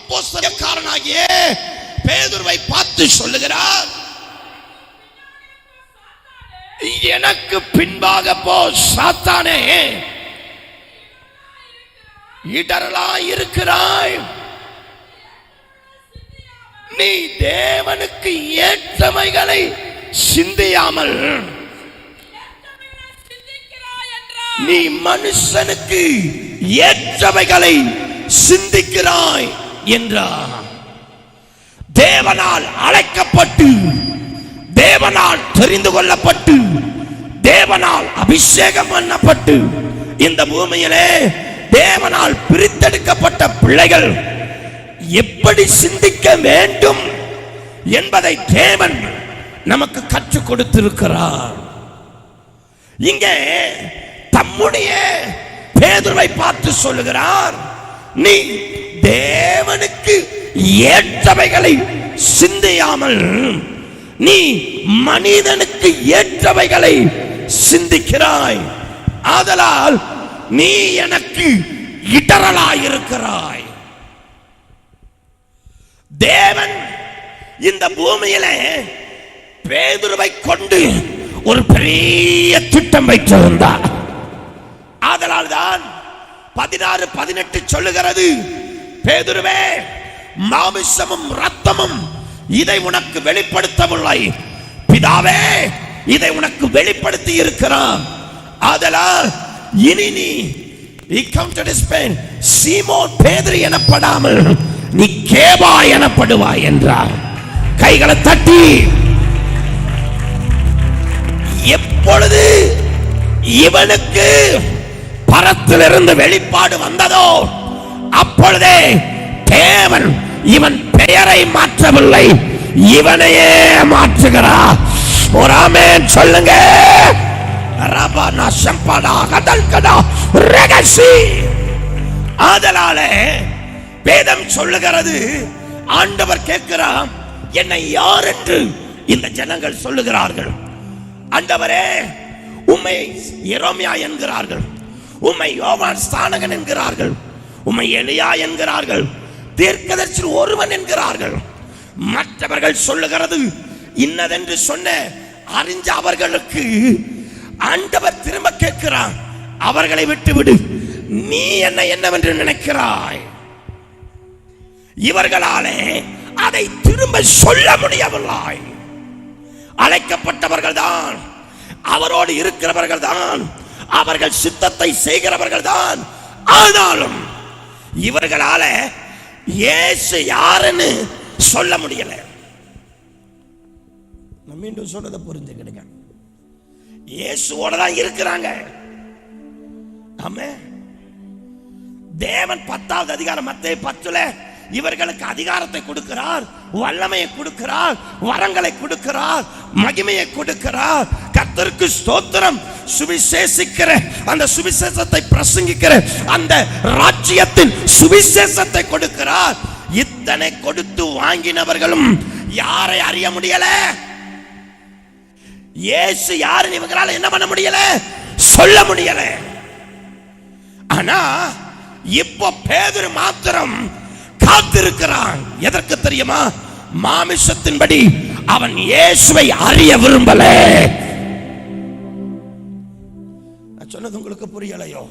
அப்போஸ்தலனாகிய பேதுருவை பார்த்து சொல்லுகிறார், எனக்கு பின்பாக போ சாத்தானே, இடரலா இருக்கிறாய். நீ தேவனுக்கு ஏற்றவைகளை சிந்தியாமல் நீ மனுஷனுக்கு ஏற்றவைகளை சிந்திக்கிறாய் என்றார். தேவனால் அழைக்கப்பட்டு, தேவனால் தெரிந்து கொள்ளப்பட்டு, தேவனால் அபிஷேகம் பண்ணப்பட்டு, இந்த பூமியிலே தேவனால் பிரித்தெடுக்கப்பட்ட பிள்ளைகள் எப்படி சிந்திக்க வேண்டும் என்பதை தேவன் நமக்கு கற்றுக் கொடுத்திருக்கிறார். இங்கே தம்முடைய பேதுருவை பார்த்து சொல்லுகிறார், நீ தேவனுக்கு ஏற்றவைகளை சிந்தியாமல் நீ மனிதனுக்கு ஏற்றவைகளை சிந்திக்கிறாய். ஆதலால் நீ எனக்கு இடரலாயிருக்கிறாய். தேவன் இந்த பூமியிலே பேதுருவை கொண்டு ஒரு பெரிய திட்டம் வைத்திருந்தார். ஆதலால் தான் 16-18 சொல்லுகிறது, பேதுருவே, மாமிசமும் இரத்தமும் இதை உனக்கு வெளிப்படுத்தவில்லை, பிதாவே இதை உனக்கு வெளிப்படுத்தி இருக்கிறான். ஆதலால் இனி நீ சீமோன் பேதுரு எனப்படாமல் நீ கேபா எனப்படுவாய் என்றார். கைகளை தட்டி, எப்பொழுது இவனுக்கு பரத்திலிருந்து வெளிப்பாடு வந்ததோ அப்பொழுதே தேவன் இவன் பெயரை மாற்றவில்லை, இவனையே மாற்றுகிறார். ஒரு ஆமென் சொல்லுங்க. ஆதலாலே வேதம் சொல்லுகிறது, ஆண்டவர் கேட்கிறார், என்னை யார் என்று இந்த ஜனங்கள் சொல்லுகிறார்கள். ஆண்டவரே, உம்மை எரேமியா என்கிறார்கள், உம்மை யோவான் ஸ்நானகன் என்கிறார்கள், உம்மை எலியா என்கிறார்கள், தீர்க்கதரிசி ஒருவன் என்கிறார்கள். மற்றவர்கள் சொல்லுகிறது இன்னதென்று சொன்ன அறிஞ்ச அவர்களுக்கு ஆண்டவர் திரும்ப கேட்கிறான், அவர்களை விட்டுவிடு, நீ என்ன என்னவென்று நினைக்கிறாய்? இவர்களாலே அதை திரும்ப சொல்ல முடியவில்லை. அழைக்கப்பட்டவர்கள் தான், அவரோடு இருக்கிறவர்கள் தான், அவர்கள் சித்தத்தை செய்கிறவர்கள் தான். ஆனாலும் இவர்களால இயேசு யாருன்னு சொல்ல முடியல. நம்ம மீண்டும் சொல்றதை புரிஞ்சுக்கிடுங்க, இயேசுவோட தான் இருக்கிறாங்க. ஆமென். தேவன் 10வது அதிகாரம் மத்தேயு 10 இவர்களுக்கு அதிகாரத்தை கொடுக்கிறார், வல்லமையை கொடுக்கிறார், வரங்களை கொடுக்கிறார், மகிமையை கொடுக்கிறார். கர்த்தருக்கு ஸ்தோத்திரம். சுவிசேஷிக்கிற அந்த சுவிசேஷத்தை பிரசங்கிக்கிற அந்த ராஜ்யத்தின் சுவிசேஷத்தை கொடுக்கிறார். இத்தனை கொடுத்து வாங்கினவர்களும் யாரை அறிய முடியல? இயேசு யாருன்னு இவங்களால என்ன பண்ண முடியல, சொல்ல முடியல. ஆனா இப்போ பேதுரு மாத்திரம் காத்திருக்கிறான். எதற்கு தெரியுமா? மாமிசத்தின்படி அவன் இயேசுவை அறிய விரும்பல. நான் சொன்னது உங்களுக்கு புரியலையோ?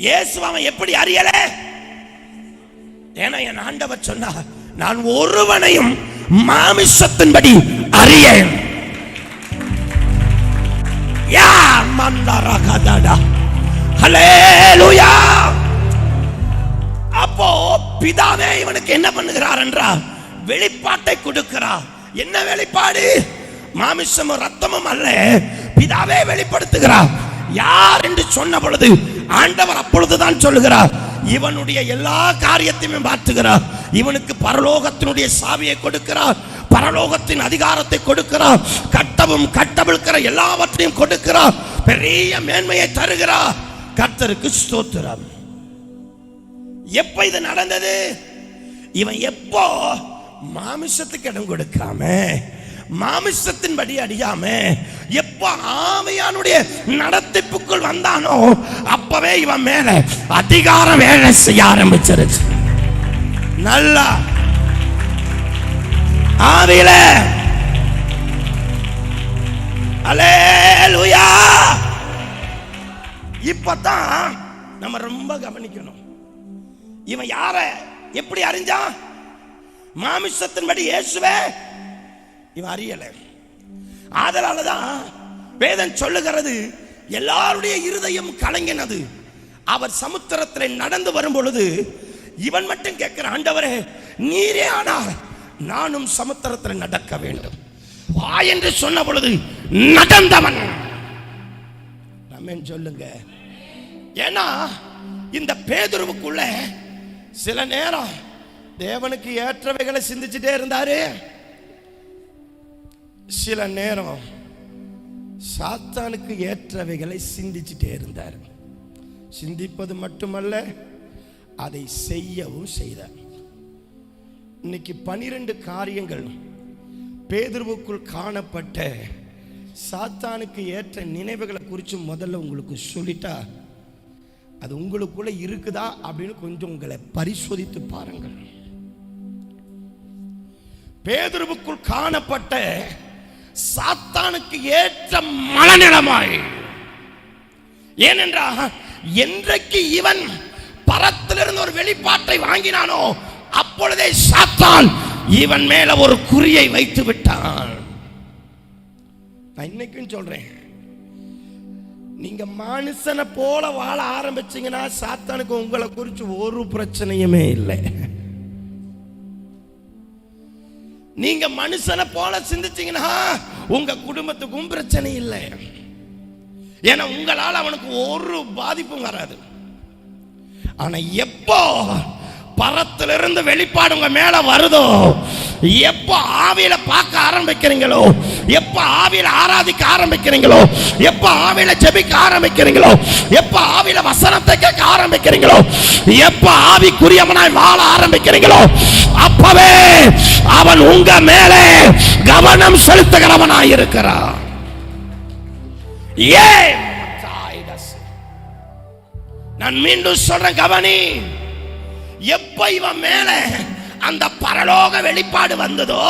இயேசு அவன் எப்படி அறியல? ஏன்னா என் ஆண்டவர் சொன்னார், நான் ஒருவனையும் மாமிசத்தின்படி அறியேன். யா மந்தரகதடா, ஹல்லேலூயா. அப்போ பிதாவே இவனுக்கு என்ன பண்ணுகிறார் என்றால் வெளிப்பாட்டை கொடுக்கிறார். என்ன வெளிப்பாடு? மாமிசமும் ரத்தமும் அல்ல, பிதாவே வெளிப்படுத்துகிறார். யார் என்று சொன்ன பொழுது ஆண்டவர் அப்பொழுதுதான் சொல்லுகிறார், இவனுடைய எல்லா காரியத்தையும் மாற்றுகிறார். இவனுக்கு பரலோகத்தினுடைய சாவியை கொடுக்கிறார், பரலோகத்தின் அதிகாரத்தை கொடுக்கிறார், கட்டவும் கட்டவிழ்க்கிற எல்லாவற்றையும் கொடுக்கிறார், பெரிய மேன்மையை தருகிறார். கர்த்தருக்கு ஸ்தோத்திரம். எப்ப இது நடந்தது? இவன் எப்போ மாமிசத்துக்கு இடம் கொடுக்காம, மாமிசத்தின்படி அடியாம, எப்ப ஆவியானுடைய நடத்திப்புக்குள் வந்தானோ அப்பவே இவன் மேல அதிகாரம் வேலை செய்ய ஆரம்பிச்சிருச்சு. நல்லா ஆவியில அல்லேலூயா. இப்பதான் நம்ம ரொம்ப கவனிக்கணும். இவன் யார எப்படி அறிஞ்சான்? மாமிசத்தின்படி இயேசுவே இவன் அறியல. அதனாலதான் வேதம் சொல்லுகிறது, எல்லாருடைய இருதயம் கலங்கினது. அவர் சமுத்திரத்தில் நடந்து வரும் பொழுது இவன் மட்டும் கேட்கிற, ஆண்டவரே நீரே ஆனால் நானும் சமுத்திரத்தில் நடக்க வேண்டும் வா என்று சொன்ன பொழுது நடந்தவன். ஆமென் சொல்லுங்க. ஏன்னா இந்த பேதுருவுக்குள்ள சில நேரம் தேவனுக்கு ஏற்றவைகளை சிந்திச்சுட்டே இருந்தாரு, சில நேரம் சாத்தானுக்கு ஏற்றவைகளை சிந்திச்சுட்டே இருந்தார். சிந்திப்பது மட்டுமல்ல, அதை செய்யவும் செய்தார். இன்னைக்கு 12 காரியங்கள் பேதுருவுக்குள் காணப்பட்ட சாத்தானுக்கு ஏற்ற நினைவுகளை குறித்து முதல்ல உங்களுக்கு சொல்லிட்டா, அது உங்களுக்குள்ள இருக்குதா அப்படின்னு கொஞ்சம் உங்களை பரிசோதித்து பாருங்கள். பேதுருவுக்குள் காணப்பட்ட சாத்தானுக்கு ஏற்ற மனநிலைமாய், ஏனென்றால் என்றைக்கு இவன் பரத்திலிருந்து ஒரு வெளிப்பாட்டை வாங்கினானோ அப்பொழுதே சாத்தான் இவன் மேல ஒரு குறியை வைத்து விட்டான். நான் இன்னைக்கும் சொல்றேன், நீங்க மனுஷனை போல வாழ ஆரம்பிச்சீங்கன்னா சாத்தானுக்கு உங்களை குறித்து ஒரு பிரச்சனையுமே இல்லை. நீங்க மனுஷனை போல சிந்திச்சீங்கன்னா உங்க குடும்பத்துக்கும் பிரச்சனை இல்லை. ஏன்னா உங்களால் அவனுக்கு ஒரு பாதிப்பும் வராது. ஆனா எப்போ பரத்திலிருந்து வெளிப்பாடு உங்க மேல வருதோ, எப்போ ஆவியில பார்க்க ஆரம்பிக்கிறீங்களோ, எப்போ ஆவியில ஆராதிக்க ஆரம்பிக்கிறீங்களோ, எப்போ ஆவியில ஜெபிக்க ஆரம்பிக்கிறீங்களோ, எப்போ ஆவியில வசனத்தை கேட்க ஆரம்பிக்கிறீங்களோ, எப்போ ஆவிக்குரியவனாய் வாழ ஆரம்பிக்கிறீங்களோ, அப்பவே அவன் உங்க மேலே கவனம் செலுத்துகிறவனாய் இருக்கிறான். நான் மீண்டும் சொல்றேன், கவனி. எப்ப இவன் மேல அந்த பரலோக வெளிப்பாடு வந்ததோ,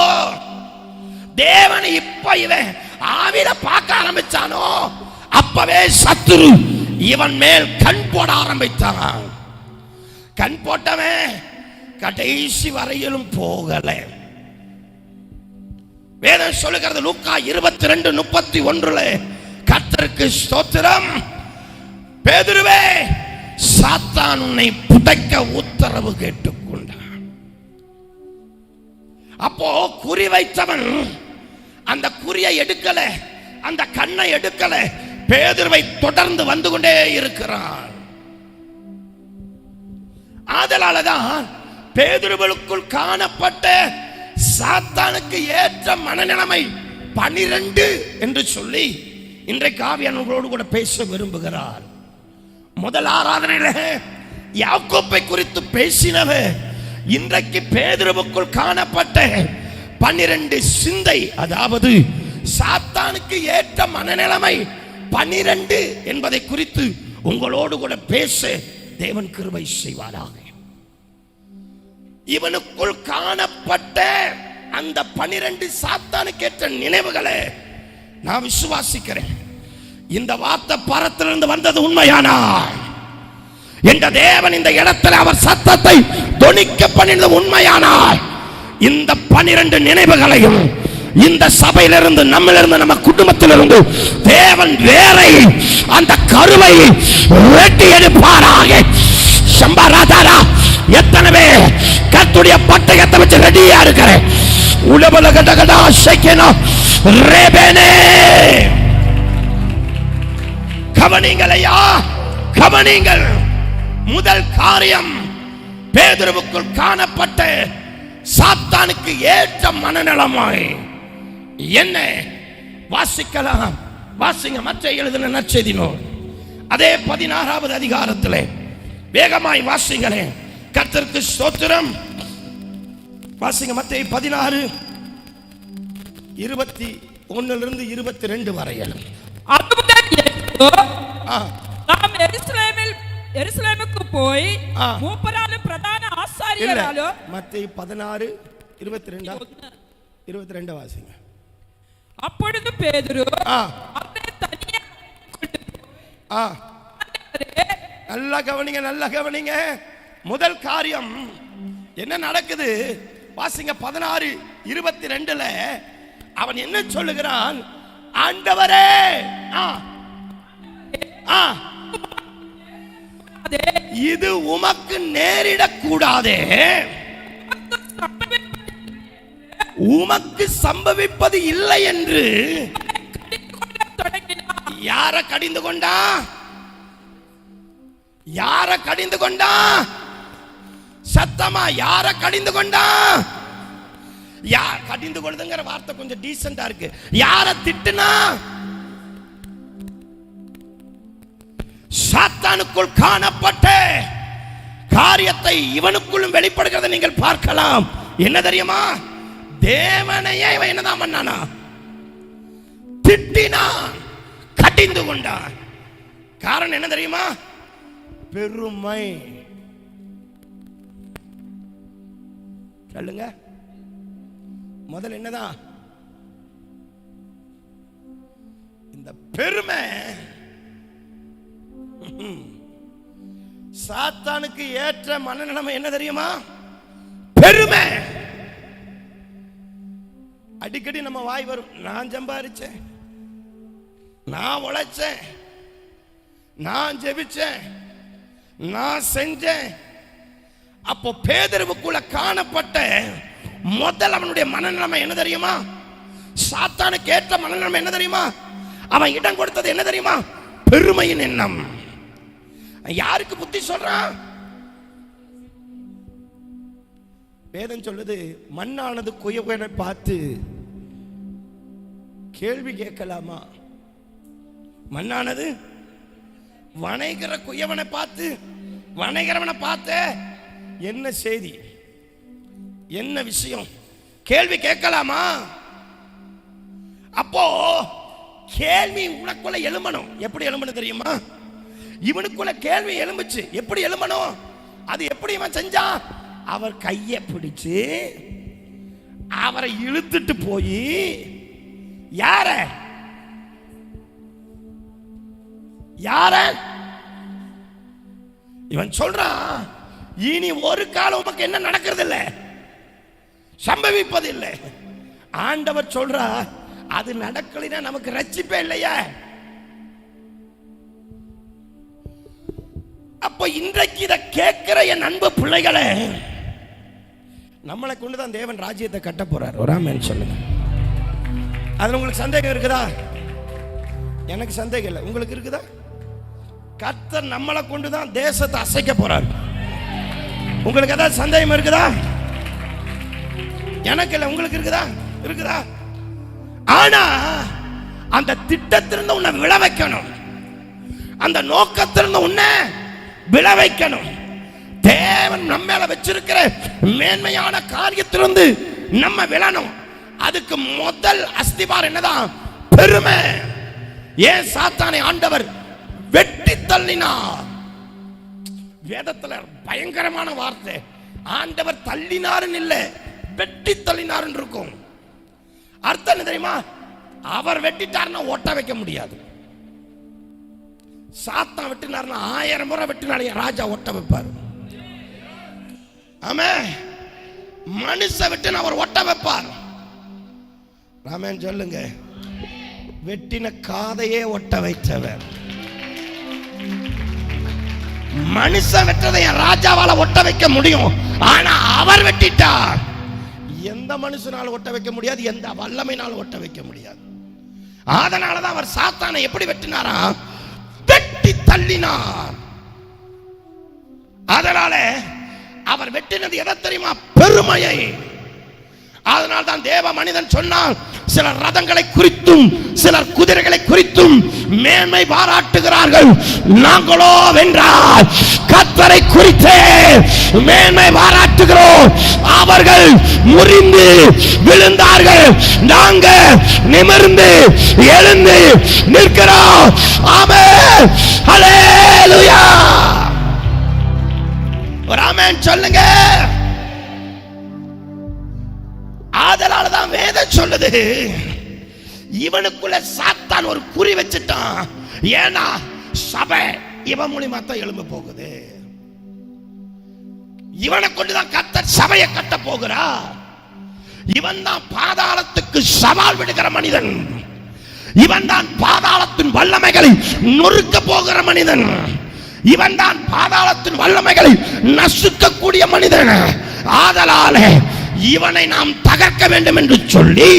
தேவனை இப்ப இவன் ஆவியில பார்க்க ஆரம்பிச்சானோ, அப்பவே சத்துரு இவன் மேல் கண் போட ஆரம்பித்தான். கண் போட்டவன் கடைசி வரையிலும் போகல. வேதம் சொல்லுகிறது லூக்கா 22:31, கர்த்தருக்கு ஸ்தோத்திரம், பேதுருவே சாத்தான் உன்னை புதைக்க உத்தரவு கேட்டுக்கொண்டான். அப்போ குறி வைத்தவன் அந்த குறியை எடுக்கல, அந்த கண்ணை எடுக்கல, பேதுருவை தொடர்ந்து வந்து கொண்டே இருக்கிறான். அதனாலதான் பேதுருவுக்குள் காணப்பட்ட சாத்தானுக்கு ஏற்ற மனநிலைமை 12 என்று சொல்லி இன்றைக்கு ஆவியானவர்களோடு கூட பேச விரும்புகிறார். முதல் ஆராதனையில யாக்கோப்பை குறித்து பேசினவர் இன்றைக்கு பேதுருவுக்குள் காணப்பட்ட 12 சிந்தை, அதாவது சாத்தானுக்கு ஏற்ற மனநிலைமை 12 என்பதை குறித்து உங்களோடு கூட பேச தேவன் கிருபை செய்வாராக. இவனுக்குள் காணப்பட்ட அந்த 12 சாத்தானுக்கு ஏற்ற நினைவுகளை நான் விசுவாசிக்கிறேன். இந்த வார்த்தை பரத்திலிருந்து வந்தது உண்மையானா, என்ற தேவன் இந்த இடத்துல அவர் சத்தத்தை தொனிக்க பண்ணினது உண்மையானால், இந்த 12 நினைவுகளையும் இந்த சபையிலிருந்து, நம்மிலிருந்து, நம்ம குடும்பத்திலிருந்து தேவன் வேரை அந்த கருவை வெட்டி எடுப்பாராக. சம்பராதாரா, எத்தனை பேர் கர்த்தருடைய பட்டயத்தை வச்சு ரெடியா இருக்கிறேன்? உலபல கடகடா ஷேக்கேனா ரேபேனே. கவனிங்களையா, கவனிங்கள். முதல் காரியம், பேதுருவுக்குள் காணப்பட்ட சாத்தானுக்கு ஏற்ற மனநலமாய் என்ன? வாசிக்கலாம், வாசிங்க. மற்ற எழுதின நற்செய்தி நூல் அதே 16வது அதிகாரத்திலே வேகமாய் வாசிங்களே. கர்த்தருக்கு ஸ்தோத்திரம். வாசிங்க மத்தேயு 16:21 22 வரையிலும். நாம் எருசலேமுக்கு போய் மூப்பராலும் பிரதான ஆசாரியராலும் மத்தேயு 16:22 வாசிங்க. அப்பொழுது பேதுரு அவரை தனியாக நல்லா கவனிங்க, நல்லா கவனிங்க. முதல் காரியம் என்ன நடக்குது வாசிங்க. 16:22 அவன் என்ன சொல்லுகிறான்? ஆண்டவரே, இது உமக்கு நேரிடக்கூடாதே, உமக்கு சம்பவிப்பது இல்லை என்று யார கடிந்து கொண்டா? யார கடிந்து கொண்டா? சத்தமா யார கடிந்து கொண்டா? யார் கடிந்து கொண்டதுங்கிற வார்த்தை கொஞ்சம் டீசென்டா இருக்கு. யார திட்டுனா? சாத்தானுக்குள் காணப்பட்ட காரியத்தை இவனுக்குள்ளும் வெளிப்படுகிறத நீங்கள் பார்க்கலாம். என்ன தெரியுமா? தேவனையே இவன் என்னதான் பண்ணானா? திட்டினான், கடிந்து கொண்டான். காரணம் என்ன தெரியுமா? பெருமை. சொல்லுங்க, முதல்ல என்னதான்? இந்த பெருமை. சாத்தானுக்கு ஏற்ற மனநிலைமை என்ன தெரியுமா? பெருமை. அடிக்கடி நம்ம வாய் வரும், நான் சம்பாதிச்சேன், நான் உழைச்சேன், நான் ஜெபிச்சேன், நான் செஞ்சேன். அப்போ பேதுருவுக்குள்ள காணப்பட்ட முதல் அவனுடைய மனநிலைமை என்ன தெரியுமா? சாத்தானுக்கு ஏற்ற மனநிலைமை என்ன தெரியுமா? அவன் இடம் கொடுத்தது என்ன தெரியுமா? பெருமையின் எண்ணம். யாருக்கு புத்தி சொல்றான்? வேதம் சொல்லுது, மண்ணானது குயவனை பார்த்து கேள்வி கேட்கலாமா? மண்ணானது வணைகிற குயவனை பார்த்து, வணைகிறவனை பார்த்த என்ன செய்தி, என்ன விஷயம், கேள்வி கேட்கலாமா? அப்போ கேள்வி உனக்குள்ள எழும்பணும். எப்படி எழும்பணும் தெரியுமா? இவனுக்குள்ள கேள்வி எழும்புச்சு. எப்படி எழும்பணும்? அது எப்படி இவன் செஞ்சான்? அவர் கையை பிடிச்சு அவரை இழுத்துட்டு போய், யார யார இவன் சொல்றான், இனி ஒரு காலம் உமக்கு என்ன நடக்கிறது இல்லை, சம்பவிப்பது இல்லை. ஆண்டவர் சொல்றா, அது நடக்கலைன்னா நமக்கு ரட்சிப்பே இல்லையா? அப்ப இன்றைக்கு இதை கேட்கிற என் அன்பு பிள்ளைகளே, நம்மளை கொண்டுதான் தேவன் ராஜ்யத்தை கட்ட போறார். ஒரு ஆமென் சொல்லுங்க. அதுல உங்களுக்கு சந்தேகம் இருக்குதா? எனக்கு சந்தேகம் இல்லை. உங்களுக்கு இருக்குதா? கர்த்தர் நம்மளை கொண்டுதான் தேசத்தை அசைக்க போறார். உங்களுக்கு ஏதாவது சந்தேகம் இருக்குதா? எனக்கு இல்லை. உங்களுக்கு இருக்குதா? இருக்குதா? ஆனா அந்த திட்டத்திலிருந்து உன்னை விழ வைக்கணும், அந்த நோக்கத்திலிருந்து உன்னை விழ வைக்கணும். தேவன் நம்ம மேல வச்சிருக்கிற மேன்மையான காரியத்திலிருந்து நம்ம விழணும். அதுக்கு முதல் அஸ்திபாரம் என்னதான்? பெருமை. ஏன் சாத்தானை ஆண்டவர் வெட்டி தள்ளினார்? வேதத்துல பயங்கரமான வார்த்தை. ஆண்டவர் தள்ளினாருன்னு இல்ல, வெட்டி தள்ளினாருன்னு இருக்கும். அர்த்தம் என்ன தெரியுமா? அவர் வெட்டிட்டாருன்னா ஓட்ட வைக்க முடியாது. சாத்தான் வெட்டினாருன்னா 1000 முறை வெட்டினாலே ராஜா ஒட்ட வைப்பார். ஆமே, மனுஷ வெட்டின அவர் ஒட்ட வைப்பார். ஆமென் சொல்லுங்க. வெட்டின காதையே ஒட்ட வைத்தவர். மனுஷ வெட்டதை ராஜாவால ஒட்ட வைக்க முடியும், ஆனா அவர் வெட்டிட்டார். எந்த மனுஷனால ஒட்ட வைக்க முடியாது, எந்த வல்லமையினால ஒட்ட வைக்க முடியாது. அதனாலதான் அவர் சாத்தானை எப்படி வெட்டினாரா? வெட்டி தள்ளினார். அதனால அவர் வெட்டினது எதை தெரியுமா? பெருமையை. அதனால் தான் தேவ மனிதன் சொன்னான், சிலர் ரதங்களை குறித்தும் சிலர் குதிரைகளை குறித்தும் மேன்மை பாராட்டுகிறார்கள், நாங்களோ வென்றால் கர்த்தரை குறித்து மேன்மை பாராட்டுகிறோம். அவர்கள் முறிந்து விழுந்தார்கள், நாங்கள் நிமிர்ந்து எழுந்து நிற்கிறோம். ஆமென், ஹல்லேலூயா. ஒரு ஆமென் சொல்லுங்க. ஆதலாலதான் வேதம் சொல்லுது, இவனுக்குள்ள சாத்தான் ஒரு குறி வச்சுட்டான். ஏன்னா சபை இவன் மூலியமா தான் எழும்ப போகுது. இவனை கொண்டுதான் கர்த்தர் சபையை கட்ட போகிறா. இவன் தான் பாதாளத்துக்கு சவால் விடுகிற மனிதன். இவன் தான் பாதாளத்தின் வல்லமைகளை நொறுக்க போகிற மனிதன். இவன் தான் பாதாளத்தின் வல்லமைகளை நசுக்கக்கூடிய மனிதன். ஆதலாலே இவனை நாம் தகர்க்க வேண்டும் என்று சொல்லி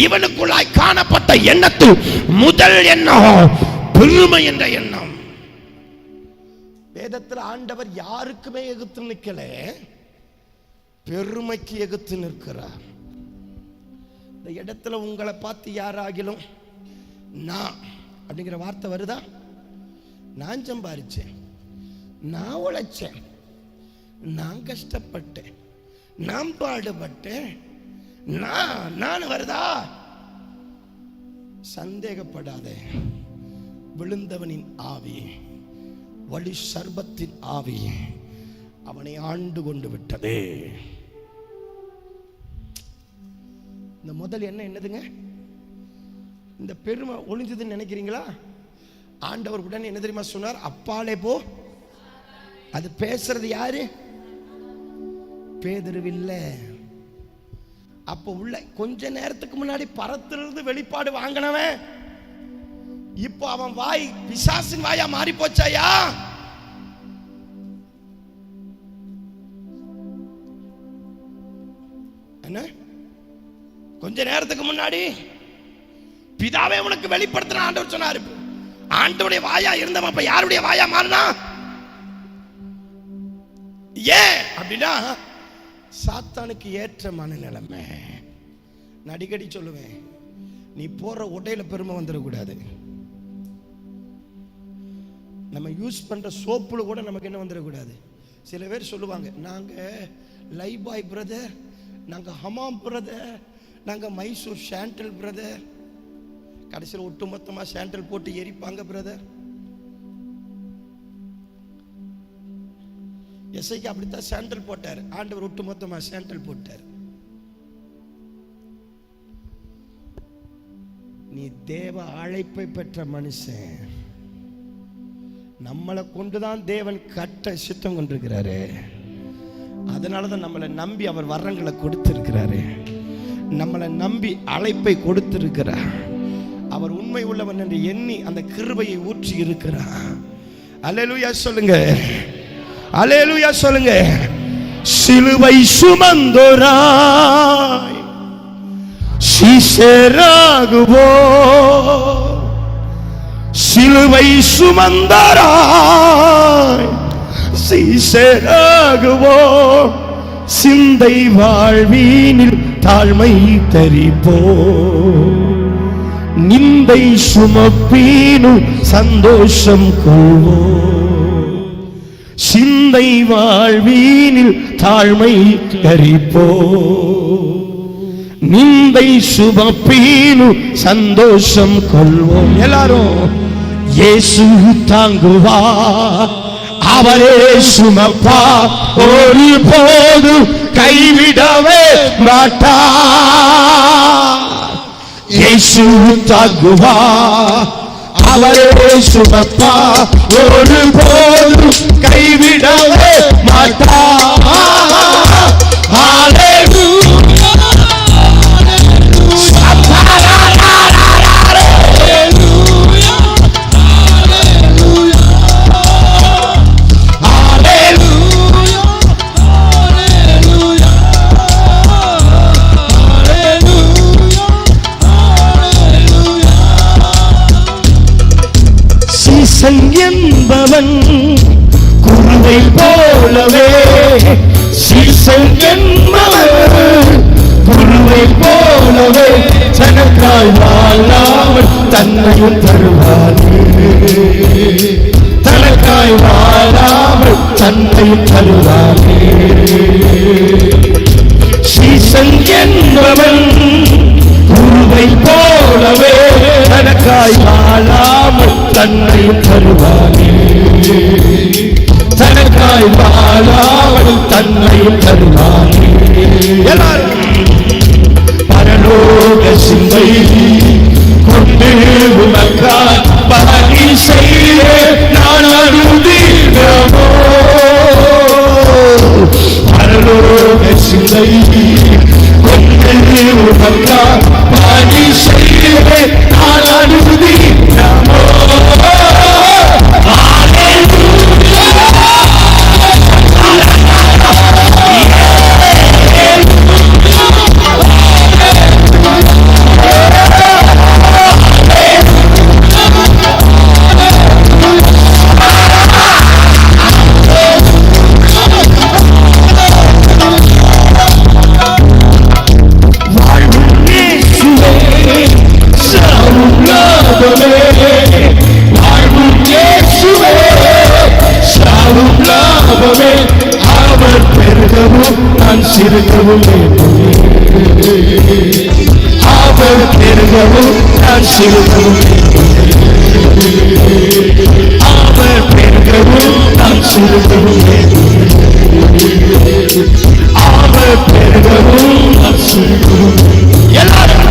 இவனுக்குள்ளாய் காணப்பட்ட எண்ணத்தில் முதல் எண்ணம் பெருமை என்ற எண்ணம். வேதத்தில் ஆண்டவர் யாருக்குமே எதிர்த்து நிற்கல, பெருமைக்கு எதிர்த்து நிற்கிறார். இந்த இடத்துல உங்களை பார்த்து யாராகிலும் நான் அப்படிங்கிற வார்த்தை வருதா? நான் சம்பாரிச்சேன், நான் உழைச்சேன், நான் கஷ்டப்பட்டேன், நான் பாடுபட்டேன், நான் வருதா? சந்தேகப்படாதே. விழுந்தவனின் ஆவி, வழி சர்பத்தின் ஆவி அவனை ஆண்டு கொண்டு விட்டது. இந்த முதல் என்ன என்னதுங்க? இந்த பெருமை ஒளிஞ்சதுன்னு நினைக்கிறீங்களா? ஆண்டவர் உடனே என்ன தெரியுமா சொன்னார்? அப்பாலே போ. அது பேசுறது யாரு? பேதுருவில்ல. அப்ப உள்ள கொஞ்ச நேரத்துக்கு முன்னாடி பரத்திலிருந்து வெளிப்பாடு வாங்கினவன் இப்போ அவன் வாய் பிசாசின் வாயா மாறி போச்சாயா? என்ன? கொஞ்ச நேரத்துக்கு முன்னாடி பிதாவே உனக்கு வெளிப்படுத்தின ஆண்டவர் சொன்னாரு. ஆண்டவருடைய வாயா இருந்தவன் அப்ப யாருடைய வாயா மாறினா? ஏன் அப்படின்னா சாத்தானுக்கு ஏற்ற மனநிலைமை. நான் அடிக்கடி சொல்லுவேன், நீ போற உடையில பெருமை வந்துடக்கூடாது. நம்ம யூஸ் பண்ற சோப்புல கூட நமக்கு என்ன வந்துடக்கூடாது. சில பேர் சொல்லுவாங்க, நாங்க லைபாய் பிரதர், நாங்க ஹமாம் பிரதர், நாங்க மைசூர் சாண்டல் பிரதர். கடைசியில் ஒட்டுமொத்தமா சாண்டல் போட்டு எரிப்பாங்க பிரதர். எஸ்ஐக்கு அப்படித்தான் சாண்டல் போட்டார். ஆண்டவர் ஒட்டுமொத்தமா சாண்டல் போட்டார். நீ தேவ அழைப்பை பெற்ற மனுஷன். நம்மளை கொண்டுதான் தேவன் கட்ட சித்தம் கொண்டிருக்கிறாரு. அதனாலதான் நம்மளை நம்பி அவர் வரங்களை கொடுத்திருக்கிறாரு. நம்மளை நம்பி அழைப்பை கொடுத்திருக்கிறார். அவர் உண்மை உள்ளவன் என்று எண்ணி அந்த கிருபையை ஊற்றி இருக்கிறார். அல்லேலூயா சொல்லுங்க, அல்லேலூயா சொல்லுங்க. சிலுவை சுமந்தோராய் சீஷராகுவோ, சிலுவை சுமந்தோராய் சீஷராகுவோ, சிந்தை வாழ்வீனில் தாழ்மை தரிப்போ, நிந்தை சுமப்பீனு சந்தோஷம் கொள்வோ, சிந்தை வாழ்வீனில் தாழ்மை தரிப்போ, நிந்தை சுமப்பீனு சந்தோஷம் கொள்வோம். எல்லாரும் இயேசு தாங்குவா, அவரே சுமப்பா, ஒரு போது கைவிடவே மாட்டா. இயேசு தாங்குவா, அவரே சுமப்பா, ஒரு போது கைவிடவே மாட்டா. என்பவன் குருவை போலவே, சீசன் என்பவன் குருவை போலவே, தனக்காய் வாழாமல் தன்னையும் தருவானே, தனக்காய் வாழாமல் தன்னையும் தருவானே. சீசன் என்பவன் குருவை போலவே, தனக்காய் வாழாமல் தன்னை தருவானே. தனக்காய் வாழாமல் தன்னையும் தருவானே. எல்லாரும் பரலோக சிந்தை கொண்டு உமக்காய் பணி செய்ய நான் அனுதினமோ. பரலோக சிந்தை கொண்டு உமக்காய் பணி செய்ய நான் அனுதினமோ. அவர் பெருகவும் நான் சிறுகவும், அவர் பெருகவும் நான் சிறுகவும், அவர் பெருகவும் நான் சிறுகவும், அவர் பெருகவும் நான் சிறுகவும். எல்லாரும்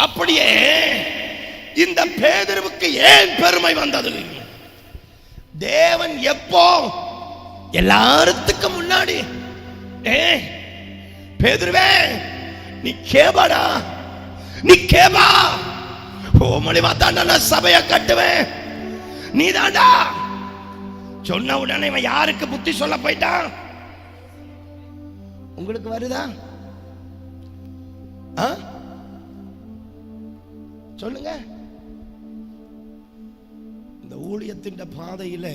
அப்படியே இந்த பேதுருவுக்கு ஏன் பெருமை வந்தது? தேவன் எப்போ எல்லாத்துக்கும் முன்னாடி பேதுருவே நீ கேபாடா, நீ கேபா, மூலியமா தாண்டா நான் சபையை கட்டுவேன், நீ தாண்டா சொன்ன உடனே இவன் யாருக்கு புத்தி சொல்ல போயிட்டான்? உங்களுக்கு வருதா? சொல்லுங்க. இந்த ஊழியத்தின் பாதையில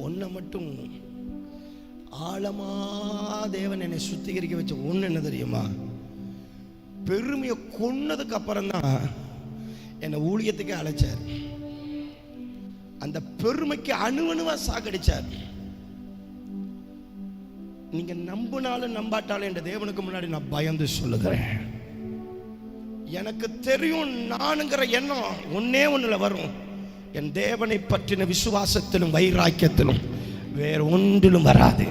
ஒன்ன மட்டும் ஆழமா தேவன் என்னை சுத்திகரிக்க வச்ச ஒண்ணு என்ன தெரியுமா? பெருமையை கொன்னதுக்கு அப்புறம் தான் என்னை ஊழியத்துக்கு அழைச்சார். அந்த பெருமைக்கு அணுவணுவா சாகடிச்சார். நீங்க நம்பினாலும் நம்பாட்டாலும் என்ற தேவனுக்கு முன்னாடி நான் பயந்து சொல்லுகிறேன், எனக்கு தெரியும் நானுங்கிற எண்ணம் ஒன்னே ஒண்ணுல வரும். என் தேவனை பற்றின விசுவாசத்திலும் வைராக்கியத்திலும் வேற ஒன்றிலும் வராது.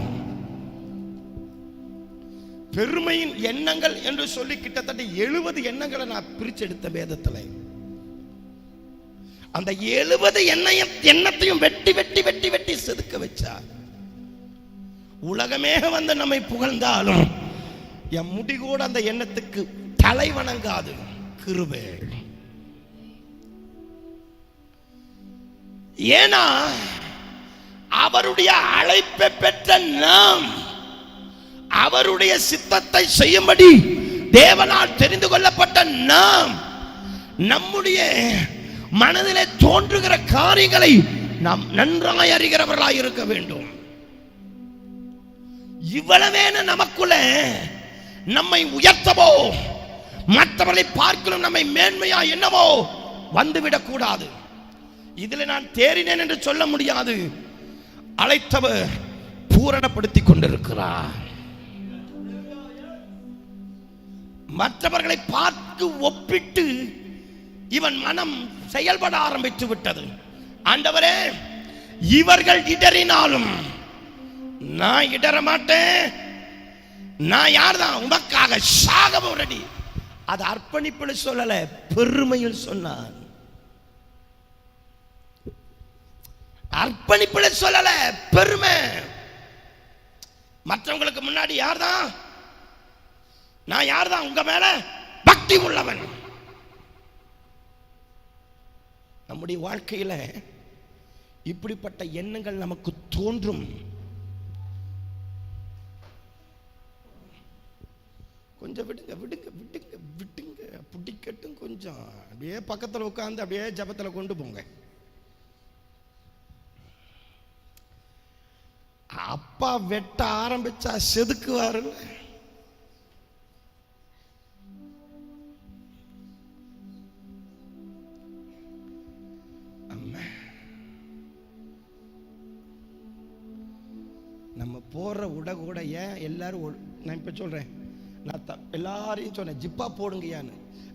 பெருமையின் எண்ணங்கள் என்று சொல்லி கிட்டத்தட்ட 70 எண்ணங்களை நான் பிரிச்செடுத்த வேதத்துல. அந்த 70 எண்ணத்தையும் வெட்டி வெட்டி வெட்டி வெட்டி செதுக்க வச்சார். உலகமே வந்து நம்மை புகழ்ந்தாலும் என் முடி கூட அந்த எண்ணத்துக்கு தலை வணங்காது. கிருபை. ஏன்னா அவருடைய அழைப்பை பெற்ற நாம் அவருடைய சித்தத்தை செய்யும்படி தேவனால் தெரிந்து கொள்ளப்பட்ட நாம் நம்முடைய மனதிலே தோன்றுகிற காரியங்களை நாம் நன்றாய் அறிகிறவர்களாய் இருக்க வேண்டும். இவ்வளவேன நமக்குள்ள நம்மை உயர்த்தவோ மற்றவர்களை பார்க்கலும் நம்மை மேன்மையா என்னவோ வந்துவிடக் கூடாது. இதில் நான் தேறினேன் என்று சொல்ல முடியாது. அழைத்தவர் பூரணப்படுத்திக் கொண்டிருக்கிறார். மற்றவர்களை பார்த்து ஒப்பிட்டு இவன் மனம் செயல்பட ஆரம்பித்து விட்டது. ஆண்டவரே, இவர்கள் இடறினாலும் நான் இடற மாட்டேன். நான் யார்தான் உமக்காக சாகவும் ரெடி. அது அர்ப்பணிப்பில் சொல்லல, பெருமையில் சொன்னான். அர்ப்பணிப்பில் சொல்லல, பெருமை. மற்றவங்களுக்கு முன்னாடி யார்தான் நான் யார்தான் உங்க மேல பக்தி உள்ளவன். நம்முடைய வாழ்க்கையில இப்படிப்பட்ட எண்ணங்கள் நமக்கு தோன்றும். கொஞ்சம் விடுங்க விடுங்க விடுங்க விடுங்க, பிடிக்கட்டும். கொஞ்சம் அப்படியே பக்கத்தில் உட்கார்ந்து அப்படியே ஜபத்தில் கொண்டு போங்க. அப்பா வெட்ட ஆரம்பிச்சா செதுக்குவாரு. நம்ம போற உடை கூட ஏன் எல்லாரும், நான் இப்ப சொல்றேன், நான் எல்லாரையும் சொன்னேன் ஜிப்பா போடுங்கயான்னு.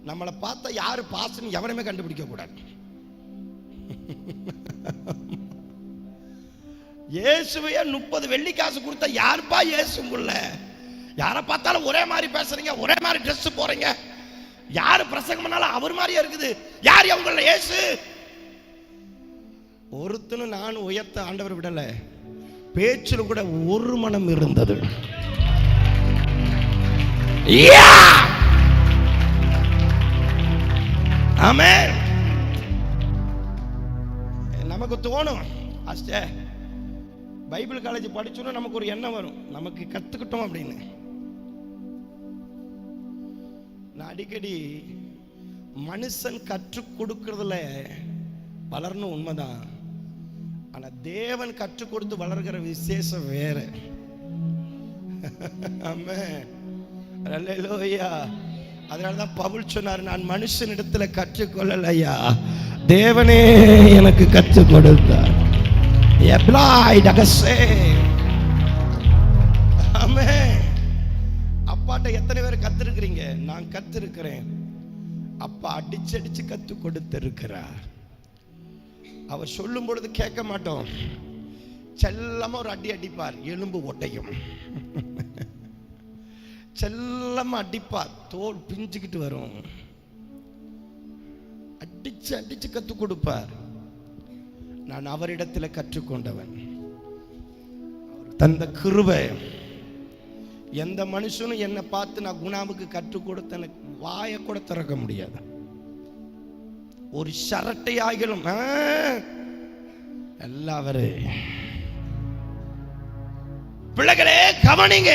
நம்மளை பார்த்தா யாரு பாஸ்ன்னு எவனுமே கண்டுபிடிக்க கூடாது. இயேசுவைய 30 வெள்ளி காசு கொடுத்தா யாருப்பா இயேசுங்குள்ள? யாரை பார்த்தாலும் ஒரே மாதிரி பேசுறீங்க, ஒரே மாதிரி ட்ரெஸ் போறீங்க, யாரு பிரசங்கம் பண்ணாலும் அவர் மாதிரியா இருக்குது. யார் அவங்கள இயேசு? ஒருத்தனும் நானும் உயர்த்த ஆண்டவர் விடல. பேச்சில் கூட ஒரு மனம் இருந்தது. ஆமென். நமக்கு தோணும், பைபிள் காலேஜ் படிச்சோன்னா நமக்கு ஒரு எண்ணம் வரும், நமக்கு கத்துக்கிட்டோம் அப்படின்னு. நான் அடிக்கடி மனுஷன் கற்றுக் கொடுக்கறதுல வளரணும் உண்மைதான். ஆனா தேவன் கற்றுக் கொடுத்து வளர்கிற விசேஷம் வேற. ஆமென். அல்லேலூயா. அதனாலதான் பவுல் சொன்னார், நான் மனுஷனிடத்துல கற்றுக்கொள்ளலையா, தேவனே எனக்கு கற்றுக் கொடுத்தார். அப்பாட்ட எத்தனை பேர் கத்திருக்கிறீங்க? நான் கத்திருக்கிறேன். அப்பா அடிச்சு அடிச்சு கத்து கொடுத்திருக்கிறார். அவர் சொல்லும் பொழுது கேட்க மாட்டோம், செல்லமா ஒரு அடி அடிப்பார், எலும்பு ஒட்டையும். செல்லமா அடிப்பார், தோல் பிஞ்சுக்கிட்டு வரும். அடிச்சு அடிச்சு கத்து கொடுப்பார். நான் அவரிடத்தில் கற்றுக்கொண்டவன். தந்த கிருபை. எந்த மனுஷனும் என்னை பார்த்து நான் குணாவுக்கு கற்றுக் கொடுத்த வாயை கூட திறக்க முடியாது. ஒரு சரட்டை ஆகிலும் எல்லாவரும் பிள்ளைகளே கவனிங்க.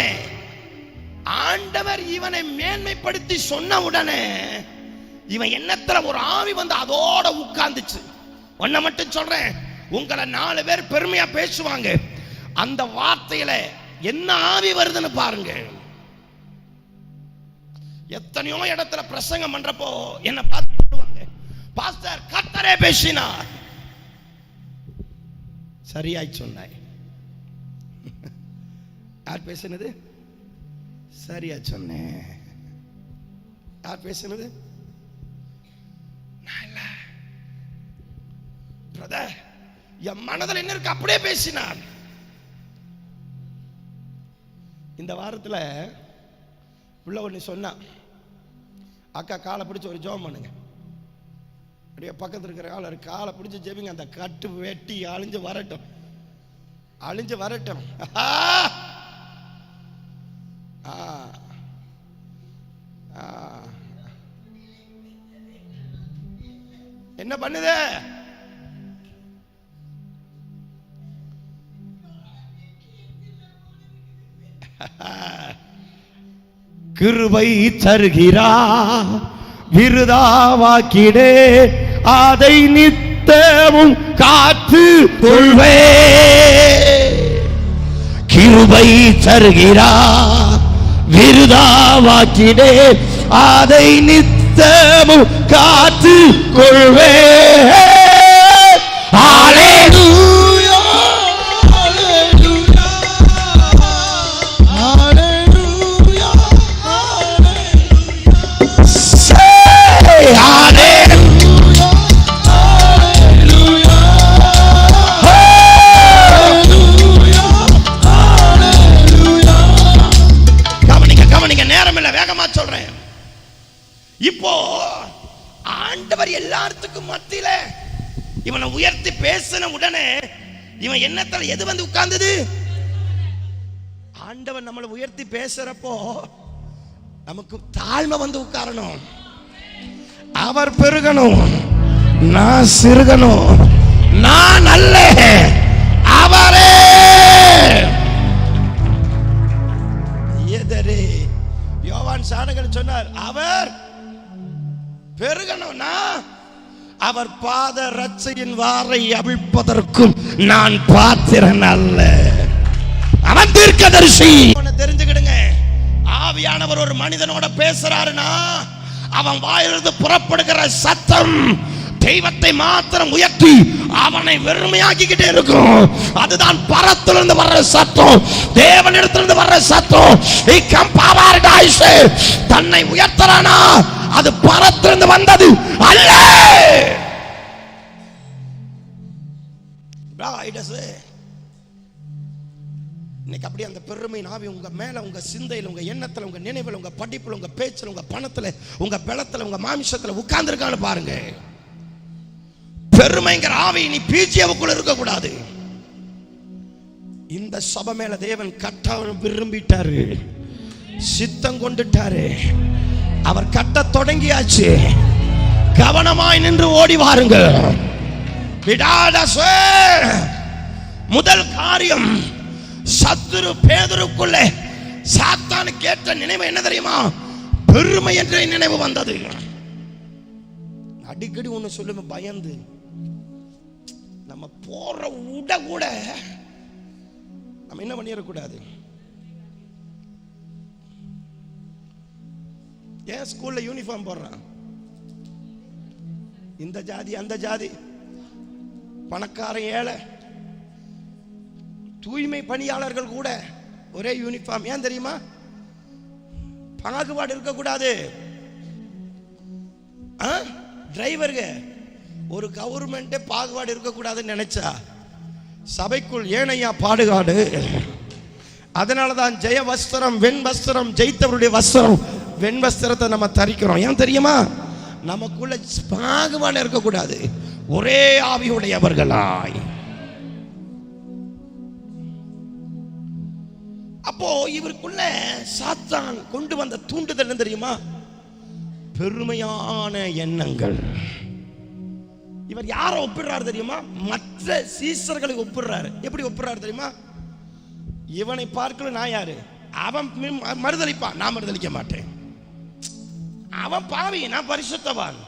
ஆண்டவர் இவனை மேன்மைப்படுத்தி சொன்ன உடனே இவன் எண்ணத்துல ஒரு ஆவி வந்து அதோட உட்கார்ந்துச்சு. ஒன்ன மட்டும் சொல்றேன், உங்களை 4 பேர் பெருமையா பேசுவாங்க, அந்த வார்த்தையில என்ன ஆவி வருதுன்னு பாருங்க. எத்தனையோ இடத்துல பிரசங்கம் பண்றப்போ என்ன பார்த்து சொல்லுவாங்க, பாஸ்டர் கர்த்தரே பேசினார். சரியாய் சொன்னாய். யார் பேசினது? சரியா சொன்னேன். யார் பேசினது? என் மனதில் என்ன இருக்கு அப்படியே பேசினார். இந்த வாரத்தில் உள்ள ஒன்று சொன்னா, அக்கா காலை பிடிச்சி ஒரு ஜெபம் பண்ணுங்க. அப்படியே பக்கத்தில் இருக்கிற காலை பிடிச்சி ஜெபிங்க. அந்த கட்டு வெட்டி அழிஞ்சு வரட்டும், அழிஞ்சு வரட்டும். என்ன பண்ணுது? கிருபை தருகிறா விருதாவாக்கிடே அதை நித்தமும் காத்து கொள்வே. கிருபை தருகிறா விருதாவாக்கிடே அதை நித்தமும் காத்து கொள்வே. ஹல்லேலூயா ஹல்லேலூயா ஹல்லேலூயா ஹல்லேலூயா ஹல்லேலூயா ஹல்லேலூயா ஹல்லேலூயா. கவனிங்க கவனிங்க, நேரம் இல்லை, வேகமா சொல்றேன். இப்போ ஆண்டவர் எல்லாத்துக்கும் மத்தியில இவனை உயர்த்தி பேசின உடனே இவன் எண்ணத்துல எது வந்து உட்கார்ந்தது? ஆண்டவர் நம்மளை உயர்த்தி பேசுறப்போ நமக்கு தாழ்மை வந்து உட்காரணும். அவர் பெருகணும், நான் சிறுகணும். நான் அல்ல, அவரே. எதரே யோவான் சாணகன் சொன்னார், அவர் பெருகணும்னா அவர் பாத ரட்சையின் வாரை அவிழ்ப்பதற்கும் நான் பாத்திரன் அல்ல. அவன் தீர்க்கதரிசி. தெரிஞ்சுக்கிடுங்க, ஆவியானவர் ஒரு மனிதனோட பேசுறாருன்னா அவன் வாயிலிருந்து புறப்படுகிற சத்தம் தெய்வத்தை மாத்திரம் உயர்த்தி அவனை வெறுமையாக்கிக்கிட்டே இருக்கும். அதுதான் பரத்திலிருந்து வர்ற சத்தம், தேவனிடத்திலிருந்து வர்ற சத்தம். தன்னை உயர்த்தறானா அது பரத்திலிருந்து வந்தது அல்ல. இன்னைக்கு அப்படி அந்த பெருமை நாவி உங்க மேல, உங்க சிந்தையில், உங்க எண்ணத்துல, உங்க நினைவில், உங்க படிப்புல, உங்க பேச்சுல, உங்க பணத்துல, உங்க பலத்துல, உங்க மாமிசத்துல உட்கார்ந்து இருக்கான்னு பாருங்க. பெருமைங்கிற ஆவி நீ பிஜிஎவுக்குள்ள இருக்க கூடாது. இந்த சபை மேல தேவன் கட்டாயம் விரும்பிட்டாரு, சித்தம் கொண்டுட்டாரு. அவர் கட்ட தொடங்கியாச்சு. கவனமாய் நின்று ஓடி வாருங்க. முதல் காரியம், சத்துரு பேதுருக்குள்ள சாத்தானு கேட்ட நினைவு என்ன தெரியுமா? பெருமை என்ற நினைவு வந்தது. அடிக்கடி ஒண்ணு சொல்லுங்க, பயந்து நம்ம போற உட கூட நம்ம என்ன பண்ணிடக்கூடாது. ஏன் ஸ்கூல்ல யூனிஃபார்ம் போடுறான்? இந்த ஜாதி அந்த ஜாதி, பணக்காரன் ஏழை, தூய்மை பணியாளர்கள் கூட ஒரே யூனிஃபார்ம். ஏன் தெரியுமா? பாகுபாடு இருக்கக்கூடாது. டிரைவருங்க ஒரு கவர்மெண்ட் பாகுபாடு இருக்கக்கூடாதுன்னு நினைச்சா சபைக்குள் ஏனையா பாடுகாடு. அதனாலதான் ஜெய வஸ்திரம், வெண் வஸ்திரம், ஜெயித்தவருடைய வஸ்திரம், வெண் வஸ்திரத்தை நம்ம தரிக்கிறோம். ஏன் தெரியுமா? நமக்குள்ள பாகுபாடு இருக்கக்கூடாது, ஒரே ஆவியுடையவர்களாய். அப்போ இவருக்குள்ள சாத்தான் கொண்டு வந்த தூண்டுதல் என்ன தெரியுமா? பெருமையான எண்ணங்கள். இவர் யாரை ஒப்பிடுறாரு தெரியுமா? மற்ற சீசர்களை ஒப்பிடுறாரு. எப்படி ஒப்பிடுறாரு தெரியுமா? இவனை பார்க்கல நான் யாரு? அவன் மறுதலிப்பான், நான் மறுதலிக்க மாட்டேன். அவன் பாவி, நான் பரிசுத்தவான்.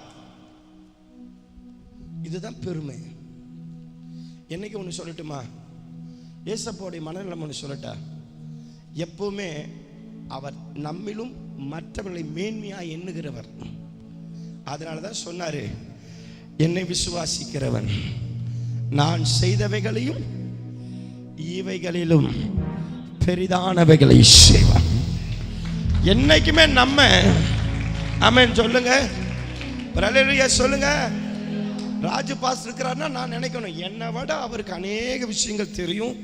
இதுதான் பெருமை. என்னைக்கு ஒன்று சொல்லட்டுமா? ஏசப்போடைய மனநலம் ஒன்று சொல்லட்டா? எப்பவுமே அவர் நம்மிலும் மற்றவர்களை மேன்மையாக எண்ணுகிறவர். அதனாலதான் சொன்னாரு, என்னை விசுவாசிக்கிறவன் நான் செய்தவைகளையும் இவைகளிலும் பெரிதானவைகளை செய்வான். என்னைக்குமே நம்ம ஆமென் சொல்லுங்க, அல்லேலூயா சொல்லுங்க. ராஜு பாஸ் இருக்கிறாருன்னா நான் நினைக்கணும், என்னை விட அவருக்கு அநேக விஷயங்கள் தெரியும்.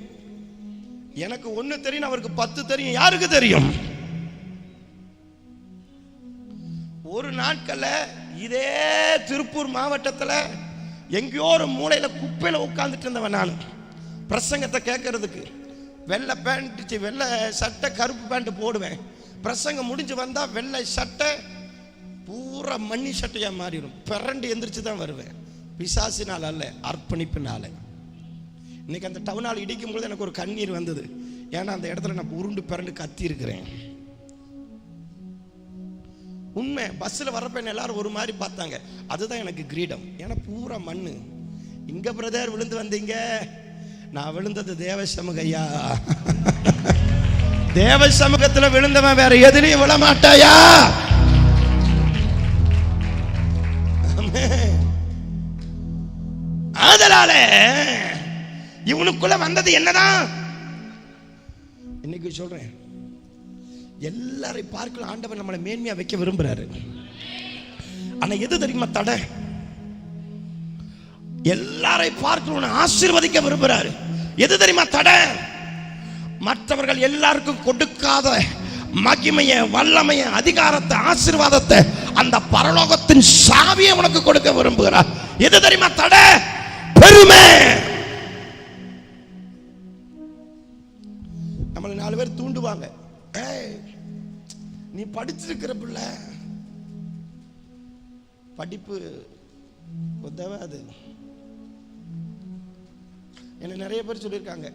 எனக்கு 1 தெரியும், அவருக்கு 10 தெரியும். யாருக்கு தெரியும்? ஒரு நாட்கள்ல இதே திருப்பூர் மாவட்டத்தில் எங்கேயோ ஒரு மூலையில குப்பையில உட்கார்ந்துட்டு இருந்தவன் நான், பிரசங்கத்தை கேட்கறதுக்கு. வெள்ளை பேண்ட், வெள்ளை சட்டை, கருப்பு பேண்ட் போடுவேன். பிரசங்கம் முடிஞ்சு வந்தா வெள்ளை சட்டை பூரா மண்ணி சட்டையா மாறிடும். பிறண்டு எந்திரிச்சு தான் வருவேன். பிசாசினால் அல்ல, அர்ப்பணிப்பினால. இன்னைக்கு அந்த டவுனால் இடிக்கும் பொழுது எனக்கு ஒரு கண்ணீர் வந்தது. ஏன்னா அந்த இடத்துல நான் உருண்டு பிறண்டு கத்தி இருக்கிறேன். உண்மை. பஸ்ஸில் வரப்ப எல்லாரும் ஒரு மாதிரி பார்த்தாங்க. அதுதான் எனக்கு கிரீடம். ஏன்னா பூரா மண்ணு. இங்க பிரதர் விழுந்து வந்தீங்க, நான் விழுந்தது தேவ சமூகையா. தேவ சமூகத்தில் விழுந்தவன் வேற எதிரையும் விழ மாட்டாயா? அதனால இவனுக்குள்ள வந்தது என்னதான் இன்னைக்கு சொல்றேன். எல்லாரையும் பார்க்கலாம் ஆண்டவர் நம்மளை மேன்மையா வைக்க விரும்புறாரு. ஆனா எது தெரியுமா தடை? எல்லாரையும் பார்க்கணும், ஆசீர்வதிக்க விரும்புறாரு. எது தெரியுமா தடை? மற்றவர்கள் எல்லாருக்கும் கொடுக்காத மகிமைய, வல்லமைய, அதிகாரத்தை, ஆசீர்வாதத்தை, அந்த பரலோகத்தின் சாவியை உனக்கு கொடுக்க விரும்புகிறார். எது தெரியுமா தடை? பெருமை. நம்மள 4 பேர் தூண்டுவாங்க. நீ படிச்சிருக்கிற பிள்ளை, படிப்பு உதவாது. என்ன நிறைய பேர் சொல்லியிருக்காங்க,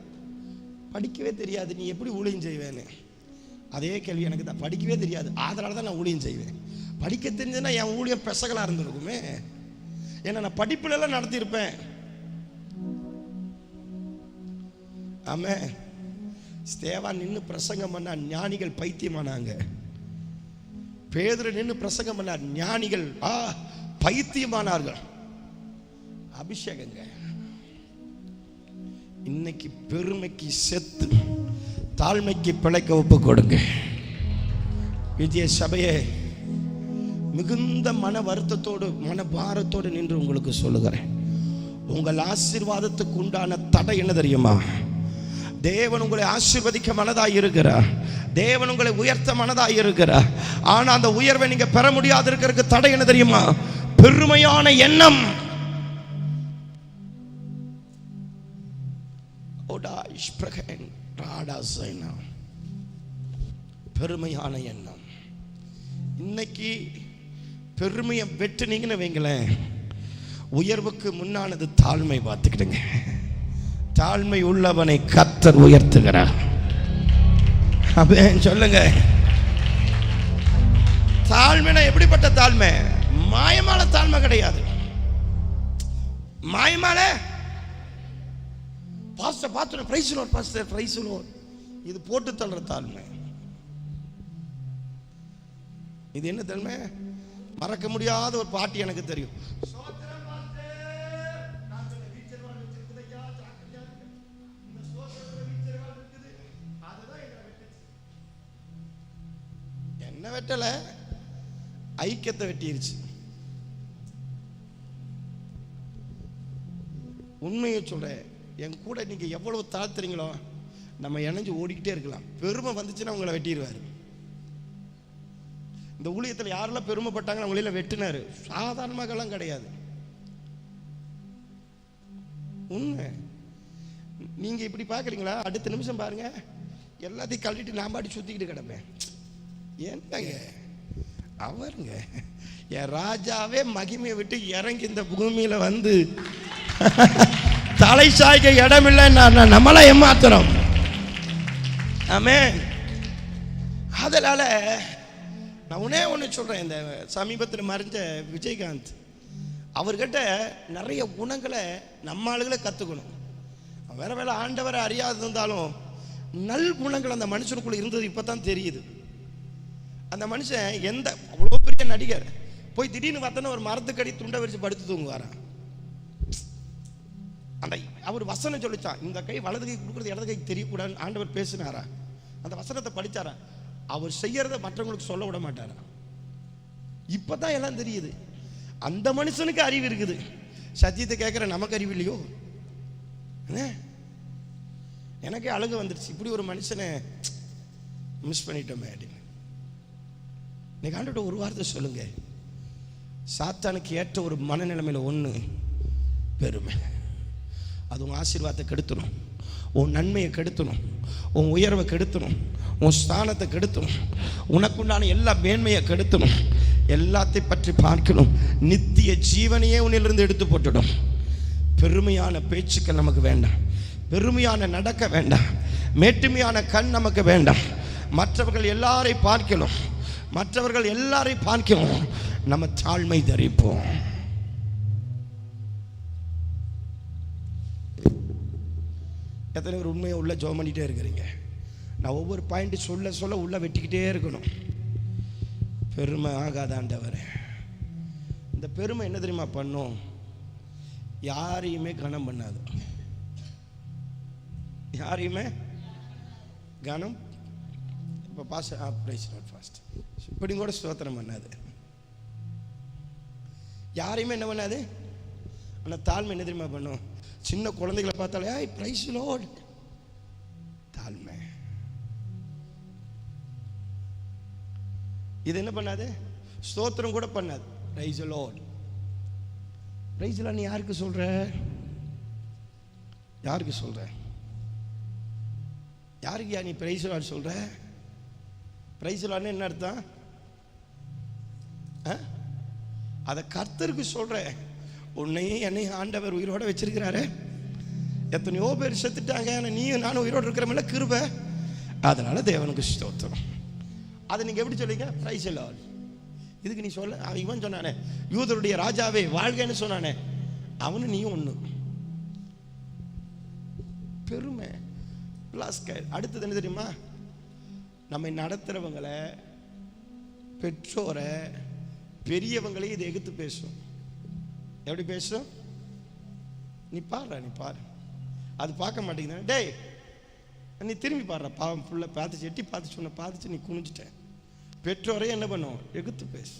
படிக்கவே தெரியாது, நீ எப்படி ஊழியம் செய்வேன்னு. அதே கேள்வி எனக்கு தான். படிக்கவே தெரியாது, அதனால தான் நான் ஊழியம் செய்வேன். படிக்க தெரிஞ்சதுன்னா என் ஊழியம் பெசகலாக இருந்திருக்குமே. ஏன்னா நான் படிப்புல எல்லாம் நடத்தியிருப்பேன். ஆமே. ஸ்தேவா நின்று பிரசங்கம் பண்ணா ஞானிகள் பைத்தியமானாங்க. பேதுரு நின்று பிரசங்கம் பண்ணார், ஞானிகள் பைத்தியமானார்கள். அபிஷேகங்க. இன்னைக்கு பெருமைக்கு செத்து தாழ்மைக்கு பிழைக்க ஒப்பு கொடுங்க. விஜய சபையே, மிகுந்த மன வருத்தத்தோடு, மன பாரத்தோடு நின்று உங்களுக்கு சொல்லுகிறேன், உங்கள் ஆசீர்வாதத்துக்கு உண்டான தடை என்ன தெரியுமா? தேவன் உங்களை ஆசீர்வதிக்க மனதாய் இருக்கிறார். தேவன் உங்களை உயர்த்த மனதாய் இருக்கிறார். ஆனா அந்த உயர்வை நீங்க பெற முடியாது இருக்கிறதுக்கு தடை என்ன தெரியுமா? பெருமையான எண்ணம். பெருமையான எண்ணம். இன்னைக்கு பெருமையை வெட்டுனீங்கன்னு வைங்களேன், உயர்வுக்கு முன்னானது தாழ்மை. பார்த்துக்கிடுங்க, தாழ்மை உள்ளவனை கர்த்தர் உயர்த்துகிறார். அப்படின்னு சொல்லுங்க. தாழ்மைனா எப்படிப்பட்ட தாழ்மை? மாயமான தாழ்மை கிடையாது. மாயமான pastor pastor price load, pastor price load, இது போட்டு தள்ளுற தாழ்மை. இது என்ன தாழ்மை? மறக்க முடியாத ஒரு பாட்டு எனக்கு தெரியும். என்ன வெட்டல, ஐக்கியத்தை வெட்டிருச்சு. உண்மையை சொல்றேன், என் கூட நீங்க எவ்வளவு தாழ்த்துறீங்களோ நம்ம இணைஞ்சு ஓடிக்கிட்டே இருக்கலாம். பெருமை வந்துச்சுன்னா உங்களை வெட்டிடுவாரு. இந்த ஊழியத்தில் யாரெல்லாம் பெருமைப்பட்டாங்க அவங்கள வெட்டினாரு. சாதாரணமாகலாம் கிடையாது. உண்மை. நீங்க இப்படி பாக்குறீங்களா? அடுத்த நிமிஷம் பாருங்க, எல்லாத்தையும் கழட்டிட்டு நான் பாடி சுத்திக்கிட்டு கிடப்பேன். என்னங்க அவருங்க, என் ராஜாவே மகிமையை விட்டு இறங்கி இந்த பூமியில வந்து தலை சாய்க்க இடமில்லை. நம்மள ஏமாத்துறோம். ஆமென். அதனால நான் ஒண்ணு சொல்றேன். இந்த சமீபத்தில் மறைஞ்ச விஜயகாந்த் அவர்கிட்ட நிறைய குணங்களை நம்ம ஆளுகளை கத்துக்கணும். வேற வேலை ஆண்டவரை அறியாது இருந்தாலும் நல் குணங்கள் அந்த மனுஷனுக்குள்ள இருந்தது இப்பதான் தெரியுது. அந்த மனுஷன் எந்த அவ்வளோ பெரிய நடிகர் போய் திடீர்னு பார்த்தோன்னா ஒரு மரத்துக்கடி துண்டை வரிச்சு படுத்து தூங்குவாரான். அந்த அவர் வசனம் சொல்லிச்சான், இந்த கை வலது கை கொடுக்குறது இடது கை தெரியக்கூடாதுன்னு ஆண்டவர் பேசினாரா? அந்த வசனத்தை படிச்சாரா? அவர் செய்யறத மற்றவங்களுக்கு சொல்ல விட மாட்டாரா? இப்பதான் எல்லாம் தெரியுது. அந்த மனுஷனுக்கு அறிவு இருக்குது. சத்தியத்தை கேட்குற நமக்கு அறிவு இல்லையோ? எனக்கே அழுக வந்துருச்சு, இப்படி ஒரு மனுஷனை மிஸ் பண்ணிட்டோமே அப்படின்னு. இன்னைக்கு ஆண்டவர்கிட்ட ஒரு வார்த்தை சொல்லுங்க. சாத்தானுக்கு ஏற்ற ஒரு மனநிலைமையில ஒன்று பெருமை. அது உன் ஆசீர்வாதத்தை கெடுத்துடும், உன் நன்மையை கெடுத்துடும், உன் உயர்வை கெடுத்துடும், உன் ஸ்தானத்தை கெடுத்துடும், உனக்குண்டான எல்லா மேன்மையை கெடுத்துடும். எல்லாத்தை பற்றி பார்க்கணும், நித்திய ஜீவனையே உன்னிலிருந்து எடுத்து போட்டுடும். பெருமையான பேச்சுக்கள் நமக்கு வேண்டாம், பெருமையான நடக்க வேண்டாம், மேட்டுமையான கண் நமக்கு வேண்டாம். மற்றவர்கள் எல்லாரையும் பார்க்கணும், மற்றவர்கள் எல்லாரையும் பார்க்கணும், நம்ம தாழ்மை தரிப்போம். எத்தனை பேர் உண்மையை உள்ள ஜெபம் பண்ணிட்டே இருக்கிறீங்க? நான் ஒவ்வொரு பாயிண்ட் சொல்ல சொல்ல உள்ள வெட்டிக்கிட்டே இருக்கணும். பெருமை ஆகாத ஆண்டவரே. இந்த பெருமை என்ன தெரியுமா பண்ணும்? யாரையுமே கனம் பண்ணாது, யாரையுமே கனம். இப்போ ஃபாஸ்ட் இப்படி கூட ஸ்தோத்திரம் பண்ணாது, யாரையுமே என்ன பண்ணாது. ஆனால் தாழ்மை என்ன தெரியுமா பண்ணும்? சின்ன குழந்தைகளை பார்த்தாலே பிரைஸ் லார்ட், தாழ்மை. இது என்ன பண்ணாது? ஸ்தோத்திரம் கூட பண்ணாது. Praise lord, praise lord. நீ யாருக்கு சொல்ற? யாருக்கு சொல்ற? யாருக்கு நீ பிரைஸ் லார்ட் சொல்ற? பிரைஸ் லார்ட்னு என்ன அர்த்தம்? அதை கர்த்தருக்கு சொல்ற. உன்னையும் என்னையும் ஆண்டவர் உயிரோட வச்சிருக்கிறாரு. எத்தனையோ பேர் செத்துட்டாங்க, நீயும் நானும் உயிரோடு இருக்கிற கிருபை. அதனால தேவனுக்கு ஸ்தோத்திரம். அதை நீங்க எப்படி சொல்லுங்க? Praise lord. இதுக்கு நீ சொல்ல, இவன் சொன்னானே யூதருடைய ராஜாவே வாழ்கன்னு சொன்னானே, அவனு நீயும் ஒண்ணு. பெருமை பிளாஸ்கர். அடுத்தது என்ன தெரியுமா? நம்மை நடத்துறவங்களை, பெற்றோரை, பெரியவங்களையும் இதை எதிர்த்து பேசும். எப்படி பேசும்? நீ பாடுற, நீ பாரு. அது பார்க்க மாட்டேங்குது. டேய் நீ திரும்பி பாடுற. பாவம் புள்ள பார்த்துச்சு, எட்டி பார்த்து சொன்ன பார்த்துச்சு, நீ குனிஞ்சிட்ட. பெற்றோரே என்ன பண்ணும்? எகுத்து பேசு.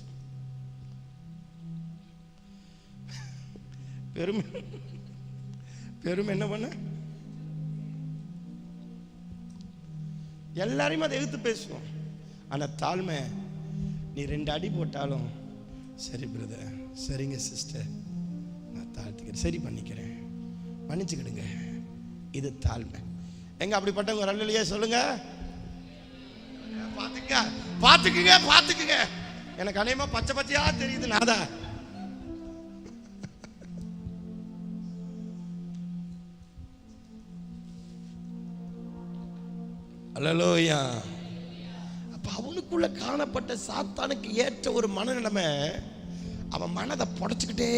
பெருமை பெருமை என்ன பண்ண? எல்லாரையும் அதை எகுத்து பேசுவோம். ஆனால் தாழ்மை, நீ 2 அடி போட்டாலும் சரி பிரதர், சரிங்க சிஸ்டர், நான் தாழ்த்துக்கிறேன், சரி பண்ணிக்கிறேன், மன்னிச்சுக்கிடுங்க. இது தாழ்மை. எங்க அப்படிப்பட்டவங்க அல்லையே சொல்லுங்க. பாத்துக்க பாத்துக்குங்க பாத்துக்குங்க. எனக்கு அநேகமா பச்சை பச்சையா தெரியுது. நாதா அல்லேலூயா. அப்ப அவனுக்குள்ள காணப்பட்ட சாத்தானுக்கு ஏற்ற ஒரு மனநிலைமை அவன் மனதை புடைச்சுக்கிட்டே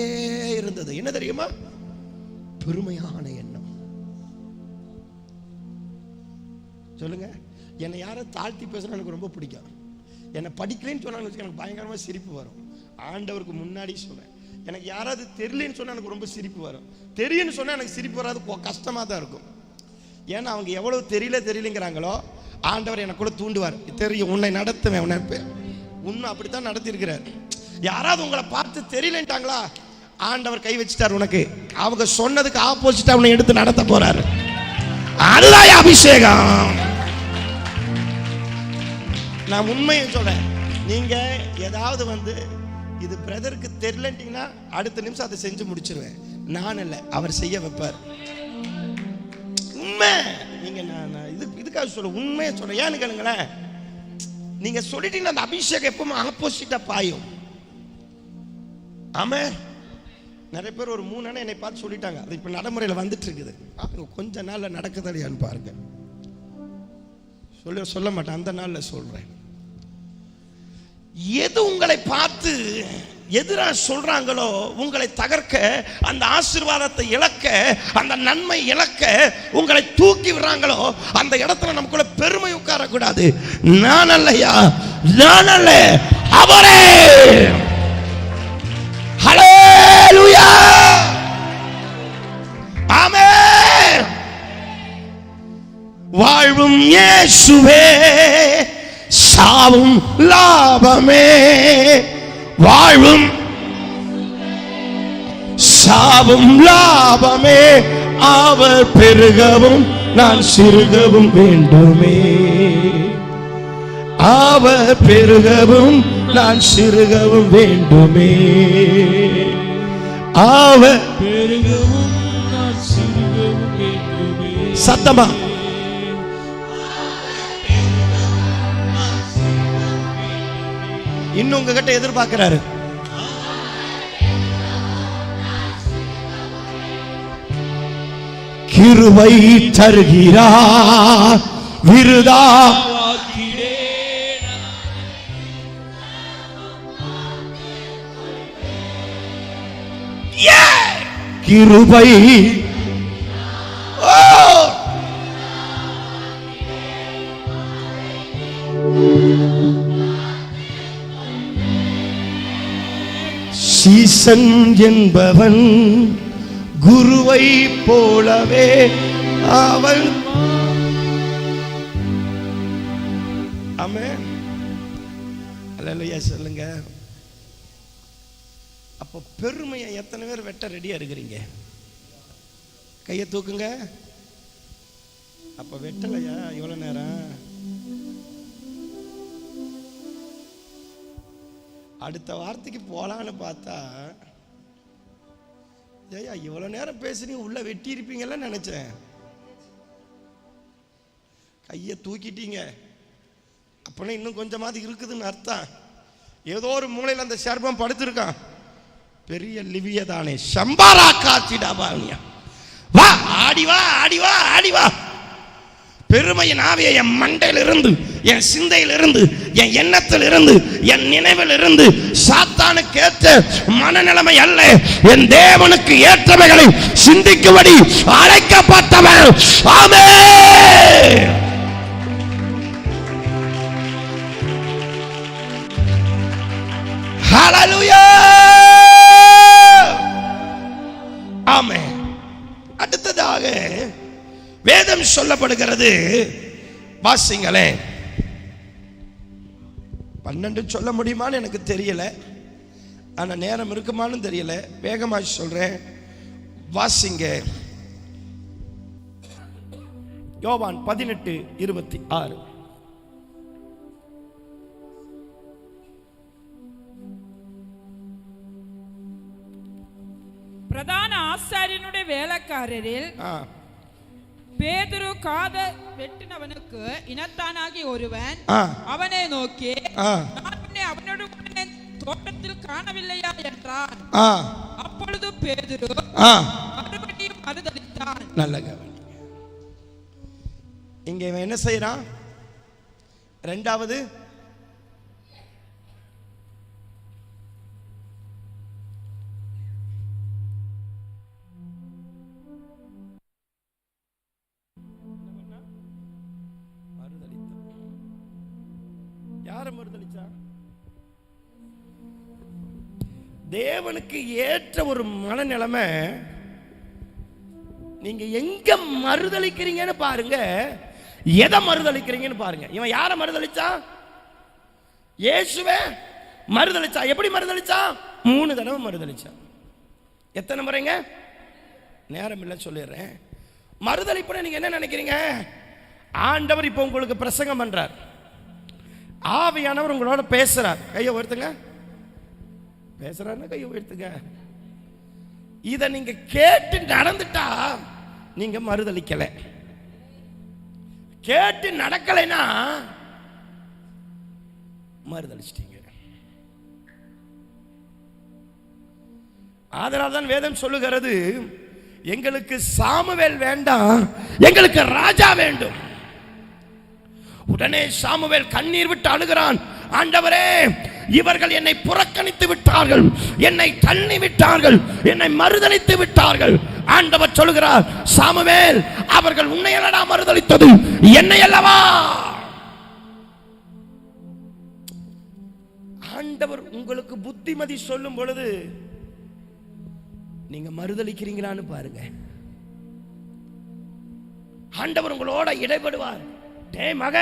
இருந்தது. என்ன தெரியுமா? பெருமையான எண்ணம். சொல்லுங்க. என்னை யாரும் தாழ்த்தி பேசுனா எனக்கு ரொம்ப பிடிக்கும். என்னை படிக்கலன்னு சொன்னான்னு வச்சுக்க எனக்கு பயங்கரமாக சிரிப்பு வரும். ஆண்டவருக்கு முன்னாடி சொல்றேன். எனக்கு யாராவது தெரியலன்னு சொன்னா எனக்கு ரொம்ப சிரிப்பு வரும். தெரியுன்னு சொன்னா எனக்கு சிரிப்பு வராது, கஷ்டமா தான் இருக்கும். ஏன்னா அவங்க எவ்வளவு தெரியலங்கிறாங்களோ ஆண்டவர் எனக்குள்ள தூண்டுவார். தெரியும், உன்னை நடத்துவேன், உண்மை அப்படித்தான் நடத்தி இருக்கிறார். யாராவது உங்களை பார்த்து தெரியலன்ட்டாங்களா, ஆண்டவர் கை வச்சுட்டார் உனக்கு. அவங்க சொன்னதுக்கு ஆப்போசிட்டா அவனை எடுத்து நடத்த போறாரு. அதுதான் அபிஷேகம். நான் உண்மையை சொல்றேன். நீங்க ஏதாவது இது பிரதருக்கு தெரியலன்ட்டீங்கன்னா அடுத்த நிமிஷம் அதை செஞ்சு முடிச்சிருவேன். நான் இல்லை, அவர் செய்ய வைப்பார். உண்மை. நீங்க நான் இதுக்காக சொல்ல, உண்மையை சொல்றேன். ஏன்னு கேளுங்களேன், நீங்க சொல்லிட்டீங்கன்னா அந்த அபிஷேகம் எப்பவுமே ஆப்போசிட்டா பாயும். ஆமா, நிறைய பேர் ஒரு 3 அண்ணன் என்னை பார்த்து சொல்லிட்டாங்க. அது இப்ப நடைமுறையில் வந்துட்டு இருக்குது. கொஞ்ச நாள்ல நடக்குதான்னு பாருங்க. சொல்ல மாட்டேன், அந்த நாள்ல சொல்றேன். எது உங்களை பார்த்து எதிராக சொல்றாங்களோ, உங்களை தகர்க்க, அந்த ஆசீர்வாதத்தை இழக்க, அந்த நன்மை இழக்க உங்களை தூக்கி விடுறாங்களோ, அந்த இடத்துல நமக்குள்ள பெருமை உட்காரக்கூடாது. நான் அல்லையா, நான் அல்ல, அவரே. ஹல்லேலூயா, ஆமென். வாழ்வும் இயேசுவே, சாவும் லாபமே. வாழும் சாவும் லாபமே, அவர் பெருகவும் நான் சிறுகவும் வேண்டுமே. அவர் பெருகவும் நான் சிறுகவும் வேண்டுமே. அவர் பெருகவும் நான் சிறுகவும் வேண்டுமே. சத்தமா இன்னும் உங்ககிட்ட எதிர்பார்க்கிறாரு. கிருபை தருகிறார் விருதா கிருபை. சீசன் என்பவன் குருவை போலவே அவன். ஆமென். அல்லேலூயா சொல்லுங்க. அப்போ பெருமையை எத்தனை பேர் வெட்ட ரெடியா இருக்கிறீங்க? கையை தூக்குங்க. அப்ப வெட்டலையா இவ்வளவு நேரம்? அடுத்த வார்த்தைக்கு போலான்னு பார்த்தா ஐயா இவ்வளவு நேரம் பேசுறீங்க, உள்ள வெட்டி இருப்பீங்கல்ல நினைச்சேன். கையை தூக்கிட்டீங்க அப்படின்னா இன்னும் கொஞ்சமாவது இருக்குதுன்னு அர்த்தம். ஏதோ ஒரு மூலையில் அந்த சர்பம் படுத்திருக்கான். பெரிய லிவிய தானே சம்பாரா காத்திடாபானியா. வா ஆடி வா ஆடி வா ஆடி வா. பெருமையின் ஆவியை என் மண்டையிலிருந்து, என் சிந்தையிலிருந்து, என் எண்ணத்திலிருந்து, என் நினைவிலிருந்து சாத்தானுக்கு ஏற்ற மனநிலைமை அல்ல, என் தேவனுக்கு ஏற்றவைகளை சிந்திக்கும்படி அழைக்கப்பட்டவன். ஆமென். ஹல்லேலூயா. ஆமென். அடுத்ததாக வேதம் சொல்லப்படுகிறது, வாசிங்களே. 12 சொல்ல முடியுமான்னு எனக்கு தெரியல, ஆனா நேரம் இருக்குமான்னு தெரியல. வேகமா சொல்றேன், வாசிங்க. யோவான் 18:26. பிரதான ஆசாரியனுடைய வேலைக்காரரில் பேதுரு காத வெட்டினவனுக்கு இனத்தானாகி ஒருவன் அவனை நோக்கி, நான் உன்னை அவனோடு தோட்டத்தில் காணவில்லையா என்றான். அப்பொழுது பேதுரு மறுபடியும் மறுதலித்தான். நல்ல கவனி. இங்க இவன் என்ன செய்யறான்? ரெண்டாவது யாரை மறுதலிச்சா? தேவனுக்கு ஏற்ற ஒரு மனநிலைமை. நீங்க எங்க மறுதலிக்கிறீங்கன்னு பாருங்க, எதை மறுதலிக்கிறீங்கன்னு பாருங்க. இவன் யாரை மறுதலிச்சா? இயேசுவே மறுதலிச்சா. எப்படி மறுதலிச்சா? 3 தடவை மறுதலிச்சா. எத்தனை முறைங்க? நேரம் இல்லை சொல்லிடுறேன். மறுதலிப்புன்னு நீங்க என்ன நினைக்கிறீங்க? ஆண்டவர் இப்போ உங்களுக்கு பிரசங்கம் பண்றார், ஆவியானவர் உங்களோட பேசுறார். கையை உயர்த்துங்க. பேசுறாருன்னா கையை உயர்த்துங்க. இத நீங்க கேட்டு நடந்துட்டா நீங்க மறுதலிக்கல. கேட்டு நடக்கலைன்னா மறுதலிச்சிட்டீங்க. அதனால்தான் வேதம் சொல்லுகிறது, எங்களுக்கு சாமுவேல் வேண்டாம், எங்களுக்கு ராஜா வேண்டும். உடனே சாமுவேல் கண்ணீர் விட்டு அழுகிறான். ஆண்டவரே, இவர்கள் என்னை புறக்கணித்து விட்டார்கள், என்னை தள்ளி விட்டார்கள், என்னை மறுதலித்து விட்டார்கள். ஆண்டவர் சொல்லுகிறார், சாமுவேல், அவர்கள் உன்னை அல்லடா மறுதலித்தது, என்னை அல்லவா. ஆண்டவர் உங்களுக்கு புத்திமதி சொல்லும் பொழுது நீங்க மறுதலிக்கிறீங்களான்னு பாருங்க. ஆண்டவர் உங்களோட இடைபடுவார். டே மக,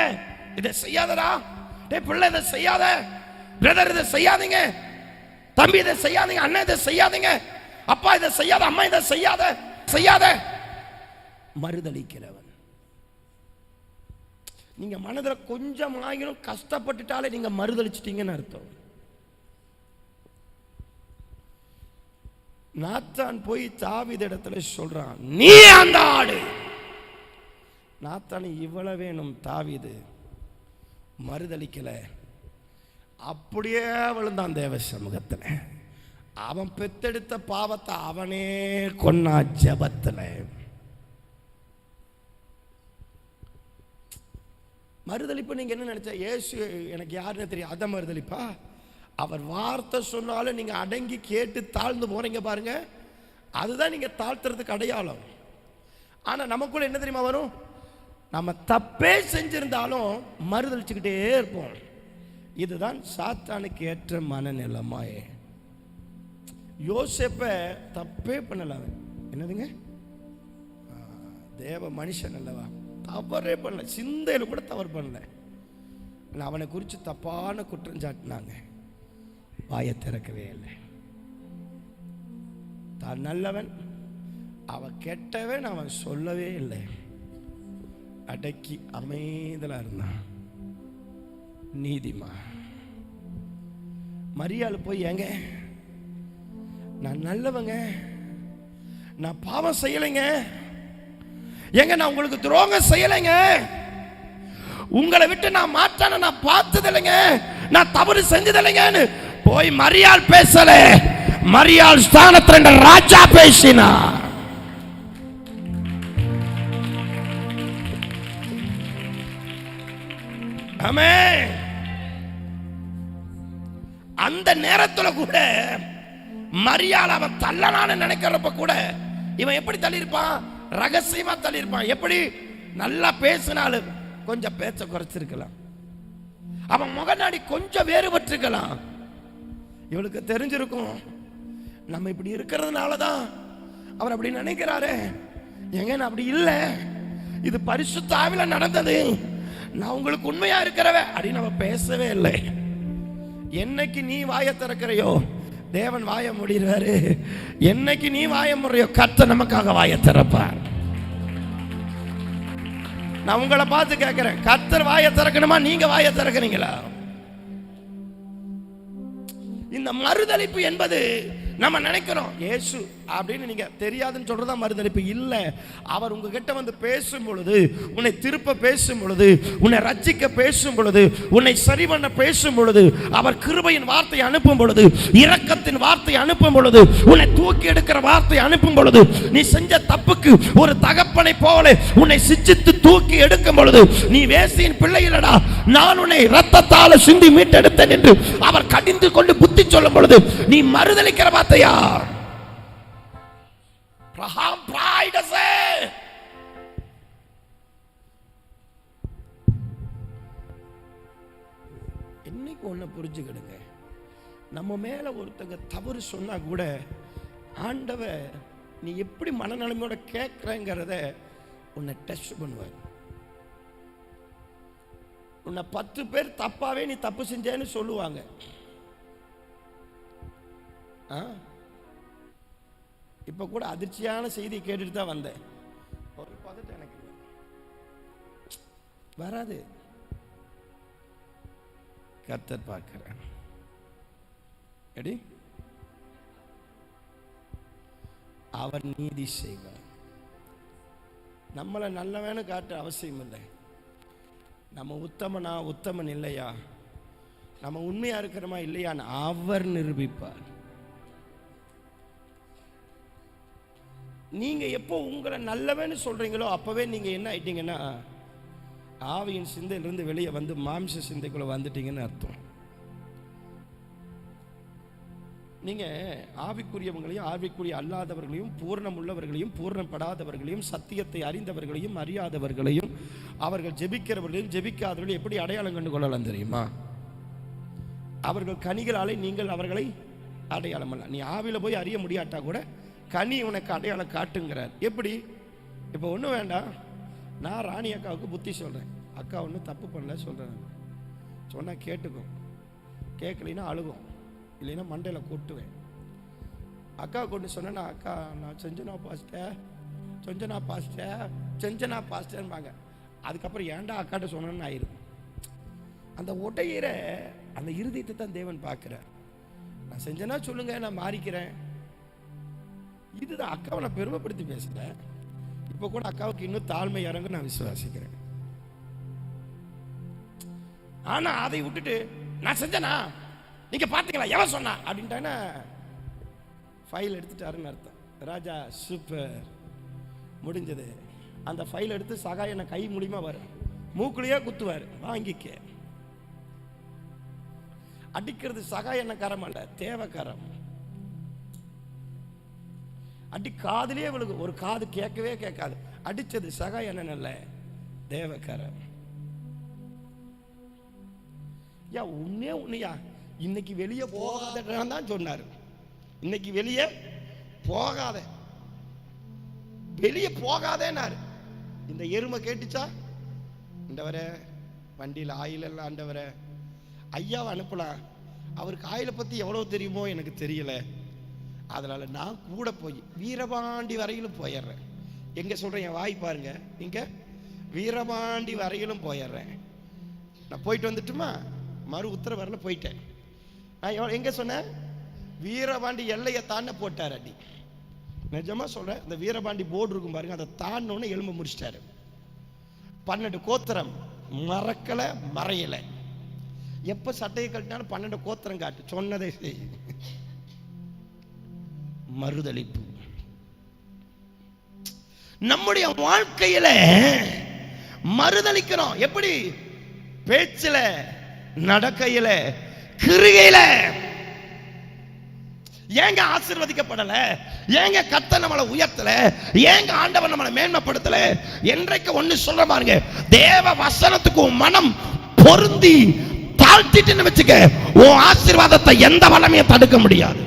இதை செய்யாதடா. டே பிள்ளை, இதை செய்யாத. பிரதர், இதை செய்யாதீங்க. தம்பி, இதை செய்யாதீங்க. அண்ணன், இதை செய்யாதீங்க. அப்பா இதை செய்யாத, அம்மா இதை செய்யாத செய்யாத. மறுதலிக்கிறவன். நீங்க மனதில் கொஞ்சம் ஆகிலும் கஷ்டப்பட்டுட்டாலே நீங்க மறுதலிச்சிட்டீங்கன்னு அர்த்தம். நாத்தான் போய் தாவீது இடத்துல சொல்றான், நீ அந்த ஆடு. நாத்தான் இவ்வளவு வேணும். தாவீது மறுதலிக்கல, அப்படியே விழுந்தான் தேவ சமூகத்தில். அவன் பெத்தெடுத்த பாவத்தை அவனே கொன்னா ஜெபத்துல. மறுதலிப்பு நீங்க என்ன நினைச்சா, இயேசு எனக்கு யாருன்னு தெரியும், அத மறுதலிப்பா? அவர் வார்த்தை சொன்னாலும் நீங்க அடங்கி கேட்டு தாழ்ந்து போறீங்க பாருங்க, அதுதான் நீங்க தாழ்த்துறதுக்கு அடையாளம். ஆனா நமக்குள்ள என்ன தெரியுமா வரும், நம்ம தப்பே செஞ்சிருந்தாலும் மறுதலிச்சுக்கிட்டே இருப்போம். இதுதான் சாத்தானுக்கு ஏற்ற மனநிலைமாயே. யோசேப்ப தப்பே பண்ணல, என்னதுங்க, தேவ மனுஷன் அல்லவா, தவறே பண்ணல, சிந்தையில கூட தவறு பண்ணல. அவனை குறித்து தப்பான குற்றம் சாட்டினாங்க, வாயை திறக்கவே இல்லை. தான் நல்லவன், அவன் கெட்டவன் அவன் சொல்லவே இல்லை. அடக்கி அமைதலா இருந்தான். நீதிமா மரியாள் போய், ஏங்க நான் நல்லவங்க, நான் பாவம் செய்யலைங்க, ஏங்க நான் உங்களுக்கு துரோகம் செய்யலைங்க, உங்களை விட்டு நான் மாற்றான நான் பார்த்ததில்லைங்க, நான் தவறு செஞ்சதில்லைங்கன்னு போய் மரியாள் பேசல. மரியாள் ஸ்தானத்தில் ராஜா பேசினா. ஆமென். அந்த நேரத்தில் கூட மரியாள் அவன் தள்ளலான்னு நினைக்கிறப்ப கூட இவன் எப்படி தள்ளியிருப்பான், ரகசியமா தள்ளியிருப்பான். எப்படி, நல்லா பேசினாலும் கொஞ்சம் பேச்ச குறைச்சிருக்கலாம், அவன் முகநாடி கொஞ்சம் வேறுபட்டிருக்கலாம். இவளுக்கு தெரிஞ்சிருக்கும் நம்ம இப்படி இருக்கிறதுனாலதான் அவர் அப்படி நினைக்கிறாரு. எங்க நான் அப்படி இல்லை, இது பரிசுத்த ஆவியில நடந்தது, நான் உங்களுக்கு உண்மையா இருக்கிறவ அப்படின்னு நம்ம பேசவே இல்லை. என்னைக்கு நீ வாயை திறக்கிறையோ தேவன் வாய முடிகிறாரு. என்னைக்கு நீ வாய முறையோ கர்த்தர் நமக்காக வாயை திறப்பார். நான் உங்களை பார்த்து கேட்கிறேன், கர்த்தர் வாயை திறக்கணுமா, நீங்க வாயை திறக்கிறீங்களா? இந்த மறுதலிப்பு என்பது நம்ம நினைக்கிறோம் இயேசு அப்படின்னு நீங்க தெரியாதுன்னு சொல்றதா மறுதலிப்பு இல்ல. அவர் உங்ககிட்ட வந்து பேசும் பொழுது, உன்னை திருப்ப பேசும் பொழுது, உன்னை ரட்சிக்க பேசும் பொழுது, உன்னை சரி பண்ண பேசும் பொழுது, அவர் கிருபையின் வார்த்தை அனுப்பும் பொழுது, இரக்கத்தின் வார்த்தை அனுப்பும் பொழுது, உன்னை தூக்கி எடுக்கிற வார்த்தை அனுப்பும் பொழுது, நீ செஞ்ச தப்புக்கு ஒரு தகப்பனை போல உன்னை சிச்சித்து தூக்கி எடுக்கும் பொழுது, நீ வேசியின் பிள்ளை இல்லடா, நான் உன்னை இரத்தத்தால சிந்தி மீட்டெடுத்தேன் என்று அவர் கடிந்து கொண்டு புத்தி சொல்லும் பொழுது நீ மறுதலிக்கிற வார்த்தையா? இன்னைக்கு ஒண்ணு புரிஞ்சுக்கிடுங்க, நம்ம மேல ஒருத்தங்க தவறு சொன்னா கூட ஆண்டவர் நீ எப்படி மனநிலைமையோட கேட்கிறேங்கிறத உன்னை டெஸ்ட் பண்ணுவார். உன்னை 10 பேர் தப்பாவே நீ தப்பு செஞ்சேன்னு சொல்லுவாங்க. இப்ப கூட அதிர்ச்சியான செய்தி கேட்டுட்டு தான் வந்தேன். ஒரு பதட்டம் எனக்கு வராது, கர்த்தர் பார்க்கிறேன். எடி அவர் நீதி செய்வார். நம்மளை நல்லவனு காட்ட அவசியம் இல்லை. நம்ம உத்தமனா உத்தமன் இல்லையா, நம்ம உண்மையா இருக்கிறோமா இல்லையான்னு அவர் நிரூபிப்பார். நீங்க எப்போ உங்களை நல்லவன்னு சொல்றீங்களோ அப்பவே நீங்க என்ன ஆயிட்டீங்கன்னா ஆவியின் சிந்தையிலிருந்து வெளியே வந்து மாம்ச சிந்தைக்குள்ள வந்துட்டீங்கன்னு அர்த்தம். நீங்க ஆவிக்குரியவங்களையும் ஆவிக்குரிய அல்லாதவர்களையும் பூர்ணம் உள்ளவர்களையும் பூர்ணப்படாதவர்களையும் சத்தியத்தை அறிந்தவர்களையும் அறியாதவர்களையும் அவர்கள் ஜெபிக்கிறவர்களையும் ஜெபிக்காதவர்களையும் எப்படி அடையாளம் கண்டு கொள்ளலாம் தெரியுமா? அவர்கள் கனிகளாலே நீங்கள் அவர்களை அடையாளம் பண்ணலாம். நீ ஆவில போய் அறிய முடியாட்டா கூட கனி உனக்கு அடையாளம் காட்டுங்கிறார். எப்படி? இப்போ ஒன்றும் வேண்டாம், நான் ராணி அக்காவுக்கு புத்தி சொல்கிறேன், அக்கா ஒன்றும் தப்பு பண்ணல சொல்கிறேன், சொன்னால் கேட்டுக்கும், கேட்கலைன்னா அழுகும், இல்லைன்னா மண்டையில் கொட்டுவேன். அக்கா கொண்டு சொன்னேன்னா, அக்கா நான் செஞ்சனா பாஸ்டர்பாங்க. அதுக்கப்புறம் ஏன்டா அக்காட்ட சொன்னேன்னு ஆயிரும். அந்த உடையிற அந்த இருதயத்தை தான் தேவன் பார்க்கிறார். நான் செஞ்சனா சொல்லுங்க, நான் மாறிக்கிறேன். இதுதான். அக்காவை நான் பெருமைப்படுத்தி பேசுறேன். இப்போ கூட அக்காவுக்கு இன்னும் தாழ்மை இறங்க நான் விசுவாசிக்கிறேன். ஆனா அதை விட்டுட்டு நான் செஞ்சனா நீங்க பாத்தீங்களா எவன் சொன்னா அப்படின்ட்டானா ஃபைல் எடுத்துட்டாருன்னு அர்த்தம். ராஜா சூப்பர், முடிஞ்சது. அந்த ஃபைல் எடுத்து சகாயனை கை மூலியமா வரும், மூக்குலையே குத்துவார், வாங்கிக்க. அடிக்கிறது சகாயன கரம் அல்ல, தேவக்கரம். அடி காதுலயே விழுகு, ஒரு காது கேட்கவே கேட்காது. அடிச்சது சகாயன அல்ல, தேவக்கரம். யா உன்னே உன்னையா இன்னைக்கு வெளியே போகாத தான் சொன்னாரு. இன்னைக்கு வெளியே போகாதேனாரு. இந்த எருமை கேட்டுச்சா, ஆண்டவரே வண்டியில் ஆயில் எல்லாம் ஆண்டவரே ஐயாவை அனுப்பலாம், அவருக்கு ஆயிலை பத்தி எவ்வளவு தெரியுமோ எனக்கு தெரியல, அதனால நான் கூட போய் வீரபாண்டி வரையிலும் போயிடுறேன். எங்க சொல்றேன், என் வாய் பாருங்க, இங்க வீரபாண்டி வரையிலும் போயிடுறேன். நான் போயிட்டு வந்துட்டுமா, மறு உத்தரவரில் போயிட்டேன். நான் எங்க சொன்னேன், வீரபாண்டி எல்லையை தாண்ட போட்டார் அடி. நிஜமா சொல்றேன், இந்த வீரபாண்டி போர்டு இருக்கும் பாருங்க, அதை தாண்டோன்னு எலும்பு முடிச்சிட்டாரு. 12 கோத்திரம் மறக்கல மறையல. எப்ப சட்டையை கட்டினாலும் 12 கோத்திரம் காட்டு, சொன்னதை செய். மறுதலிப்பு. நம்முடைய வாழ்க்கையில மறுதலிக்கிறோம். எப்படி? பேச்சில, நடக்கையில, கிரிகையில. ஏங்க ஆசீர்வதிக்கப்படல? ஏங்க கர்த்தர் நம்மளை உயர்த்தல? ஏங்க ஆண்டவர் நம்மளை மேன்மைப்படுத்தல? என்றைக்கு ஒண்ணு சொல்ற பாருங்க, தேவ வசனத்துக்கு மனம் பொருந்தி தாழ்த்திட்டு வச்சுக்க, உன் ஆசீர்வாதத்தை எந்த வல்லமையும் தடுக்க முடியாது.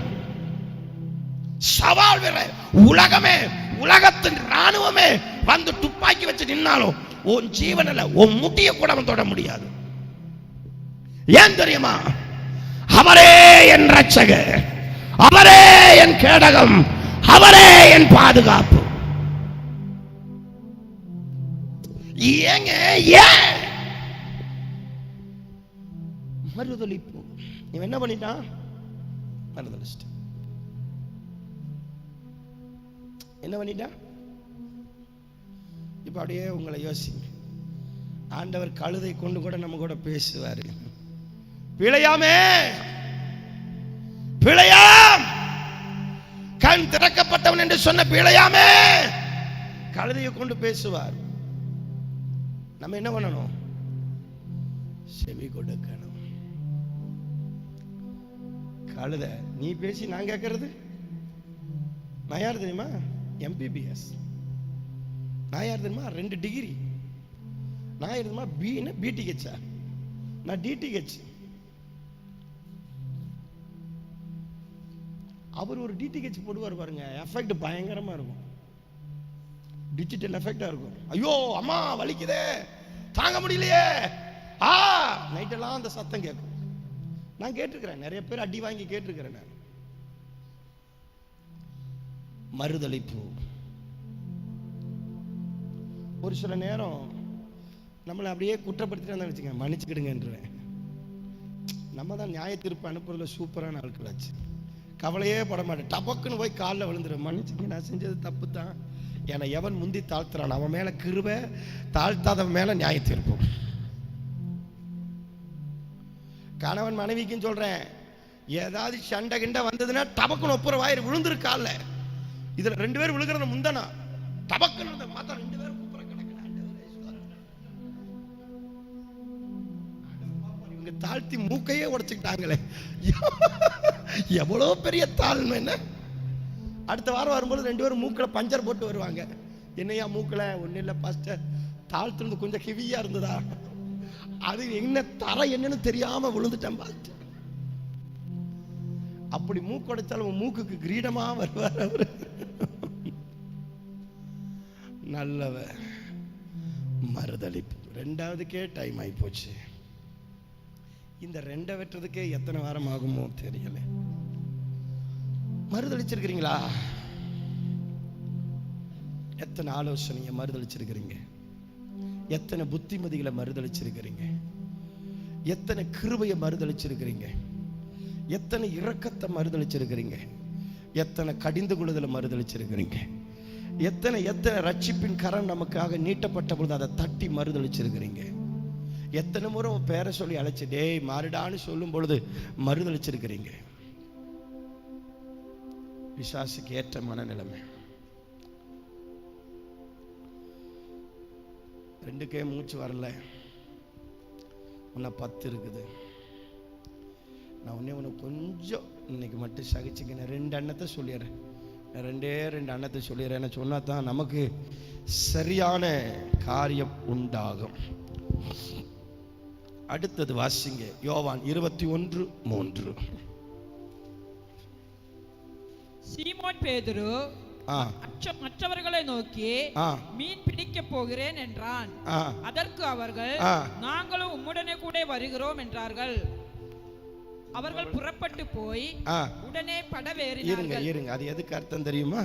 சவால் வேற, உலகமே, உலகத்தின் ராணுவமே வந்து துப்பாக்கி வச்சு நின்னாலும் உன் ஜீவனில் உன் முட்டிய கூட அவன் தொட முடியாது. ஏன் தெரியுமா? அவரே என் ரட்சகர், அவரே என் கேடகம், அவரே என் பாதுகாப்பு. ஏங்க ஏன் மறுதலிப்பு? நீ என்ன பண்ணிட்டான்? மறுதலிச்சிட்ட. என்ன பண்ணிட்டான்? இப்ப அப்படியே உங்களை யோசிங்க. ஆண்டவர் கழுதை கொண்டு கூட நம்ம கூட பேசுவாரு. பிழையாமே, பிழையாம், கண் திறக்கப்பட்டவன் என்று சொன்ன பிழையாமே, கழுதையை கொண்டு பேசுவார். நம்ம என்ன பண்ணணும்? செவி கொடுக்கணும். கழுத நீ பேசி நான் கேட்கறது. நான் யார் தெரியுமா? MBBS. நான் யார் தெரியுமா? 2 டிகிரி. நான் யார் தெரியுமா? BTH. நான் DTH. அவர் ஒரு DTH போடுவார் பாருங்க, எஃபெக்ட் பயங்கரமா இருக்கும். டிஜிட்டல் எஃபெக்டா இருக்கும். ஐயோ அம்மா வலிக்குதே, தாங்க முடியலையே, நைட்டெல்லாம் அந்த சத்தம் கேட்கும். நான் கேட்டிருக்கிறேன், நிறைய பேர் அடி வாங்கி கேட்டிருக்கிறேன் நான். மறுதலிப்பு. ஒரு சில நேரம் நம்மளை அப்படியே குற்றப்படுத்திட்டு வச்சுக்க, மன்னிச்சுக்கிடுங்கன்றேன். நம்ம தான் நியாய தீர்ப்பு அனுப்புறதுல சூப்பரான ஆட்கள் ஆச்சு. கவலையே பட மாட்டேன், டபக்குன்னு போய் காலில் விழுந்துடும். மன்னிச்சுங்க, நான் செஞ்சது தப்பு தான். ஏன்னா எவன் முந்தி தாழ்த்துறான் அவன் மேல கிருபை, தாழ்த்தாதவன் மேல நியாய தீர்ப்பு. கணவன் மனைவிக்கும் சொல்றேன், ஏதாவது சண்டை கிண்ட வந்ததுன்னா டபக்குன்னு ஒப்புற வாயிறு விழுந்துருக்கால. இதுல 2 பேர் விழுகிறது முந்தனா, டபக்குன்னு மத்த 2 பேரும் கூப்பிட கிடக்கிறாங்க. இவங்க தாழ்த்தி மூக்கையே உடைச்சுக்கிட்டாங்களே, எவ்வளவு பெரிய தாழ்மை. அடுத்த வாரம் வரும்போது 2 பேரும் மூக்கில் பஞ்சர் போட்டு வருவாங்க. என்னையா மூக்கில்? ஒன்றும் இல்லை பாஸ்டர், தாழ்த்துறது கொஞ்சம் ஹெவியா இருந்ததா, அது என்ன தர என்னன்னு தெரியாம விழுந்துட்டேன் பாஸ்டர். அப்படி மூக்கொடைச்சாலும் மூக்குக்கு கிரீடமா வருவார் அவரு. நல்லவ. மறுதலிப்பு. 2வதுக்கே டைம் ஆகி போச்சு. இந்த 2 வெட்டுறதுக்கே எத்தனை வாரம் ஆகுமோ தெரியல. மறுதளிச்சிருக்கிறீங்களா? எத்தனை ஆலோசனையை மறுதளிச்சிருக்கிறீங்க? எத்தனை புத்திமதிகளை மறுதளிச்சிருக்கிறீங்க? எத்தனை கிருபையை மறுதளிச்சிருக்கிறீங்க? எத்தனை இரக்கத்தை மறுதளிச்சிருக்கிறீங்க? எத்தனை கடிந்து கொள்ளுதலை மறுதளிச்சிருக்கிறீங்க? எத்தனை ரட்சிப்பின் கரம் நமக்காக நீட்டப்பட்ட பொழுது அதை தட்டி மறுதளிச்சிருக்கிறீங்க? எத்தனை முறை உன் பேரை சொல்லி அழைச்சி டேய் மாறிடான்னு சொல்லும் பொழுது மறுதளிச்சிருக்கிறீங்க? பிசாசுக்கு ஏற்ற மனநிலைமை. 2 மூச்சு வரல, உன்னை 10 இருக்குது. நான் உன்னை கொஞ்சம் இன்னைக்கு மட்டும் சகிச்சுக்கிறேன். 2 அன்னத்தை சொல்லிடுறேன். 2 அன்னத்தை சொல்லிடுறேன். சொன்னா தான் நமக்கு சரியான காரியம் உண்டாகும். அடுத்தது வாசிங்க, யோவான் 21:3. சீமோன் பேதுரு மற்றவர்களை நோக்கி மீன் பிடிக்க போகிறேன் என்றான். அதற்கு அவர்கள் நாங்களும் உம்முடனே கூட வருகிறோம் என்றார்கள். அவர்கள் புறப்பட்டு போய் உடனே படவேறினார்கள். இருங்க, அது எதுக்கு அர்த்தம் தெரியுமா?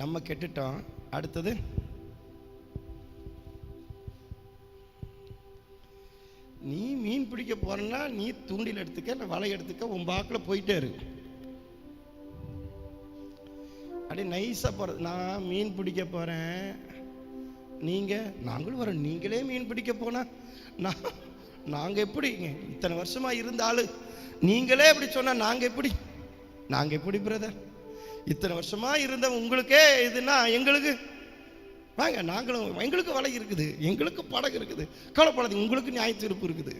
நம்ம கெட்டுட்டோம். அடுத்தது நீ மீன் பிடிக்க போறன்னா நீ தூண்டில் எடுத்துக்க, இல்லை வலை எடுத்துக்க, உன் பாக்கில் போயிட்டே இருக்கு. அப்படி நைஸா போறது. நான் மீன் பிடிக்க போறேன், நாங்களும் வரோம். நீங்களே மீன் பிடிக்க போனா நாங்க எப்படி? இத்தனை வருஷமா இருந்தாலும் நீங்களே எப்படி சொன்னா நாங்க எப்படி பிரதர்? இத்தனை வருஷமா இருந்த உங்களுக்கே இதுன்னா எங்களுக்கு வாங்க, நாங்களும் எங்களுக்கு வலை இருக்குது, எங்களுக்கு படகு இருக்குது, கவலைப்படாதீங்க, உங்களுக்கு நியாய தீர்ப்பு இருக்குது.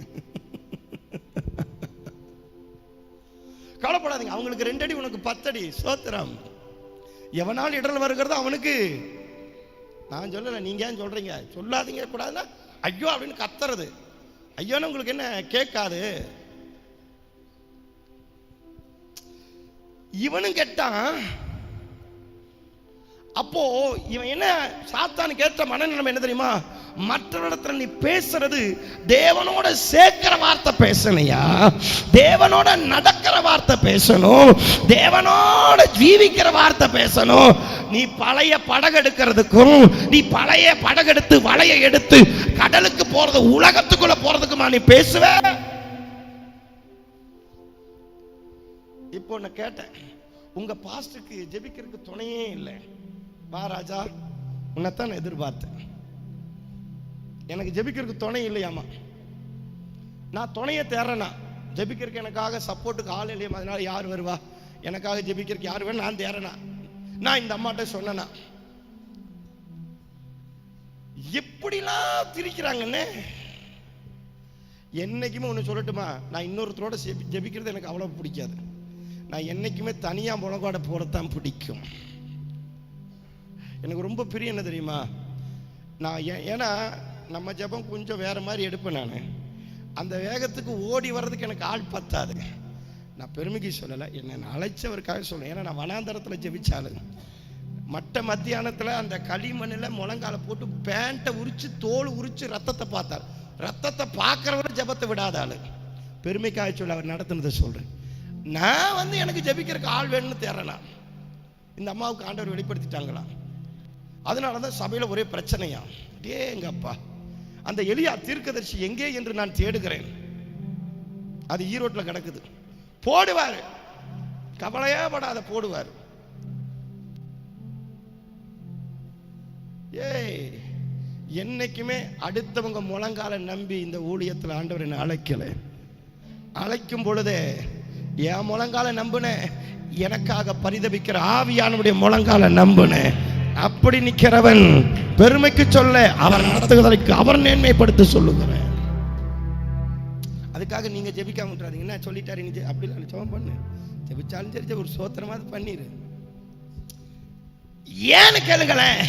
கவலைப்படாதீங்க, அவங்களுக்கு 2 அடி உனக்கு 10 அடி. சோத்திரம். எவனால் இடல் வருகிறதோ அவனுக்கு. நான் சொல்லல, நீங்க ஏன் சொல்றீங்க? சொல்லாதீங்க கூடாதுன்னா ஐயோ அப்படின்னு கத்துறது. ஐயோன்னு உங்களுக்கு என்ன கேட்காது? இவனும் கேட்டான். அப்போ இவன் என்ன, சாத்தானு கேட்ட மனநிலைமை என்ன தெரியுமா? மற்றவரிடத்துல நீ பேசுறது தேவனோட சேர்க்கிற வார்த்தை பேசணையா, தேவனோட நடக்கிற வார்த்தை பேசணும், தேவனோட ஜீவிக்கிற வார்த்தை பேசணும். நீ பழைய படகெடுக்கிறதுக்கும், நீ பழைய படகெடுத்து வலையை எடுத்து கடலுக்கு போறது, உலகத்துக்குள்ள போறதுக்குமா நீ பேசுவ? இப்போ நான் கேட்டேன், உங்க பாஸ்டருக்கு ஜெபிக்கிறதுக்கு துணையே இல்லை. வா ராஜா, உன்னைத்தான் நான் எதிர்பார்த்தேன். எனக்கு ஜெபிக்கிறதுக்கு துணை இல்லையாமா. நான் துணையை தேர்றேனா? ஜெபிக்கிறதுக்கு எனக்காக சப்போர்ட்டுக்கு ஆள் இல்லையா? அதனால யார் வருவா எனக்காக ஜெபிக்கிறதுக்கு? யார் வேணும்? நான் தேர்றேனா? நான் இந்த அம்மாட்ட சொன்னேனா? எப்படிலாம் திரிக்கிறாங்கன்னு. என்னைக்குமே ஒன்று சொல்லட்டுமா, நான் இன்னொருத்தரோட ஜெபிக்கிறது எனக்கு அவ்வளோ பிடிக்காது. நான் என்னைக்குமே தனியா முழங்காட போறதான் பிடிக்கும். எனக்கு ரொம்ப பிரியம் என்ன தெரியுமா? நான் ஏன்னா நம்ம ஜெபம் கொஞ்சம் வேற மாதிரி எடுப்பேன். நான் அந்த வேகத்துக்கு ஓடி வர்றதுக்கு எனக்கு ஆள் பத்தாது. நான் பெருமைக்கு சொல்லலை, என்னை அழைச்சவருக்காக சொல்லுவேன். ஏன்னா நான் வனாந்தரத்தில் ஜெபிச்சாலும் மத்தியானத்தில் அந்த களிமண்ணில் முழங்கால போட்டு பேண்ட்டை உரிச்சு தோல் உரிச்சு ரத்தத்தை பார்த்தார். ரத்தத்தை பார்க்கறவரை ஜெபத்தை விடாத ஆளு. பெருமைக்காக சொல்ல அவர் நடத்துனதை சொல்றேன். நான் எனக்கு ஜெபிக்கிறதுக்கு ஆள் வேணும்னு தேறலாம். இந்த அம்மாவுக்கு ஆண்டவர் வெளிப்படுத்திட்டாங்களா? அதனாலதான் சபையில ஒரே பிரச்சனையா. எங்கப்பா, அந்த எலியா தீர்க்கதரிசி எங்கே என்று நான் தேடுகிறேன். அது ஈரோட்டில் கிடக்குது. போடுவாரு, கவலையே படாத போடுவார். என்னைக்குமே அடுத்தவங்க முழங்கால நம்பி இந்த ஊழியத்தில் ஆண்டவர் என்னை அழைக்கல. அழைக்கும் பொழுதே என் முழங்கால நம்புன, எனக்காக பரிதபிக்கிற ஆவியானுடைய முழங்கால நம்புன. அப்படி நிக்கிறவன் பெருமைக்கு சொல்ல, அவர் நடத்துவதற்கு அவர் நேர்மைப்படுத்த சொல்லுகிறேன். அதுக்காக நீங்க ஜெபிக்காம விட்டுறாதீங்க. என்ன சொல்லிட்டாரு நீ அப்படி இல்லை, ஜெபம் பண்ணு. ஜெபிச்சாலும் சரி, ஒரு சோத்திரமாவது பண்ணிரு. ஏன்னு கேளுங்களேன்.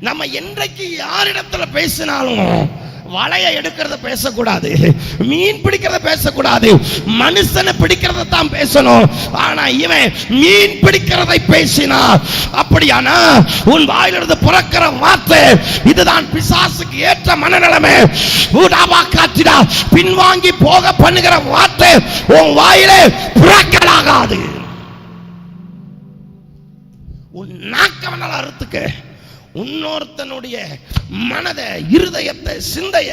நம்ம என்றைக்கு யாரிடத்துல பேசினாலும் வலையை எடுக்கிறத பேசக்கூடாது, மீன் பிடிக்கிறத பேசக்கூடாது, மனுஷனை பிடிக்கிறத தான் பேசணும். ஆனா இவன் மீன் பிடிக்கிறதை பேசினா, அப்படியானா உன் வாயிலிருந்து புறக்கிற வார்த்தை இதுதான் பிசாசுக்கு ஏற்ற மனநிலைமை. பின்வாங்கி போக பண்ணுகிற வார்த்தை உன் வாயிலே புறக்கலாகாது. வேணாலும் அறுத்துக்க. இன்னொருத்தனுடைய மனதை, இருதயத்தை, சிந்தைய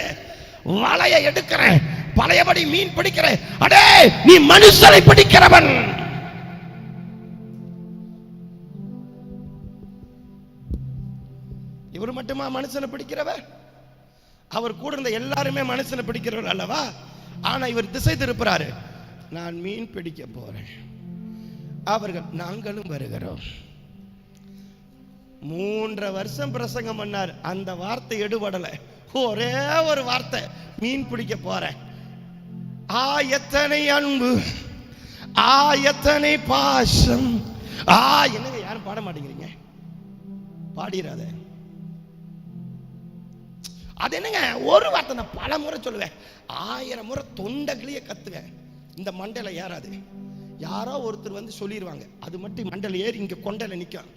வலைய எடுக்கிறேன், பழையபடி மீன் பிடிக்கிறேன். அடே, நீ மனுஷனை பிடிக்கிறவன். இவர் மட்டுமா மனுஷனை பிடிக்கிறவர்? அவர் கூட இருந்த எல்லாருமே மனுஷனை பிடிக்கிறவர் அல்லவா? ஆனா இவர் திசை திருப்புறாரு. நான் மீன் பிடிக்க போறேன், அவர்கள் நாங்களும் வருகிறோம். 3 வருஷம் பிரசங்கம் பண்ணார். அந்த வார்த்தை எடுபடல. ஒரே ஒரு வார்த்தை, மீன் பிடிக்க போறேன். எத்தனை அன்பு, எத்தனை பாசம். என்னங்க யாரும் பாட மாட்டேங்கிறீங்க? பாடிராத. அது என்னங்க ஒரு வார்த்தை? நான் பல முறை சொல்லுவேன், 1000 முறை தொண்டகிளிய கத்துவேன். இந்த மண்டையில ஏறாது. யாரோ ஒருத்தர் வந்து சொல்லிடுவாங்க, அது மட்டும் மண்டையில ஏறி இங்க கொண்டையில நிற்கும்.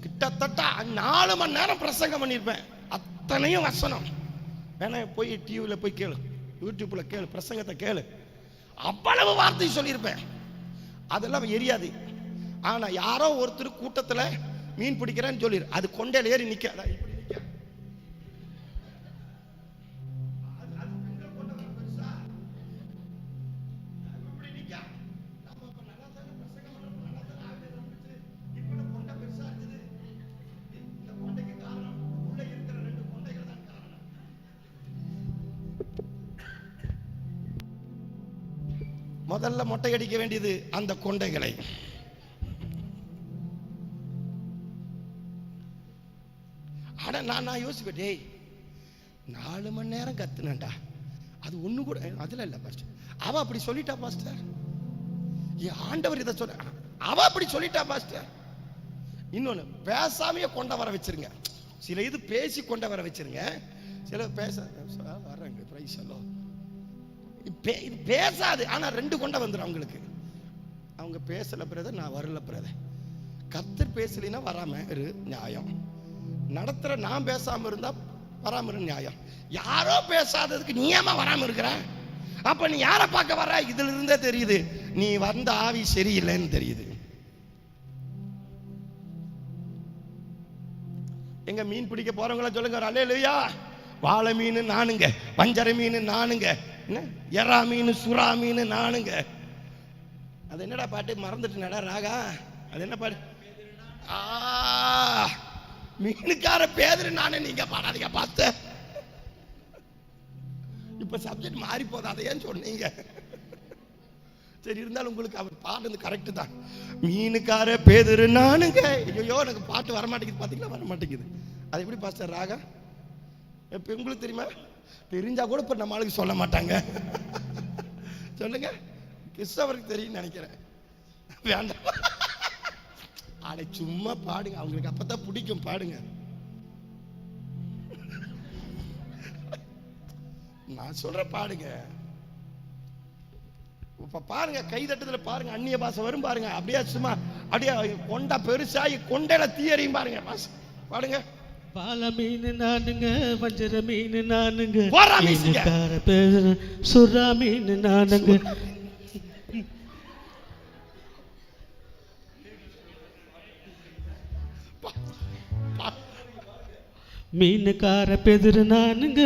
கிட்டத்தட்ட 4 மணி நேரம் பிரசங்கம் பண்ணியிருப்பேன். அத்தனையும் வசனம். வேணா போய் டிவியில் போய் கேளு, யூடியூப்ல கேளு, பிரசங்கத்தை கேளு. அவ்வளவு வார்த்தை சொல்லியிருப்பேன். அதெல்லாம் எரியாது. ஆனா யாரோ ஒருத்தர் கூட்டத்துல மீன் பிடிக்கிறேன்னு சொல்லிடு, அது கொண்டையில ஏறி நிக்க. முதல்ல மொட்டை அடிக்க வேண்டியது அந்த கொண்டைகளை. ஆனா நான் யோசிப்பேன், டேய் 4 மணி நேரம் கத்துனேன்டா, அது ஒண்ணு கூட அதுல இல்ல பாஸ்டர். அவ அப்படி சொல்லிட்டா பாஸ்டர், என் ஆண்டவர் இதை சொல்ல, அவ அப்படி சொல்லிட்டா பாஸ்டர். இன்னொன்னு, பேசாமையே கொண்ட வர வச்சிருங்க. சில இது பேசி கொண்ட வர வச்சிருங்க, சில பேச வர்றாங்க. பிரைஸ் எல்லாம் இது பேசாது, ஆனா 2 கொண்ட வந்துடும் அவங்களுக்கு. அவங்க பேசல பிரதர், நான் வரல பிரதர். கர்த்தர் பேசலினா வராம இரு நியாயம், நடத்துற நான் பேசாம இருந்தா வராம இரு நியாயம். யாரோ பேசாததுக்கு நீ ஏமா வராம இருக்கிற? அப்ப நீ யாரை பார்க்க வர? இதுல இருந்தே தெரியுது நீ வந்த ஆவி சரியில்லைன்னு தெரியுது. எங்க மீன் பிடிக்க போறவங்கள சொல்லுங்க, அல்லேலூயா. வாழை மீன் நானுங்க, வஞ்சரை மீன் நானுங்க, எறா மீன், சுறா மீன் நானுங்க. அது என்னடா பாட்டு மறந்துட்டுனடா ராகா? அது என்ன பாட்டு? மீனுக்கார பேதுரு நானே. நீங்க பாடாதீங்க பாஸ்டர், இப்ப சப்ஜெக்ட் மாறி போதா, அதை ஏன் சொன்னீங்க? சரி, இருந்தாலும் உங்களுக்கு அவர் பாடுறது கரெக்ட் தான். மீனுக்கார பேதுரு நானுங்க. ஐயோ, எனக்கு பாட்டு வரமாட்டேங்குது. பாத்தீங்களா, வரமாட்டேங்குது. அது எப்படி பாஸ்டர் ராகா? இப்ப உங்களுக்கு தெரியுமா? தெரிஞ்சா கூட இப்ப நம்ம ஆளுக்கு சொல்ல மாட்டாங்க. சொல்லுங்க, கிறிஸ்தவருக்கு தெரியும் நினைக்கிறேன். வேண்டாம், அட சும்மா பாடுங்க, அவங்களுக்கு அப்பதான் பிடிக்கும். பாடுங்க, நான் சொல்ற பாடுங்க. இப்ப பாருங்க, கை தட்டுதல பாருங்க, அந்நிய பாசை வரும் பாருங்க. அப்படியே சும்மா அப்படியே கொண்டா பெருசாகி கொண்டையில தீயறையும் பாருங்க. பாடுங்க. பால மீன் நானுங்க, வஞ்சர மீன் நானுங்க, மீனுக்கார பேதுரு சுறா மீன் நானுங்க. மீனுக்கார பேதுரு நானுங்க.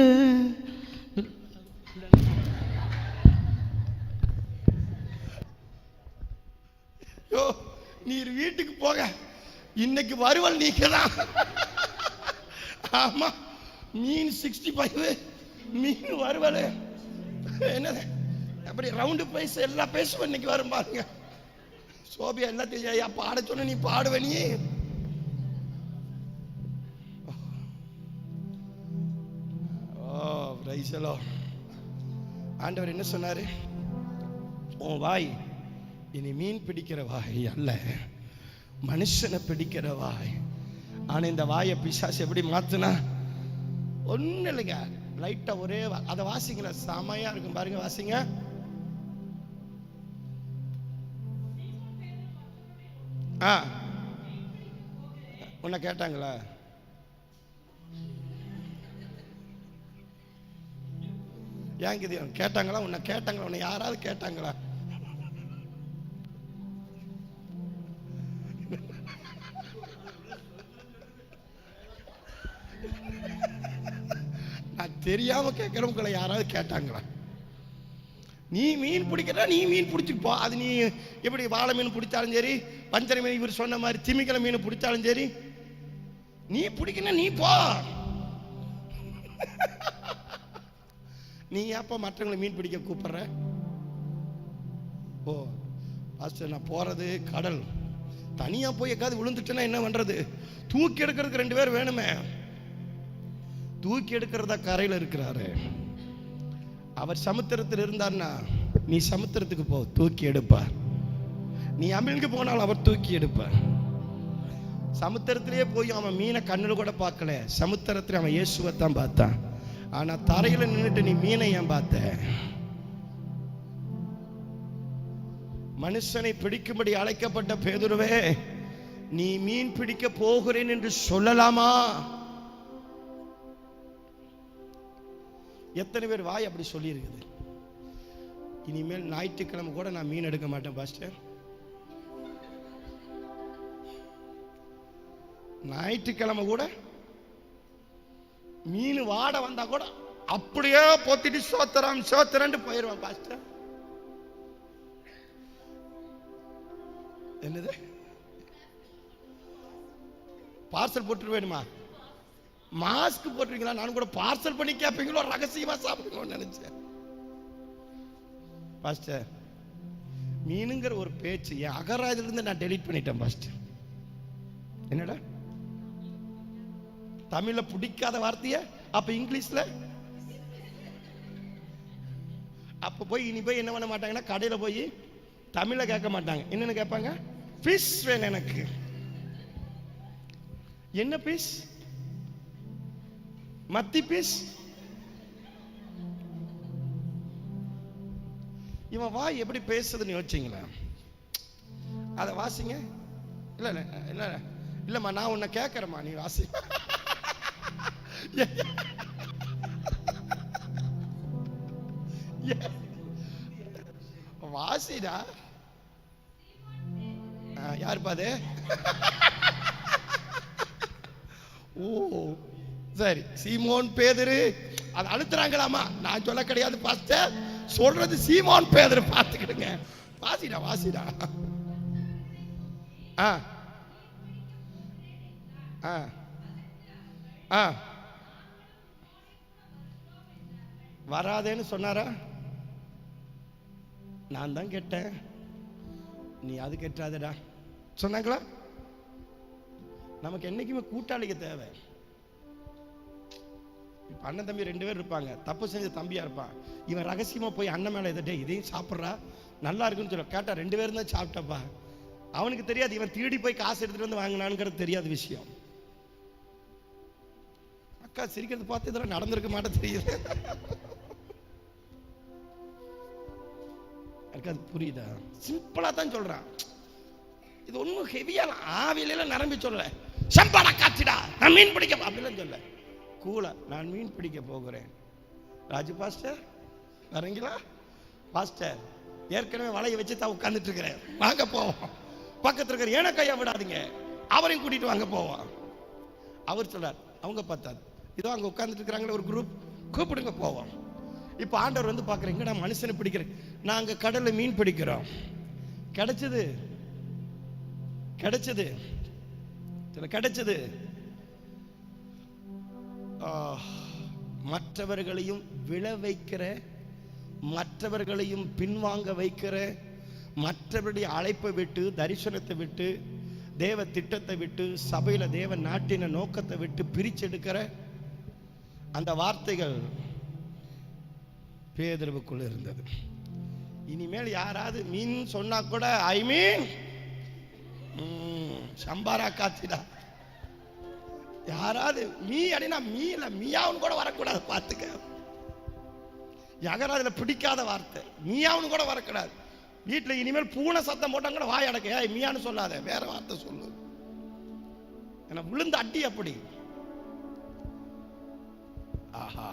நீர் வீட்டுக்கு போக, இன்னைக்கு வருவல் நீக்கதான். ஆமா, மீன் 65, மீன் வருவல் என்னது அப்படி ரவுண்டு பிரைஸ் எல்லாம் பேசுவேன். இன்னைக்கு வரும் பாருங்க. சோபியா எல்லாத்தையும் பாட சொன்ன, நீ பாடுவ. நீ ஆண்டவர் என்ன சொன்னாரு? உன் வாய் இனி மீன் பிடிக்கிற வாய் அல்ல, மனுஷனை பிடிக்கிற வாய். ஆனா இந்த வாயை பிசாசு எப்படி மாத்துனா? ஒண்ணு இல்லைங்க, லைட்டா ஒரே அதை வாசிங்க, செமையா இருக்கும் பாருங்க. வாசிங்க. உன்னை கேட்டாங்களா? ஏன் இது கேட்டாங்களா? உன்னை கேட்டாங்களா? உன்னை யாராவது கேட்டாங்களா? நான் தெரியாம கேட்கறவங்களை யாராவது கேட்டாங்களா? நீ மீன் பிடிக்கிறா, நீ மீன் பிடிச்சிட்டு போ. அது நீ எப்படி வாழை மீன் பிடிச்சாலும் சரி, வஞ்சரை மீன் இவர் சொன்ன மாதிரி திமிக்கல மீன் பிடிச்சாலும் சரி, நீ பிடிக்கணும், நீ போ. நீ அப்ப மற்றவங்களை மீன் பிடிக்க கூப்பிடுற? ஓ பாஸ்டர், நான் போறது கடல், தனியா போய் எக்காவது விழுந்துட்டேன்னா என்ன பண்றது? தூக்கி எடுக்கிறதுக்கு 2 பேர் வேணுமே. தூக்கி எடுக்கிறதா கரையில் இருக்கிறாரு. அவர் சமுத்திரத்தில் இருந்தார்னா நீ சமுத்திரத்துக்கு போ, தூக்கி எடுப்பார். நீ அமிழ்ந்து போனாலும் அவர் தூக்கி எடுப்பார். சமுத்திரத்திலே போய் அவன் மீனை கண்ணுல கூட பார்க்கல, சமுத்திரத்தில் அவன் இயேசுவை தான் பார்த்தான். ஆனா தரையில நின்றுட்டு நீ மீனை ஏன் பார்த்த? மனுஷனை பிடிக்கும்படி அழைக்கப்பட்ட பேதுருவே, நீ மீன் பிடிக்க போகிறேன் என்று சொல்லலாமா? எத்தனை பேர் வாய் அப்படி சொல்லி இருக்குது? இனிமேல் ஞாயிற்றுக்கிழமை கூட நான் மீன் எடுக்க மாட்டேன் பாஸ்டர். ஞாயிற்றுக்கிழமை கூட மீன் வாட வந்தா கூட அப்படியே போத்திட்டு சோத்திரம் சோத்திரன்னு போயிடுவான் பாஸ்டர். என்னது பார்சல் போட்டு வேணுமா? மாஸ்க் போட்டுருக்கீங்களா? நான் கூட பார்சல் பண்ணி கேட்பீங்களோ, ரகசியமா சாப்பிடுங்கன்னு நினைச்சேன். பாஸ்டர், மீனுங்கிற ஒரு பேச்சு என் அகராதில இருந்து நான் டெலீட் பண்ணிட்டேன் பாஸ்டர். என்னடா தமிழ்ல பிடிக்காத வார்த்தைய அப்ப இங்கிலீஷ்ல, அப்ப போய் இனி போய் என்ன பண்ண மாட்டாங்கன்னா, கடையில போய் தமிழ்ல கேட்க மாட்டாங்க. என்னன்னு கேட்பாங்க? ஃபிஷ் வேணும் எனக்கு. என்ன பீஸ்? மத்தி பீஸ். இவன் வாய் எப்படி பேசுதுன்னு யோசிச்சீங்களா? அதை வாசிங்க. இல்ல இல்ல இல்ல இல்லம்மா, நான் உன்னை கேட்கறேம்மா, நீ வாசி. வாசிடா. யாரு பாது? ஓ சரி, சீமோன் பேதுரு. அது அழுத்துறாங்களாமா? நான் சொல்ல கிடையாது பாஸ்டர், சொல்றது சீமோன் பேதுரு. பார்த்துக்கிடுங்க. வாசிடா வாசிடா. ஆ ஆ ஆ வராதேன்னு சொன்னாரா? நான் தான் கேட்டேன், நீ அது கேட்டாதடா சொன்னாங்களா? நமக்கு என்னைக்குமே கூட்டாளிக்கு தேவை. இப்ப அண்ணன் தம்பி 2 பேர் இருப்பாங்க, தப்பு செஞ்ச தம்பியா இருப்பான். இவன் ரகசியமா போய் அண்ணன் மேல எதே இதையும் சாப்பிட்றா நல்லா இருக்குன்னு சொல்ல கேட்டா 2 பேரும் தான் சாப்பிட்டப்பா. அவனுக்கு தெரியாது இவன் திருடி போய் காசு எடுத்துட்டு வந்து வாங்கினான்னு தெரியாத விஷயம். அக்கா சிரிக்கிறது பார்த்து இதெல்லாம் நடந்திருக்க மாட்டேன் தெரியுது. அது புரியுதா? சிம்பிளா தான் சொல்றான். இது ஒன்னும் ஹெவியா ஆவியில நிரம்பி சொல்ல, சம்பாடா காட்சிடா நான் மீன் பிடிக்க அப்படிலாம் சொல்ல, கூலா நான் மீன் பிடிக்க போகிறேன். ராஜு பாஸ்டர் வரீங்களா? பாஸ்டர் ஏற்கனவே வலையை வச்சு தான் உட்கார்ந்துட்டு இருக்கிறேன், வாங்க போவோம். பக்கத்தில் இருக்கிற ஏன கையா விடாதீங்க, அவரையும் கூட்டிட்டு வாங்க போவோம். அவர் சொல்றார், அவங்க பார்த்தாரு, இதோ அங்க உட்கார்ந்துட்டு இருக்கிறாங்களே ஒரு குரூப், கூப்பிடுங்க போவோம். இப்ப ஆண்டவர் வந்து பாக்குறேன், நான் மனுஷனை பிடிக்கிறேன். நாங்க கடல்ல மீன் பிடிக்கிறோம். கிடைச்சது கிடைச்சது கிடைச்சது மற்றவர்களையும் விழ வைக்கிற, மற்றவர்களையும் பின்வாங்க வைக்கிற, மற்றவருடைய அழைப்பை விட்டு, தரிசனத்தை விட்டு, தேவ திட்டத்தை விட்டு, சபையில தேவ நாட்டின நோக்கத்தை விட்டு பிரிச்செடுக்கிற அந்த வார்த்தைகள் பேதுருவுக்குள்ள இருந்தது. இனிமேல் யாராவது மீன் சொன்னா கூட ஐ மீன் சம்பாரா காட்சிடா, யாராவது மீ அப்படின்னா மீல மீயாவுன்னு கூட வரக்கூடாது. பார்த்துக்க, யகராதுல பிடிக்காத வார்த்தை மீயாவுன்னு கூட வரக்கூடாது. வீட்டுல இனிமேல் பூனை சத்தம் போட்டாங்க கூட வாய் அடக்க, ஏய் மீயான்னு சொல்லாத, வேற வார்த்தை சொல்லு. ஏன்னா விழுந்த அடி அப்படி. ஆஹா,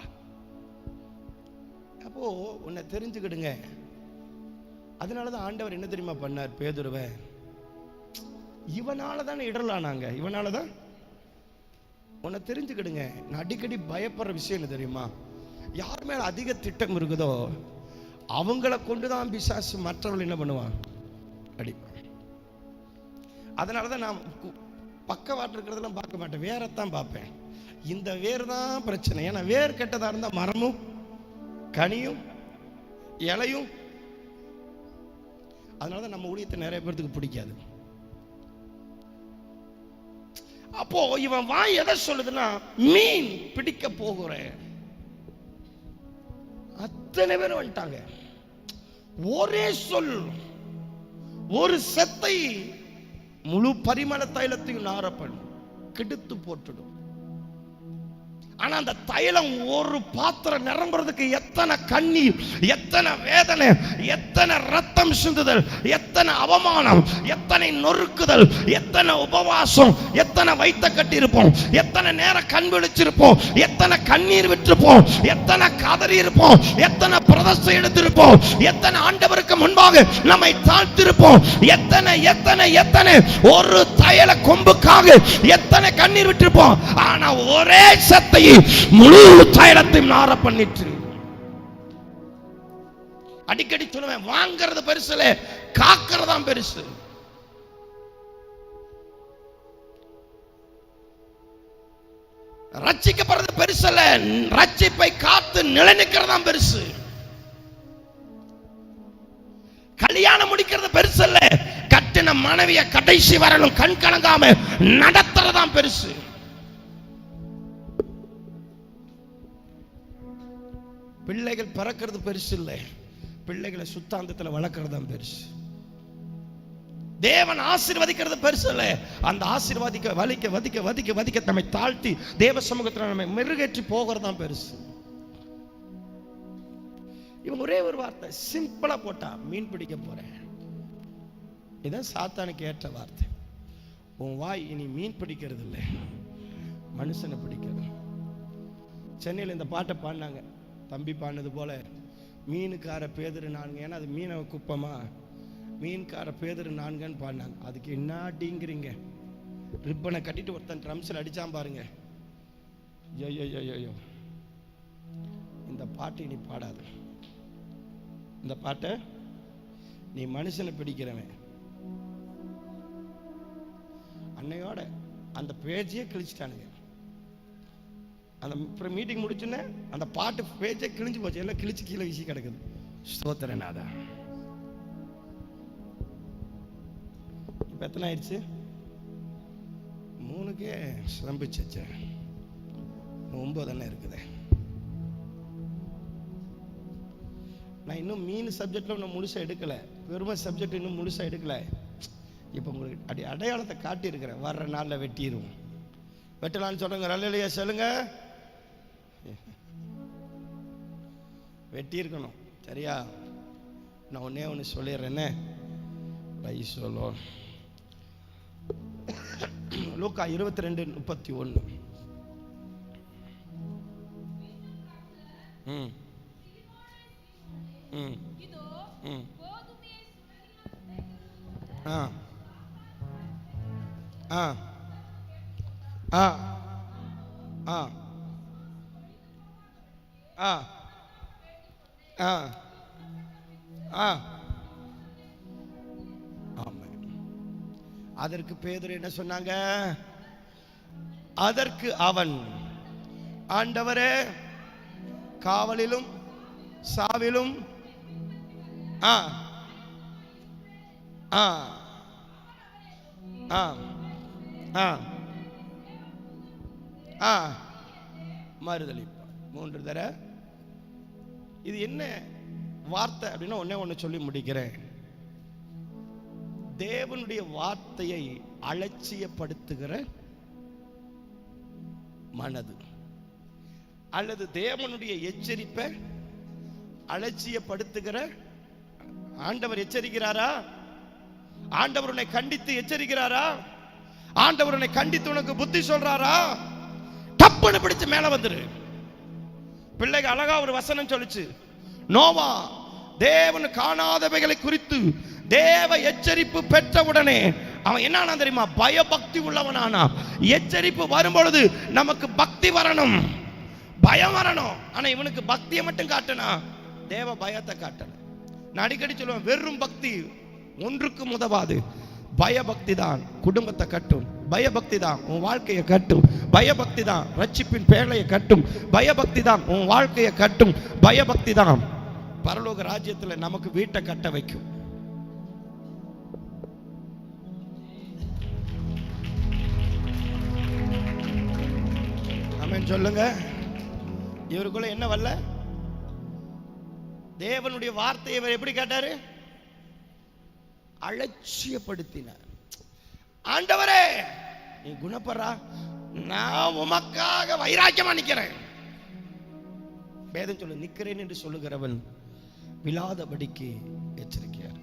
அப்போ உன்னை தெரிஞ்சுக்கிடுங்க. அதனாலதான் ஆண்டவர் என்ன தெரியுமா பண்ணார்? பேதுருவை இவனால தானே இடரலானாங்க, இவனாலதான் உன்னை தெரிஞ்சுக்கிடுங்க, நான் அடிக்கடி பயப்படுற விஷயம் என்ன தெரியுமா? யார் மேல அதிக திட்டம் இருக்குதோ அவங்கள கொண்டுதான் பிசாசு மற்றவர்கள் என்ன பண்ணுவான், அடிப்பான். அதனாலதான் நான் பக்கவாட்டு இருக்கிறதெல்லாம் பார்க்க மாட்டேன், வேறத்தான் பார்ப்பேன். இந்த வேர் தான் பிரச்சனை. ஏன்னா வேர் கெட்டதா இருந்தா மரமும் கனியும் இலையும். அதனாலதான் நம்ம ஊழியத்தை நிறைய பேருக்கு பிடிக்காது. அப்போ இவன் வாய் எதை சொல்லுதுன்னா, மீன் பிடிக்க போகிறேன். அத்தனை பேர் வந்துட்டாங்க. ஒரே சொல், ஒரு செத்தை முழு பரிமள தைலத்தையும் நாரப்பன் கெடுத்து போட்டுடும். ஆனா அந்த தைலம் ஒரு பாத்திரம் நிரம்புறதுக்கு எத்தனை கண்ணீர், எத்தனை வேதனை, எத்தனை ரத்தம் சிந்துதல், எத்தனை அவமானம், எத்தனை நொறுக்குதல், எத்தனை உபவாசம், எத்தனை வைத்த கட்டி இருப்போம், எத்தனை நேரம் கண் விழிச்சிருப்போம், எத்தனை கண்ணீர் விட்டுருப்போம், எத்தனை கதறி இருப்போம், எத்தனை பிரதர்சை எடுத்திருப்போம், எத்தனை ஆண்டவருக்கு முன்பாக நம்மை தாழ்த்திருப்போம், எத்தனை எத்தனை எத்தனை ஒரு தைல கொம்புக்காக எத்தனை கண்ணீர் விட்டிருப்போம். ஆனா ஒரே சத்தை முழு தைலத்தையும் நார பண்ணிட்டு. அடிக்கடி சொல்லுவேன், வாங்கிறது பெருசு இல்ல, காக்கிறதாம் பெருசு. ரட்சிக்கப்படுறது பெருசு இல்ல, ரட்சிப்பை காத்து நிலைநிற்கிறதாம் பெருசு. கல்யாணம் முடிக்கிறது பெருசு இல்ல, கட்டின மனைவிய கடைசி வரலும் கண் கலங்காம நடத்துறதாம் பெருசு. பிள்ளைகள் பிறக்கிறது பெருசு இல்லை, பிள்ளைகளை சுத்தாந்தத்தில் வளர்க்கறதுதான் பெருசு. தேவன் ஆசீர்வதிக்கிறது பெருசு இல்லை, அந்த ஆசீர்வாதிக்க வலிக்க வதிக்க வதிக்க வதிக்க நம்மை தாழ்த்தி தேவ சமூகத்தில் நம்மை மெருகேற்றி போகிறதான் பெருசு. இவங்க ஒரே ஒரு வார்த்தை சிம்பிளா போட்டா, மீன் பிடிக்க போறேன். இதான் சாத்தானுக்கு ஏற்ற வார்த்தை. உன் வாய் இனி மீன் பிடிக்கிறது இல்லை, மனுஷனை பிடிக்கிறது. சென்னையில் இந்த பாட்டை பாடினாங்க, தம்பி பாடினது போல, மீனுக்கார பேதுரு நான்கு. ஏன்னா அது மீனை குப்பமா, மீன்கார பேதுரு நான்குன்னு பாடினாங்க. அதுக்கு என்ன அடிங்கிறீங்க? ரிப்பனை கட்டிட்டு ஒருத்தன் ட்ரம்ஸில் அடிச்சான் பாருங்க. ஐயோ, இந்த பாட்டை நீ பாடாது. இந்த பாட்டை நீ மனுஷனை பிடிக்கிறவன். அன்னையோட அந்த பேஜையே கிழிச்சிட்டானுங்க. அந்த மீட்டிங் முடிச்சுன்னு அந்த பாட்டு பேச்சே கிழிஞ்சு போச்சு, எல்லாம் கிழிச்சு கீழே வீசி கிடக்குது. ஸ்தோத்திரநாதா. இப்ப எத்தனை ஆயிடுச்சு? 3க்கே சிரம்பிச்சு, 9 தானே இருக்குது. நான் இன்னும் மீன் சப்ஜெக்ட்ல இன்னும் முழுசா எடுக்கல, பெருமை சப்ஜெக்ட் இன்னும் முழுசா எடுக்கல. இப்ப உங்களுக்கு அடையாளத்தை காட்டி இருக்கிறேன். வர்ற நாள்ல வெட்டிடுவோம். வெட்டலான்னு சொல்லுங்க, அல்லேலூயா சொல்லுங்க. வெட்டி இருக்கணும், சரியா? நான் ஒன்னே ஒன்று சொல்லிடுறேன்னு சொல்லும். லூக்கா 22:31. அதற்கு பேதுரு என்ன சொன்னாங்க? அதற்கு அவன், ஆண்டவரே, காவலிலும் சாவிலும் மறுதளிப்பார் 3 தடவை. இது என்ன வார்த்தை அப்படின்னா ஒன்னே ஒன்று சொல்லி முடிக்கிறேன். தேவனுடைய வார்த்தையை அலட்சியப்படுத்துகிற மனது, அல்லது தேவனுடைய எச்சரிப்பை அலட்சியப்படுத்துகிற. ஆண்டவர் எச்சரிக்கிறாரா? ஆண்டவர் உன்னை கண்டித்து எச்சரிக்கிறாரா? ஆண்டவர் உன்னை கண்டித்து உனக்கு புத்தி சொல்றாரா? டப்புன்னு பிடிச்சு மேல வந்துரு. பிள்ளைக்கு அழகா ஒரு வசனம் சொல்லுச்சு, நோவா தேவன் காணாதவைகளை குறித்து தேவ எச்சரிப்பு பெற்றவுடனே அவன் என்ன தெரியுமா? பயபக்தி உள்ளவனானா. எச்சரிப்பு வரும்பொழுது நமக்கு பக்தி வரணும், பயம் வரணும். ஆனா இவனுக்கு பக்தியை மட்டும் காட்டனா, தேவ பயத்தை காட்டல. நான் அடிக்கடி சொல்லுவேன், வெறும் பக்தி ஒன்றுக்கும் உதவாது. பயபக்தி தான் குடும்பத்தை கட்டும், பயபக்தி தான் உன் வாழ்க்கையை கட்டும், பயபக்தி தான் ரட்சிப்பின் பேழையை கட்டும், பயபக்தி தான் உன் வாழ்க்கையை கட்டும், பயபக்தி தான் பரலோக ராஜ்யத்தில் நமக்கு வீட்டை கட்ட வைக்கும். ஆமென் சொல்லுங்க. இவருக்குள்ள என்ன வரல? தேவனுடைய வார்த்தையை இவர் எப்படி கேட்டாரு? அலட்சியப்படுத்தினார். ஆண்டவரே நீ குணப்படுறா, நான் உமக்காக வைராக்கியமா நிக்கிறேன். வேதம் சொல்லு, நிக்கிறேன் என்று சொல்லுகிறவன் விழாதபடிக்கு எச்சரிக்கிறார்.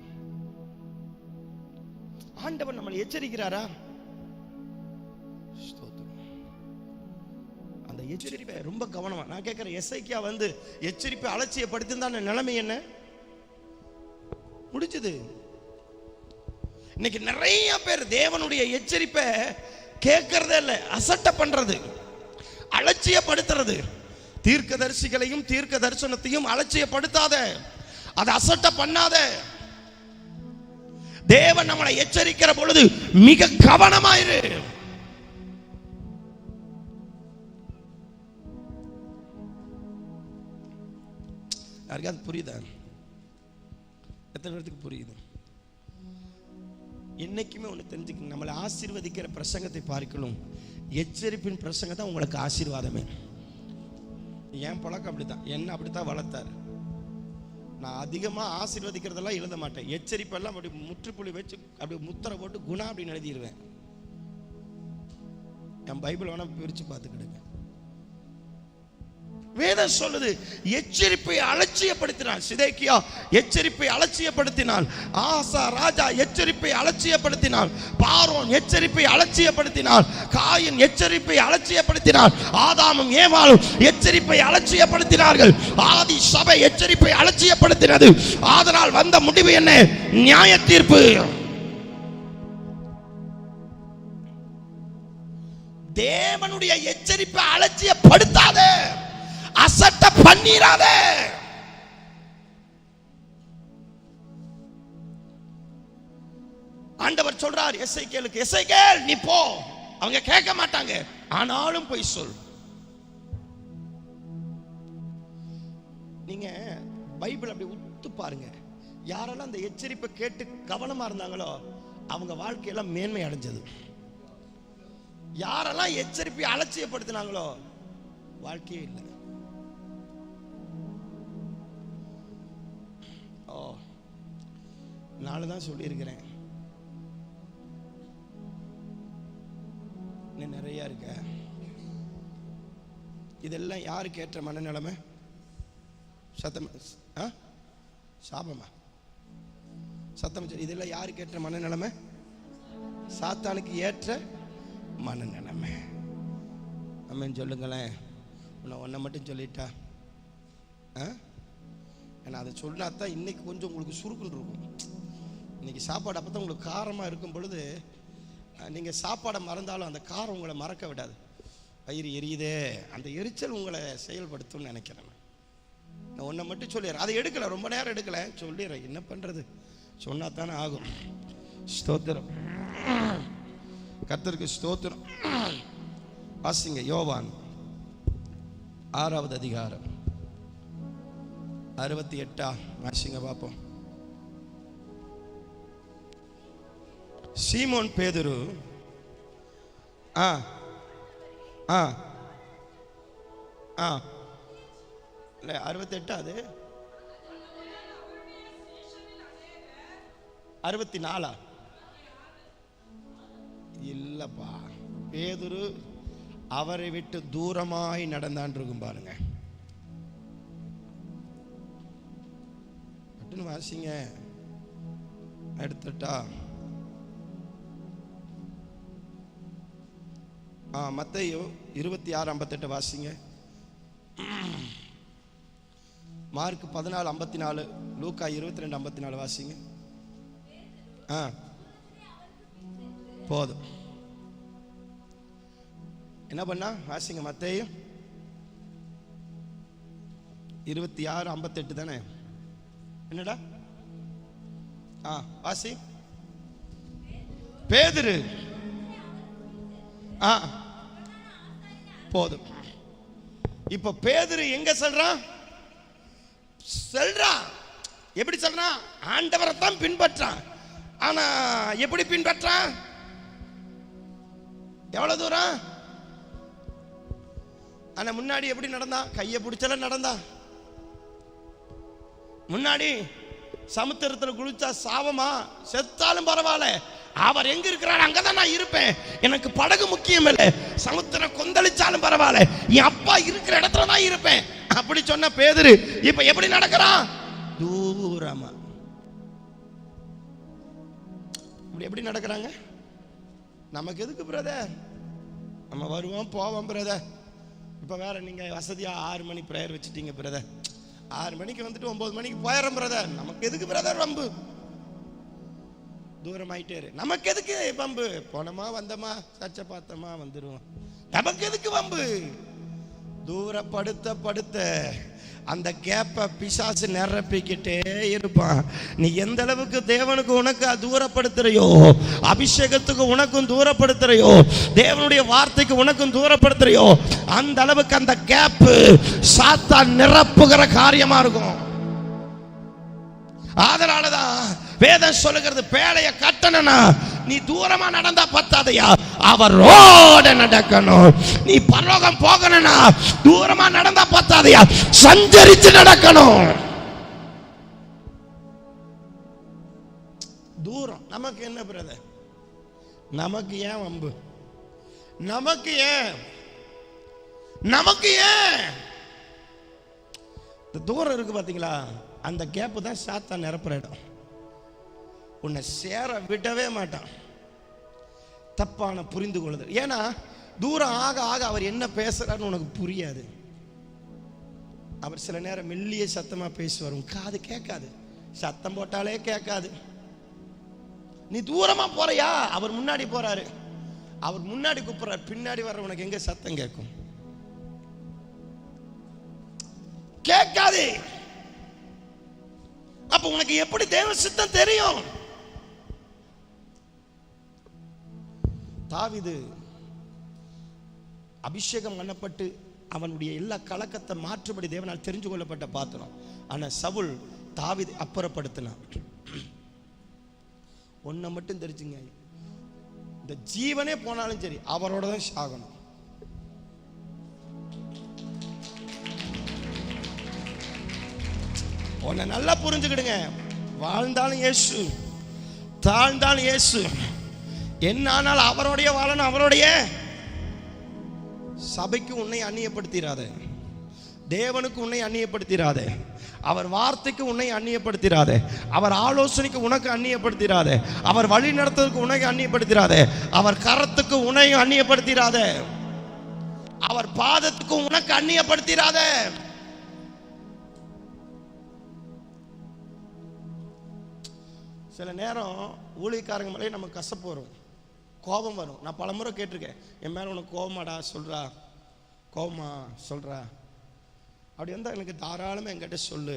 ஆண்டவன் நம்மளை எச்சரிக்கிறாரா? அந்த எச்சரிப்பை ரொம்ப கவனமா. நான் கேட்கிறேன், எசேக்கியா வந்து எச்சரிப்பை அலட்சியப்படுத்தின நிலைமை என்ன முடிச்சது? இன்னைக்கு நிறைய பேர் தேவனுடைய எச்சரிப்பை கேட்கறதே இல்லை, அசட்டை பண்றது, அலட்சியப்படுத்துறது. தீர்க்கதரிசிகளையும் தீர்க்க தரிசனத்தையும் அலட்சியப்படுத்தாத, அதை அசட்டை பண்ணாத. தேவன் நம்மளை எச்சரிக்கிற பொழுது மிக கவனமாயிரு. யாருக்காவது புரியுதா? எத்தனை பேருக்கு புரியுது? என்னைக்குமே ஒன்று தெரிஞ்சுக்கணும், நம்மளை ஆசீர்வதிக்கிற பிரசங்கத்தை பார்க்கணும், எச்சரிப்பின் பிரசங்கம் தான் உங்களுக்கு ஆசீர்வாதமே. என் பழக்கம் அப்படித்தான், என்ன அப்படித்தான் வளர்த்தார். நான் அதிகமாக ஆசீர்வதிக்கிறதெல்லாம் எழுத மாட்டேன், எச்சரிப்பெல்லாம் அப்படி முற்றுப்புள்ளி வச்சு அப்படி முத்திரை போட்டு குணா அப்படின்னு எழுதிடுவேன். என் பைபிள் வேணா பிரித்து பார்த்துக்கிடுங்க. வேதம் சொல்லுது, எச்சரிப்பை அலட்சியப்படுத்தினான். சிதேக்கியா எச்சரிப்பை அலட்சியப்படுத்தினான், ஆசா ராஜா எச்சரிப்பை அலட்சியப்படுத்தினான், பார்வோன் எச்சரிப்பை அலட்சியப்படுத்தினான், காயின் எச்சரிப்பை அலட்சியப்படுத்தினான், ஆதாமும் ஏவாளும் எச்சரிப்பை அலட்சியப்படுத்தினார்கள். ஆதி சபை எச்சரிப்பை அலட்சியப்படுத்தினது. அதனால் வந்த முடிவு என்ன? நியாய தீர்ப்பு. தேவனுடைய எச்சரிப்பை அலட்சியப்படுத்தாத, அசட்ட பண்ணிராத. ஆண்டவர் சொல்றார் எசேக்கியேலுக்கு, எசேக்கியேல் நீ போ. அவங்க கேட்க மாட்டாங்க, ஆனாலும் போய் சொல். நீங்க பைபிள் அப்படி உத்து பாருங்க, யாரெல்லாம் அந்த எச்சரிப்பை கேட்டு கவனமா இருந்தாங்களோ அவங்க வாழ்க்கையெல்லாம் மேன்மை அடைஞ்சது. யாரெல்லாம் எச்சரிப்பை அலட்சியப்படுத்தினாங்களோ வாழ்க்கையே இல்லை. நாலு தான் சொல்லியிருக்கிறேன், இன்னும் நிறைய இருக்க. இதெல்லாம் யாருக்கு ஏற்ற மனநிலைமை? சத்தம் சாபமா சத்தம். இதெல்லாம் யாருக்கு ஏற்ற மனநிலைமை? சாத்தானுக்கு ஏற்ற மனநிலைமை. அம்மன் சொல்லுங்களேன். ஒன்றை மட்டும் சொல்லிட்டா, ஏன்னா அதை சொன்னா தான் இன்னைக்கு கொஞ்சம் உங்களுக்கு சுருக்குன்னு இருக்கும். இன்னைக்கு சாப்பாடு அப்போ தான் உங்களுக்கு காரமாக இருக்கும் பொழுது நீங்கள் சாப்பாடை மறந்தாலும் அந்த காரம் உங்களை மறக்க விடாது. வயிறு எரியுதே, அந்த எரிச்சல் உங்களை செயல்படுத்தும்னு நினைக்கிறேன். நான் ஒன்றை மட்டும் சொல்லிடுறேன், அதை எடுக்கலை, ரொம்ப நேரம் எடுக்கலை, சொல்லிடுறேன். என்ன பண்ணுறது, சொன்னா தானே ஆகும். ஸ்தோத்திரம், கர்த்தருக்கு ஸ்தோத்திரம். வாசிங்க யோவான் 6வது அதிகாரம் 68 வாசிங்க பார்ப்போம். சீமோன் பேதுரு இல்லை 68 அது 64 இல்லப்பா. பேதுரு அவரை விட்டு தூரமாய் நடந்தான் இருக்கும் பாருங்க. வாசிங்க எடுத்துட்டா. மத்தேயு 26:58 வாசிங்க. மார்க் 14:54, லூக்கா 22:54 வாசிங்க. போதும். என்ன பண்ணா வாசிங்க, மத்தேயு 26:58 தானே? என்னடா வாசி. பேதுரு போதும். இப்ப பேதுரு எங்க சொல்றான்? எப்படி சொல்றான்? ஆண்டவரை தான் பின்பற்றான். ஆனா எப்படி பின்பற்றான்? எவ்வளவு தூரம்? ஆனா முன்னாடி எப்படி நடந்தான்? கையை பிடிச்சல நடந்தான். முன்னாடி சமுத்திரத்தில் குளிச்சா சாவமா, செத்தாலும் பரவாயில்ல, அவர் எங்க இருக்கிறார் அங்கதான் நான் இருப்பேன், எனக்கு படகு முக்கியம் இல்லை, சமுத்திரம் கொந்தளிச்சாலும் பரவாயில்ல, என் அப்பா இருக்கிற இடத்துல தான் இருப்பேன் அப்படி சொன்ன பேதுரு இப்ப எப்படி நடக்கிறான்? தூரமா. இப்படி எப்படி நடக்கிறாங்க? நமக்கு எதுக்கு பிரதர்? நம்ம வருவோம் போவோம் பிரதர். இப்ப வேற நீங்க வசதியா 6 மணி பிரேயர் வச்சுட்டீங்க பிரதர், 6 மணிக்கு வந்துட்டு 9 மணிக்கு போயிடும் பிரதர். நமக்கு எதுக்கு பிரதர் வம்பு? தூரமாயிட்டே இரு. நமக்கு எதுக்கு வம்பு? போனோமா வந்தோமா சர்ச்சை பார்த்தோமா வந்துருவோம். நமக்கு எதுக்கு வம்பு? தூரப்படுத்த அந்த கேப்பை பிசாசு நிரப்பிக்கிட்டே இருப்பான். நீ எந்த அளவுக்கு தேவனுக்கு உனக்கு தூரப்படுத்துறையோ, அபிஷேகத்துக்கு உனக்கும் தூரப்படுத்துறையோ, தேவனுடைய வார்த்தைக்கு உனக்கும் தூரப்படுத்துறையோ, அந்த அளவுக்கு அந்த கேப்பு சாத்தான் நிரப்புகிற காரியமா இருக்கும். அதனாலதான் வேதம் சொல்லுகிறது, பேழைய கட்டணும்னா நீ தூரமா நடந்தா பத்தாதையா, அவரோட நடக்கணும். நீ பரலோகம் போகணும்னா தூரமா நடந்தா பத்தாதையா, சஞ்சரித்து நடக்கணும். தூரம் நமக்கு என்ன பிரதர்? நமக்கு ஏன் வம்பு? நமக்கு ஏன் தூரம் இருக்கு பாத்தீங்களா? அந்த கேப்பு தான் சாத்தான் நிரப்புற இடம். உன்னை சேர விடவே மாட்டான். தப்பான புரிந்து கொள்ளுதல். ஏன்னா தூரம் ஆக ஆக அவர் என்ன பேசுறாருன்னு உனக்கு புரியாது. அவர் சில நேரம் மெல்லிய சத்தமா பேசுவார், உன் காது கேட்காது, சத்தம் போட்டாலே கேட்காது. நீ தூரமா போறியா? அவர் முன்னாடி போறாரு, அவர் முன்னாடி கூப்பிடுறாரு, பின்னாடி வர்ற உனக்கு எங்க சத்தம் கேட்கும்? கேட்காது. அப்ப உனக்கு எப்படி தேவ சித்தம் தெரியும்? தாவீது அபிஷேகம் பண்ணப்பட்டு அவனுடைய எல்லா கலக்கத்தை மாற்றுபடி தேவனால் தெரிஞ்சு கொள்ளப்பட்ட பாத்திரம். ஆனா சவுல் தாவீது அப்புறப்படுத்தினான். ஒன்ன மட்டும் தெரிஞ்சுங்க, இந்த ஜீவனே போனாலும் சரி அவரோட தான் சாகணும். உன்னை நல்லா புரிஞ்சுக்கிடுங்க. வாழ்ந்தாலும் இயேசு, தாழ்ந்தாலும் இயேசு, என்ன ஆனாலும் அவருடைய வாழணும். அவருடைய சபைக்கு உன்னை அந்நியப்படுத்திராத, தேவனுக்கு உன்னை அந்நியப்படுத்திராத, அவர் வார்த்தைக்கு உன்னை அந்நியப்படுத்திராத, அவர் ஆலோசனைக்கு உனக்கு அந்நியப்படுத்திராத, அவர் வழி நடத்துவதற்கு உனக்கு அந்நியப்படுத்திராத, அவர் கரத்துக்கு உன்னை அந்நியப்படுத்திராத, அவர் பாதத்துக்கு உனக்கு அந்நியப்படுத்திராத. சில நேரம் ஊழியக்காரங்க மேலே நமக்கு கசப்பு வரும், கோபம் வரும். நான் பல முறை கேட்டிருக்கேன், என் மேலே உனக்கு கோபமாடா சொல்றா, கோபமா சொல்றா, அப்படி வந்தால் எனக்கு தாராளமாக என்கிட்ட சொல்லு.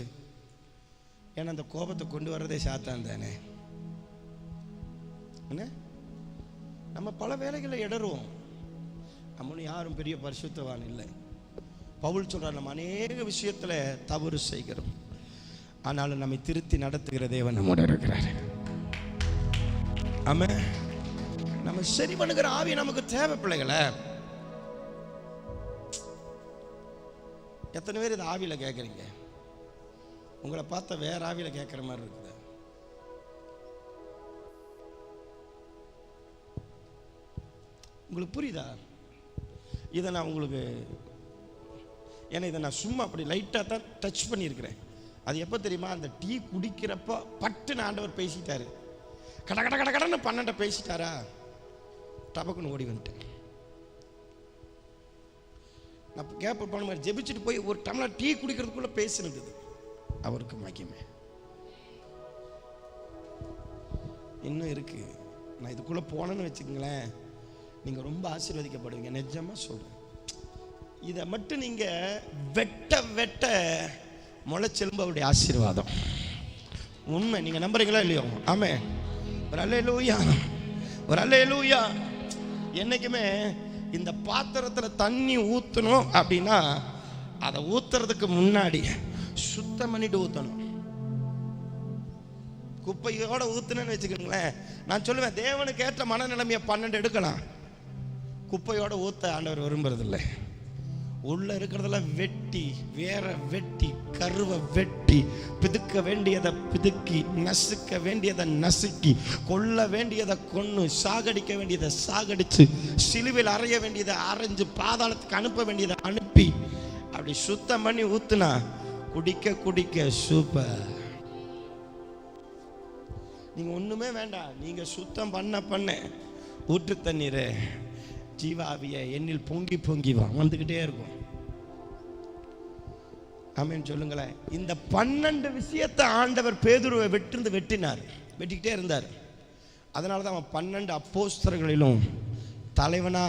ஏன்னா அந்த கோபத்தை கொண்டு வர்றதே சாத்தான் தானே. என்ன நம்ம பல வேலைகளில் இடருவோம். நம்மளும் யாரும் பெரிய பரிசுத்தவான் இல்லை. பவுல் சொல்றார், நம்ம அநேக விஷயத்துல தவறு செய்கிறோம், ஆனாலும் நம்மை திருத்தி நடத்துகிற தேவன் நம்மோட இருக்கிறார். ஆமென். நம்ம சரி பண்ணுகிற ஆவி நமக்கு தேவை பிள்ளைகளை. எத்தனை பேர் இது ஆவியில கேட்குறீங்க? உங்களை பார்த்தா வேற ஆவியில கேட்குற மாதிரி இருக்குது. உங்களுக்கு புரியுதா? இதை நான் உங்களுக்கு, ஏன்னா இதை நான் சும்மா அப்படி லைட்டாக தான் டச் பண்ணியிருக்கிறேன். அது எப்போ தெரியுமா? அந்த டீ குடிக்கிறப்போ பட்டுன்னு ஆண்டவர் பேசிட்டாரு, கட கட கட கடன்னு 12 பேசிட்டாரா, டபக்குன்னு ஓடி வந்துட்டேன். நான் கேப்ப போன மாதிரி ஜெபிச்சுட்டு போய் ஒரு டம்ளர் டீ குடிக்கிறதுக்குள்ள பேசினது அவருக்கு மகிமை இன்னும் இருக்கு. நான் இதுக்குள்ள போனேன்னு வச்சுக்கங்களேன், நீங்க ரொம்ப ஆசீர்வதிக்கப்படுவீங்க. நிஜமா சொல்றேன். இதை மட்டும் நீங்க வெட்ட வெட்ட முளைச்செலும்பு அவருடைய ஆசீர்வாதம். உண்மை. நீங்க நம்புறீங்களா இல்லையோ? ஆமே. ஒரு அல்லேலூயா, ஒரு அல்லேலூயா. என்னைக்குமே இந்த பாத்திரத்துல தண்ணி ஊத்தணும் அப்படின்னா அதை ஊத்துறதுக்கு முன்னாடி சுத்தம் பண்ணிட்டு ஊத்தணும். குப்பையோட ஊத்துனேன்னு வச்சுக்கோங்களேன், நான் சொல்லுவேன் தேவனுக்கு ஏற்ற மனநிலைமையை 12 எடுக்கலாம். குப்பையோட ஊத்த ஆண்டவர் விரும்புறது இல்லை. உள்ள இருக்கிறதெல்லாம் வெட்டி, வேற வெட்டி, கருவை வெட்டி, பிதுக்க வேண்டியதை பிதுக்கி, நசுக்க வேண்டியதை நசுக்கி, கொல்ல வேண்டியதை கொன்னு, சாகடிக்க வேண்டியதை சாகடிச்சு, சிலுவையில் அறைய வேண்டியதை அரைஞ்சு, பாதாளத்துக்கு அனுப்ப வேண்டியதை அனுப்பி, அப்படி சுத்தம் பண்ணி ஊத்துனா குடிக்க குடிக்க சூப்பர். நீங்க ஒண்ணுமே வேண்டாம். நீங்க சுத்தம் பண்ண ஊற்று தண்ணீர் ஜீவாவிய எண்ணில் பொங்கி பொங்கி வந்துகிட்டே இருக்கும். ஆமென் சொல்லுங்களேன். இந்த 12 விஷயத்தை ஆண்டவர் பேதுருவை வெட்டினார், வெட்டிக்கிட்டே இருந்தார். அதனால தான் அவன் 12 அப்போஸ்தலர்களிலும் தலைவனா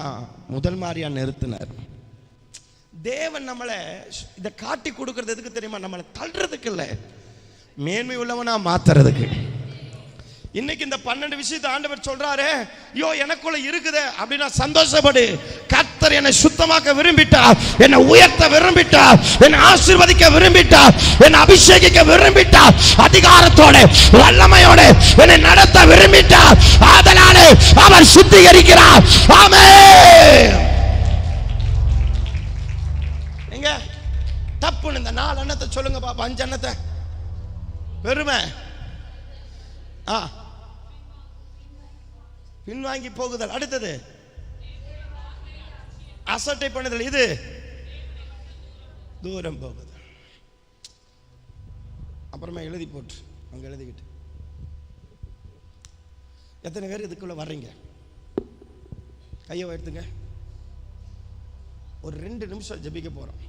முதல் மாதிரியா நிறுத்தினார். தேவன் நம்மளை இதை காட்டி கொடுக்கறது எதுக்கு தெரியுமா? நம்மளை தள்ளுறதுக்கு இல்லை, மேன்மை உள்ளவனா மாத்துறதுக்கு. இன்னைக்கு இந்த 12 விஷயத்தை ஆண்டவர் சொல்றாரு. ஐயோ எனக்குள்ள இருக்குது அப்படின்னா சந்தோஷப்படு. கர்த்தர் என்னை சுத்தமாக்க விரும்பிட்டார், என்னை உயர்த்த விரும்பிட்டார், என்னை ஆசீர்வதிக்க விரும்பிட்டார், என்னை அபிஷேகிக்க விரும்பிட்டார், அதிகாரத்தோட வல்லமையோட என்னை நடத்த விரும்பிட்டார். அதனாலே அவர் சுத்திகரிக்கிறார். ஆமென். எங்க தப்புன்னு இந்த 4 எண்ணத்தை சொல்லுங்க பாப்பா. 5 எண்ணத்தை. பெருமை, பின்வாங்கி போகுதல், அடுத்தது அசட்டை பண்ணுதல், இது தூரம் போகுதல். அப்புறமா எழுதி போட்டு அங்க எழுதிக்கிட்டு. எத்தனை பேர் இதுக்குள்ள வர்றீங்க? கையை உயர்த்துங்க. ஒரு 2 நிமிஷம் ஜெபிக்க போறோம்.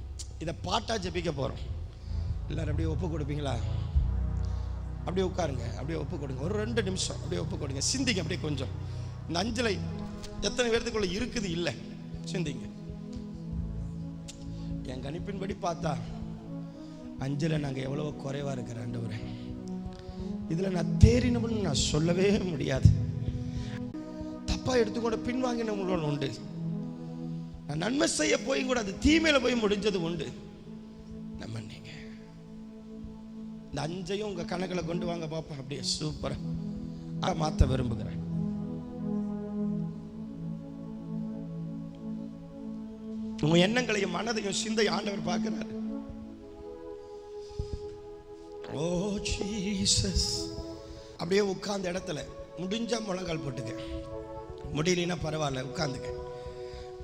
இதை பாட்டா ஜெபிக்க போறோம். எல்லாரும் அப்படியே ஒப்பு கொடுப்பீங்களா? அப்படியே உட்காருங்க, அப்படியே ஒப்பு கொடுங்க. ஒரு 2 நிமிஷம் அப்படியே ஒப்பு கொடுங்க. சிந்திங்க அப்படியே கொஞ்சம். இந்த 5ல எத்தனை பேர்த்துக்குள்ள இருக்குது? இல்லை, சிந்திங்க. என் கணிப்பின்படி பார்த்தா 5ல நாங்கள் எவ்வளவோ குறைவா இருக்கிற ஆண்டவரே. இதுல நான் தேறினவன்னு நான் சொல்லவே முடியாது. தப்பா எடுத்துக்கொண்டு பின்வாங்கினவங்களோட உண்டு. நான் நன்மை செய்ய போய் கூட அது தீமையில போய் முடிஞ்சது உண்டு. நம்ம நீங்க இந்த 5ஐயும் உங்க கணக்கில் கொண்டு வாங்க பாப்பா. அப்படியே சூப்பரா மாத்த விரும்புகிறேன். உங்க எண்ணங்களையும் மனதையும் சிந்தையும் ஆண்டவர் பார்க்கிறார். ஓ ஜீசஸ். அப்படியே உட்கார்ந்த இடத்துல முடிஞ்சா முழங்கால் போட்டுக்க, முடியலன்னா பரவாயில்ல உட்கார்ந்துக்க.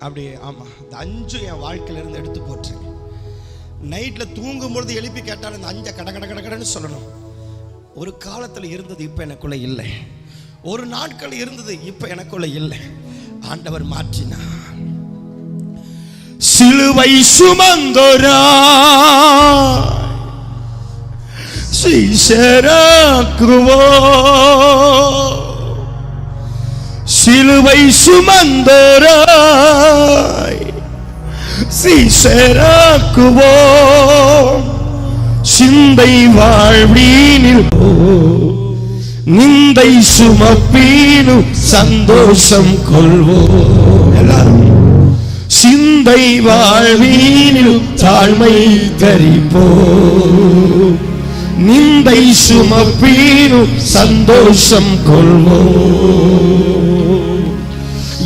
அப்படியே ஆமா, இந்த 5 என் வாழ்க்கையில இருந்து எடுத்து போட்டு நைட்ல தூங்கும் பொழுது எழுப்பி கேட்டாலும் இந்த 5 கட கட கடன்னு சொல்லணும். ஒரு காலத்துல இருந்தது, இப்ப எனக்குள்ள இல்லை. ஒரு நாட்கள் இருந்தது, இப்ப எனக்குள்ள இல்லை. ஆண்டவர் மாற்றினார். சிலுவை சுமந்தோரா சீஷராக்குவோ, சிலுவை சுமந்தோரா சீஷராக்குவோம். சிந்தை வாழ்வீனில் நிந்தை சுமப்பீனும் சந்தோஷம் கொள்வோம். எல்லாரும் சிந்தை வாழ்வீனில் தாழ்மை தரிப்போம், நிந்தை சுமப்பீனும் சந்தோஷம் கொள்வோம்.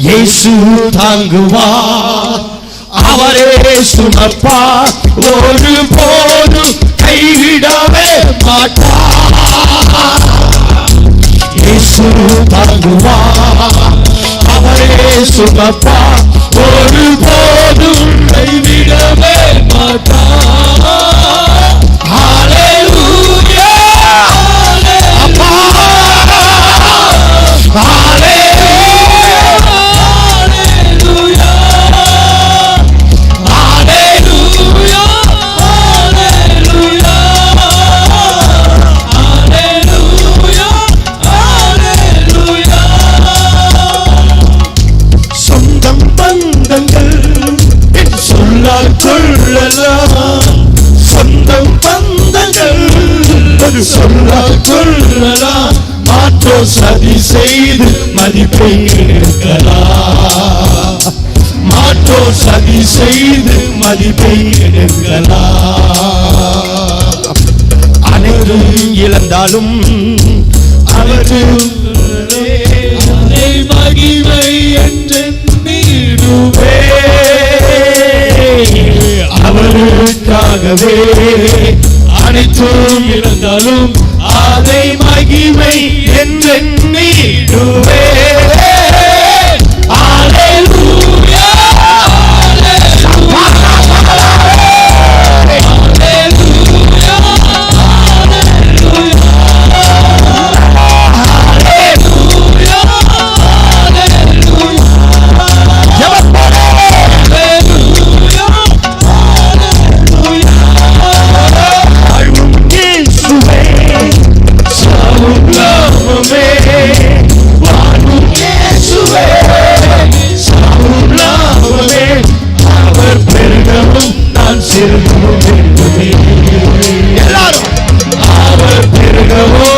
இயேசு தாங்குவார், அவரே சுமப்பார், ஒரு போதும் கைவிடவே மாட்டார். இயேசு தாங்குவார், அவரே சுமப்பார், ஒரு போதும் கைவிடவே மாட்டார். ஹல்லேலூயா, அப்பா, கூறலாம், சொந்தம் பந்தங்கள் சொல்லால் கொள்ளலாம், மாற்றோ சதி செய்து மதிப்பை எடுக்கலாம், மாற்றோ சதி செய்து மதிப்பை எடுக்கலாம். அனைத்தும் இழந்தாலும் அவருக்கு மகிமை என்றெண்ணிடுவே, அவருக்காகவே அனைத்தும் இழந்தாலும் அதை மகிமை என்றெண்ணிடுவே. அல்லேலூயா, எல்லாரும் அவர் பெருகவோ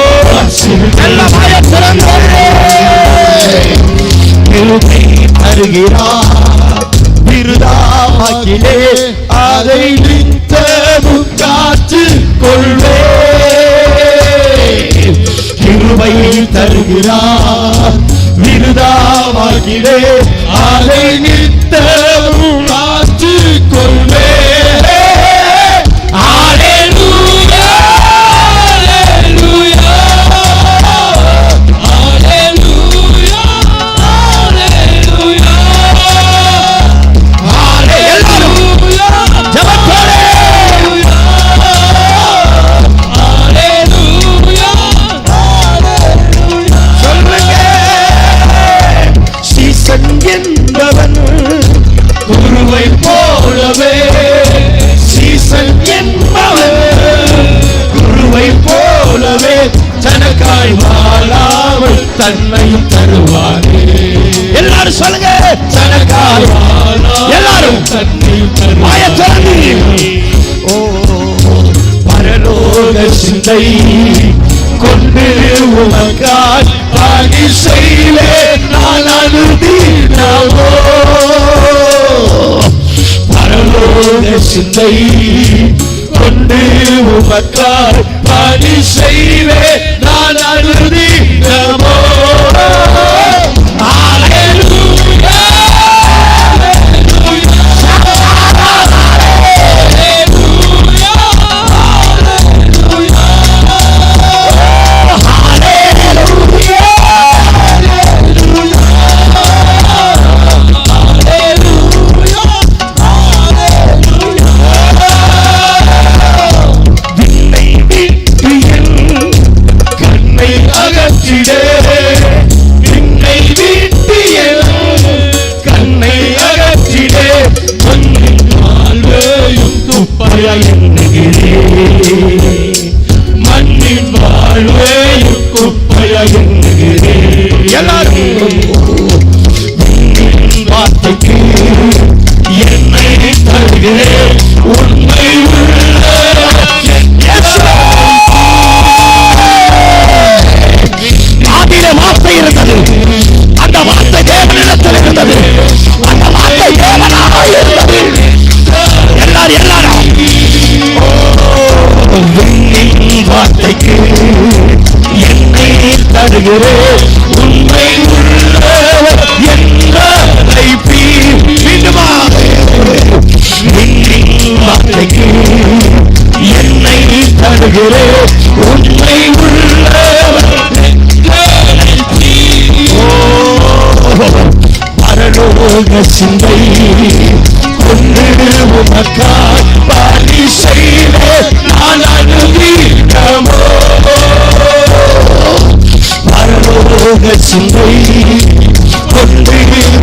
தருகிறார் விருதாக்கிலே அதை நித்தமும் காத்து கொள்வே, கிருபை தருகிறார் விருதாக்கிலே அதை நித்தமும் காத்து கொள்வே. என்பவன் குருவை போலவே, சீசன் என்பவன் குருவை போலவே தனக்காய் வாழாமல் தன்மையும் தருவாரே. எல்லாரும் சொல்லுங்க, தனக்காய் எல்லாரும் தன்மையும் தருவாரே. ஓ பரலோக சிந்தை கொண்டு உமக்காய் பணி செய்வே நான் அனுதினமோ, பரலோக சிந்தை கொண்டு உமக்காய் பணி செய்வே நான் அனுதினமோ. மண்ணின் வாழ்வையும் குப்பையா எண்ணுகிறேன். எல்லாரும் வார்த்தைக்கு என்னை தருகிறேன், உண்மை ஆதியிலே வார்த்தை இருந்தது, அந்த வார்த்தை தேவனிடத்தில் இருந்தது, அந்த வார்த்தை தேவனாக இருந்தது. எல்லாரும் வார்த்தைக்கு என்னை தருகிறேன், உண்மை உள்ளவர் என்றை மீண்டுமாக வார்த்தைக்கு என்னை தருகிறேன், உண்மை உள்ளவர் பரலோக சிந்தை கொண்டு உமக்காய் பணி செய்வே நான் அனுதினமோ, பரலோக சிந்தை கொண்டு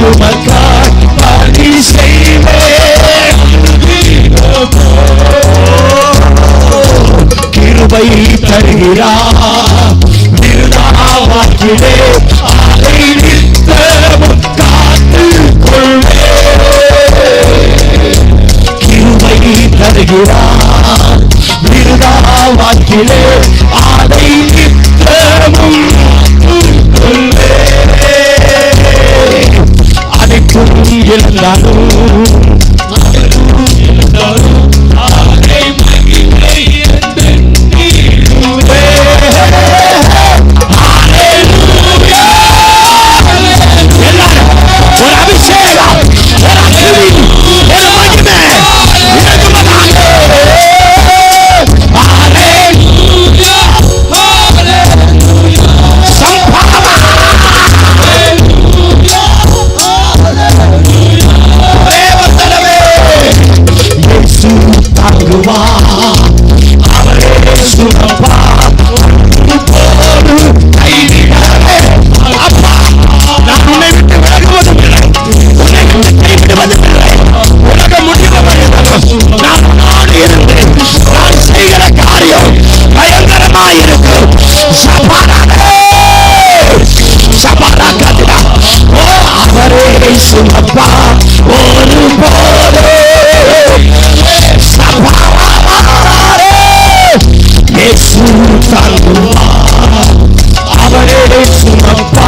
உமக்காய் பணி செய்வே கிருபை தருகிறார் விருதாவாக்கிலே அதை நித்தமும் காத்து கொள்வே, கிருபை தருகிறார். விருதா வாக்கிலே அதை நித்தமும் அனைத்தும் இருந்தாலும் அதை மகிமை என்று நீடுவே. ஒரு அபிஷேகம், ஒரு அக்கினி, ஒரு மகிமை அவரே சுரப்பா அப்பா, நான் உன்னை விட்டு விலகுவதும் இல்லை, உன்னை விட்டு கைவிடுவதும் இல்லை. உலக முடிவு வரையிலும் நான் உன்னோடு இருந்து நான் செய்கிற காரியம் பயங்கரமாயிருக்கும். ஓ அவரே சுமப்பா ஒரு போது இயேசு தாங்குவா அவரே சுமப்பா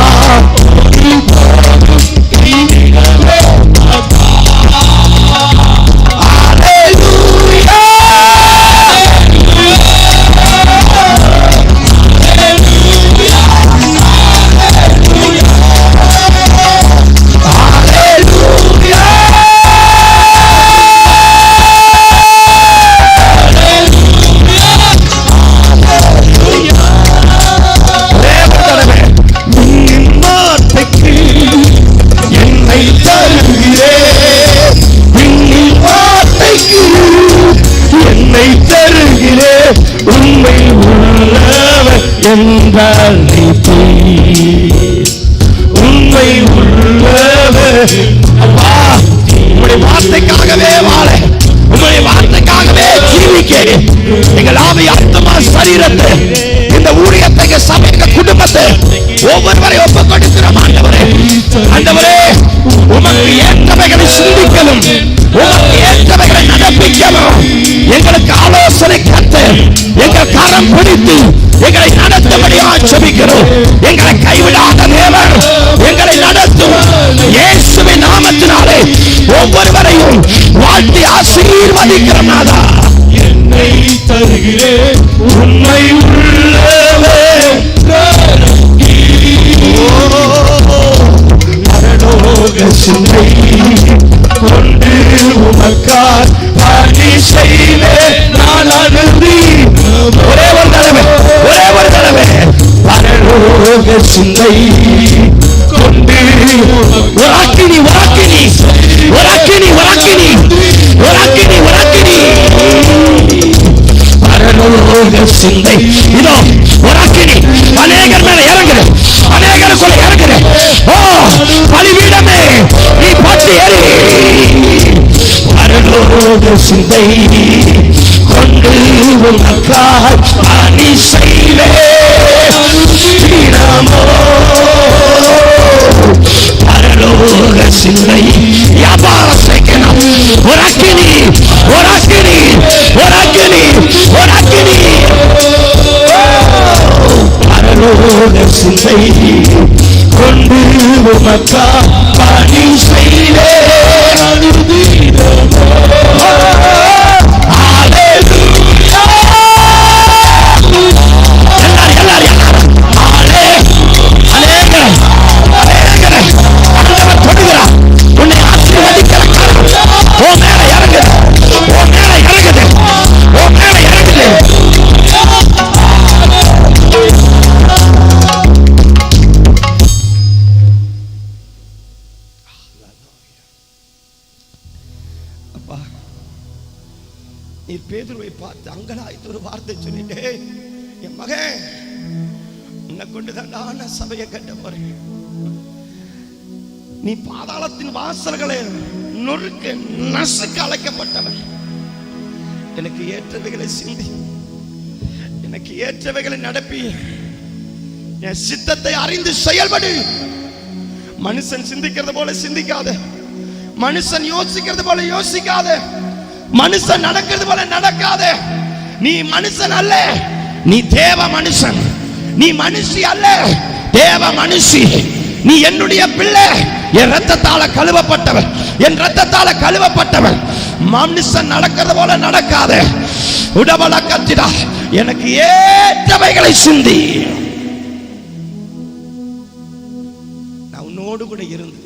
உண்மை உள்ளவர் என்றால் உண்மை உள்ளவர். அப்பா, உங்களுடைய வார்த்தைக்காகவே வாழ, உங்களுடைய வார்த்தைக்காகவே ஜீவிக்க எங்கள் ஆவி ஆத்மா சரீரத்தை இந்த ஊழியத்தை சபைக்கு குடும்பத்தை ஒவ்வொருவரை ஒப்புக் கொடுக்கிறோம். ஆண்டவரே, ஆண்டவரே, உமக்கு ஏற்றவைகளை சிந்திக்கணும், உமக்கு ஏற்றவைகளை நடப்பிக்கணும். எங்களுக்கு ஆலோசனை கத்து எங்கள் கரம் பிடித்து எங்களை நடத்தும்படியாக ஜெபிக்கிறோம். எங்களை கைவிடாத தேவன் எங்களை நடத்தும். இயேசுவின் நாமத்தினாலே ஒவ்வொருவரையும் வாழ்த்தி ஆசீர்வதிக்கிறோம். நாதா, என்னை தருகிறேன் உண்மை உள்ளவே பரலோக சிந்தை கொண்டு உமக்கார் பணி செய்வேன் நான் அனுதி. ஒரே ஒரு தடவை, ஒரே ஒரு தடவை. பரலோக சிந்தை கொண்டு ஒரு அக்கினி, ஒரு அக்கினி, ஒரு அக்கினி, ஒரு அக்கினி, ஒரு அக்கினி, ஒரு அக்கினி. பரலோக சிந்தை இதோ ஒரு அக்கினி அநேகர் மேல இறங்குது, அநேகருக்குள்ள இறங்குது. ஓ பலிபீடமே, நீ பற்றி எறி. பரலோக சிந்தை கொண்டு உனக்காய் பணி செய்வேன். பரலோக சிந்தை வியாபாரம் செய்யணும். ஒரு அக்கினி, ஒரு அக்கினி, ஒரு அக்கினி, ஒரு அக்கினி. பரலோக சிந்தை கொண்டு உமக்காய் பணி செய்வேன். நீ பேதுருவை பார்த்து அங்கலாய்த்து ஒரு வார்த்தை சொல்லிட்டே, என் மகன் உன்னை கொண்டுதான் நான் சபையை கட்ட போறேன். நீ பாதாளத்தின் வாசல்களை நொறுக்க நசுக்க அழைக்கப்பட்டவன். எனக்கு ஏற்றவைகளை சிந்தி, எனக்கு ஏற்றவைகளை நடப்பி, என் சித்தத்தை அறிந்து செயல்படு. மனுஷன் சிந்திக்கிறது போல சிந்திக்காத, மனுஷன் யோசிக்கிறது போல யோசிக்காத. மனுஷன் நடக்கிறது போல நடக்காத. நீ மனுஷன் அல்ல, நீ தேவ மனுஷன். நீ மனுஷி அல்ல, தேவ மனுஷி. நீ என்னுடைய பிள்ளை, என் ரத்தத்தால கழுவப்பட்டவர், என் ரத்தத்தால கழுவப்பட்டவர். மனுஷன் நடக்கிறது போல நடக்காத. உடவள கத்திடா, எனக்கு ஏற்றவைகளை சிந்தி. நான் உன்னோடு கூட இருந்து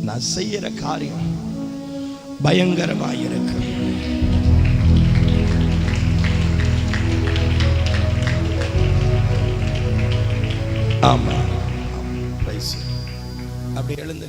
நான் செய்யற காரியம் பயங்கரமாயிருக்கு. ஆமா, அப்படி எழுந்து